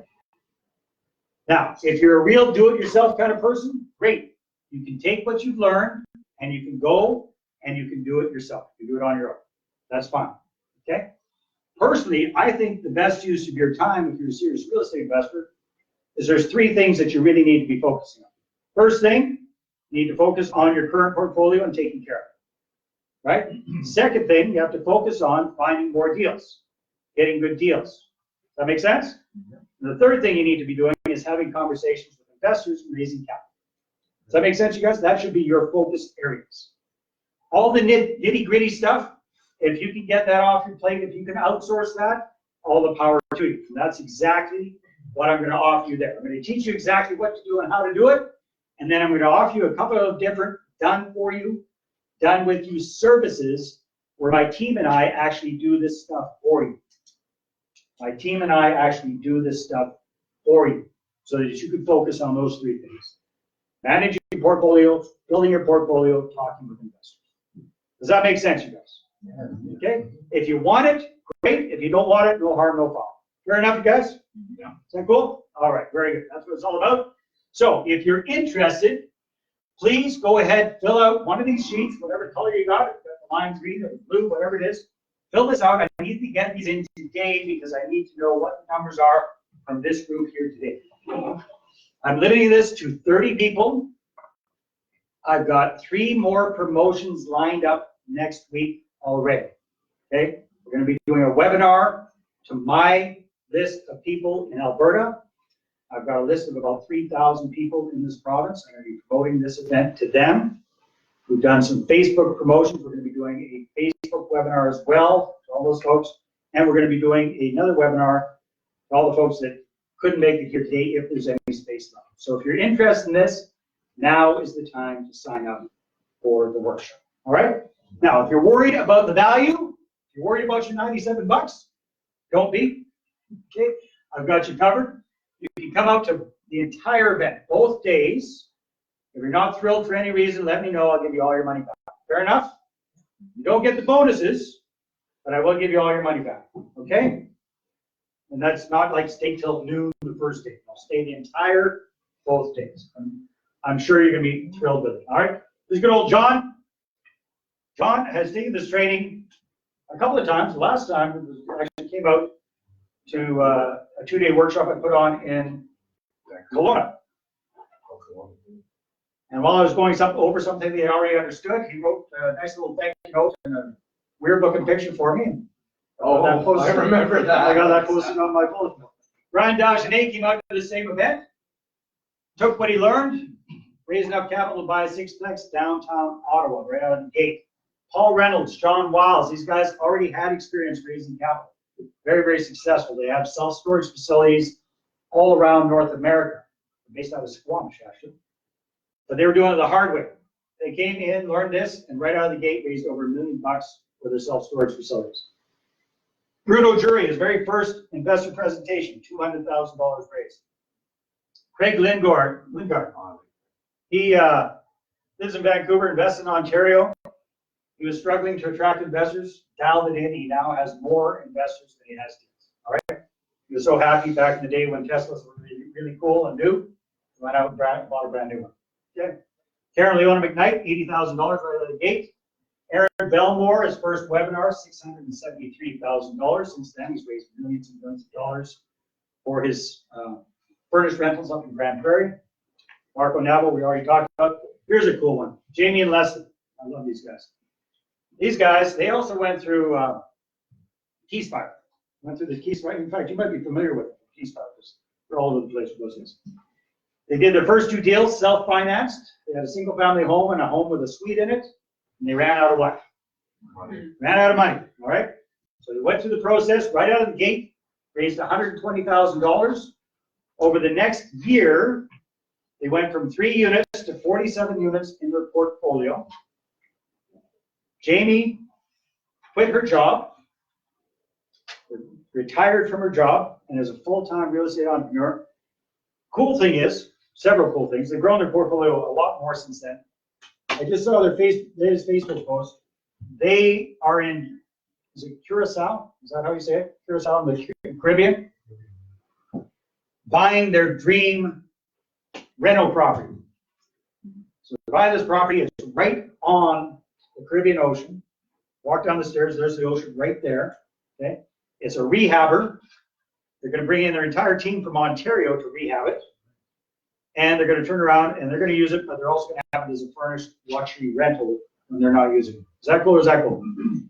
Now, if you're a real do-it-yourself kind of person, great. You can take what you've learned and you can go and you can do it yourself. You do it on your own. That's fine. Okay? Personally, I think the best use of your time if you're a serious real estate investor is there's 3 things that you really need to be focusing on. First thing, you need to focus on your current portfolio and taking care of it. Right? Second thing, you have to focus on finding more deals, getting good deals. Does that make sense? And the third thing you need to be doing is having conversations with investors and raising capital. Does that make sense, you guys? That should be your focus areas. All the nitty-gritty stuff, if you can get that off your plate, if you can outsource that, all the power to you. And that's exactly what I'm going to offer you there. I'm going to teach you exactly what to do and how to do it. And then I'm going to offer you a couple of different done for you, done with you services where my team and I actually do this stuff for you. My team and I actually do this stuff for you so that you can focus on those 3 things. Managing your portfolio, building your portfolio, talking with investors. Does that make sense, you guys? Yeah. Okay? If you want it, great. If you don't want it, no harm, no foul. Fair enough, you guys? Yeah. Is that cool? All right, very good. That's what it's all about. So if you're interested, please go ahead, fill out one of these sheets, whatever color you got, if the line's green or blue, whatever it is. Fill this out. I need to get these in today because I need to know what the numbers are from this group here today. I'm limiting this to 30 people. I've got 3 more promotions lined up next week already. Okay? We're going to be doing a webinar to my list of people in Alberta. I've got a list of about 3,000 people in this province. I'm going to be promoting this event to them. We've done some Facebook promotions. We're going to be doing a Facebook webinar as well to all those folks. And we're going to be doing another webinar to all the folks that couldn't make it here today if there's any space left. So if you're interested in this, now is the time to sign up for the workshop. All right? Now, if you're worried about the value, if you're worried about your 97 bucks, don't be. Okay? I've got you covered. You can come out to the entire event, both days. If you're not thrilled for any reason, let me know. I'll give you all your money back. Fair enough? You don't get the bonuses, but I will give you all your money back. Okay? And that's not like stay till noon the first day. I'll stay the entire both days. I'm sure you're going to be thrilled with it. All right? This is good old John. John has taken this training a couple of times. The last time it actually came out to a 2-day workshop I put on in Kelowna. And while I was going over something they already understood, he wrote a nice little thank you note and a weird looking picture for me. I remember that. I got that posted on my bulletin board. Brian Dagenet came out to the same event, took what he learned, raised enough capital to buy a 6-plex downtown Ottawa right out of the gate. Paul Reynolds, John Wiles, these guys already had experience raising capital. Very, very successful. They have self-storage facilities all around North America, based out of Squamish, actually. But they were doing it the hard way. They came in, learned this, and right out of the gate raised over $1 million for their self-storage facilities. Bruno Jury, his very first investor presentation, $200,000 raised. Craig Lingard, he lives in Vancouver, invests in Ontario. He was struggling to attract investors, dialed it in. He now has more investors than he has deals. All right? He was so happy back in the day when Teslas were really, really cool and new. He went out and bought a brand new one. Okay. Karen Leona McKnight, $80,000 right out of the gate. Aaron Belmore, his first webinar, $673,000. Since then, he's raised millions and millions of dollars for his furnished rentals up in Grand Prairie. Marco Navo, we already talked about. Here's a cool one. Jamie and Leslie. I love these guys. These guys, they also went through Keyspire. Went through the Keyspire. In fact, you might be familiar with Keyspire because they're all over the place with those things. They did their first 2 deals, self-financed. They had a single-family home and a home with a suite in it. And they ran out of what? Money. Ran out of money, all right? So they went through the process right out of the gate, raised $120,000. Over the next year, they went from 3 units to 47 units in their portfolio. Jamie quit her job, retired from her job, and is a full-time real estate entrepreneur. Cool thing is, several cool things. They've grown their portfolio a lot more since then. I just saw their latest Facebook post. They are in, is it Curacao? Is that how you say it? Curacao in the Caribbean? Buying their dream rental property. So they buy this property, it's right on the Caribbean Ocean. Walk down the stairs, there's the ocean right there. Okay, it's a rehabber. They're going to bring in their entire team from Ontario to rehab it. And they're going to turn around and they're going to use it, but they're also going to have it as a furnished luxury rental when they're not using it. Is that cool or is that cool?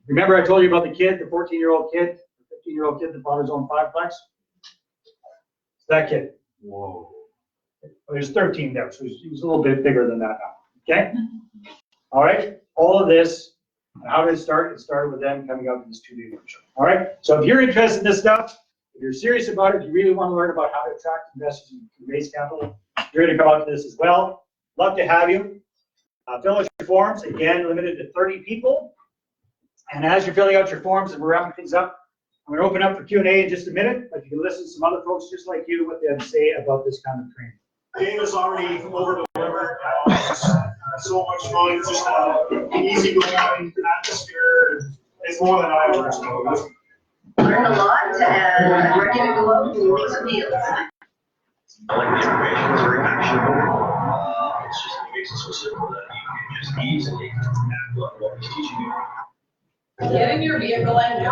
Remember I told you about the kid, the 14-year-old kid, the 15-year-old kid that bought his own 5-plex? It's that kid. Whoa. Well, he was 13 there, so he was a little bit bigger than that now. Okay? All right? All of this, and how did it start? It started with them coming out to this 2-day workshop. All right? So if you're interested in this stuff, if you're serious about it, if you really want to learn about how to attract investors and raise capital, you're going to come out to this as well. Love to have you. Fill out your forms. Again, limited to 30 people. And as you're filling out your forms and we're wrapping things up, I'm going to open up for Q&A in just a minute, but you can listen to some other folks just like you, what they have to say about this kind of training. Game is already over-delivered. So much fun, just an easy-going atmosphere. It's more than I ever expected. Learn a lot and ready to go out and make some deals. I like the information, it's very actionable. It's just, it makes it so simple that you can just easily act on what he's teaching you. Get in your vehicle and go.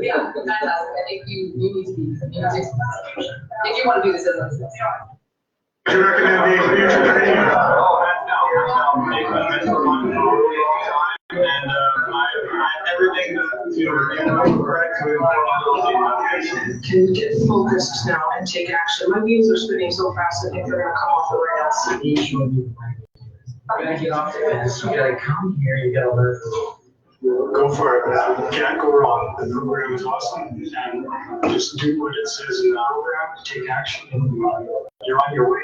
Yeah, that's I think you need to be, if you want to do this as a. Do you recommend the future training? And everything Can get focused now and take action. My wheels are spinning so fast, I think they're gonna come off the rails. You gotta get off the fence. You gotta come here. You gotta learn. Go for it. You can't go wrong. The program is awesome. And just do what it says in the program. Take action. You're on your way.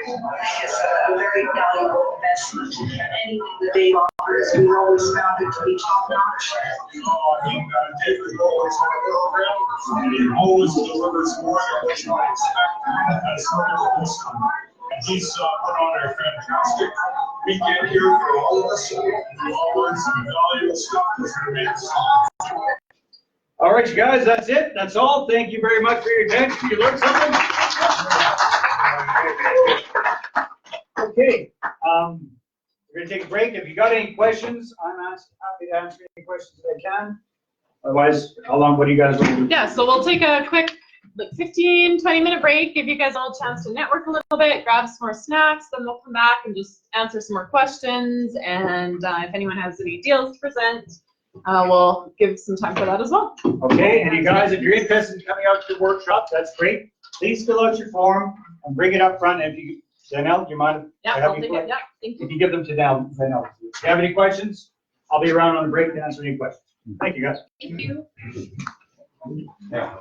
It's a very valuable investment. Anything that they offer is we've always found it to be top notch. You gotta take the goals of the program, and it always delivers more than what you expect. That's what this time. And he's put on a fantastic weekend here for all of us. We all learned some valuable stuff that's going to make us. All right, you guys, that's it. That's all. Thank you very much for your attention. You learned something? Okay. We're going to take a break. If you got any questions, I'm happy to answer any questions that I can. Otherwise, how long? What do you guys want to do? Yeah, so we'll take a quick 15, 20-minute break, give you guys all a chance to network a little bit, grab some more snacks, then we'll come back and just answer some more questions. And if anyone has any deals to present, we'll give some time for that as well. Okay, and you guys, if you're interested in coming out to the workshop, that's great. Please fill out your form and bring it up front. And if you, Danielle, do you mind? Yeah, I'll take it. Yeah, thank you. If you give them to Danielle. If you have any questions, I'll be around on the break to answer any questions. Thank you, guys. Thank you. Yeah.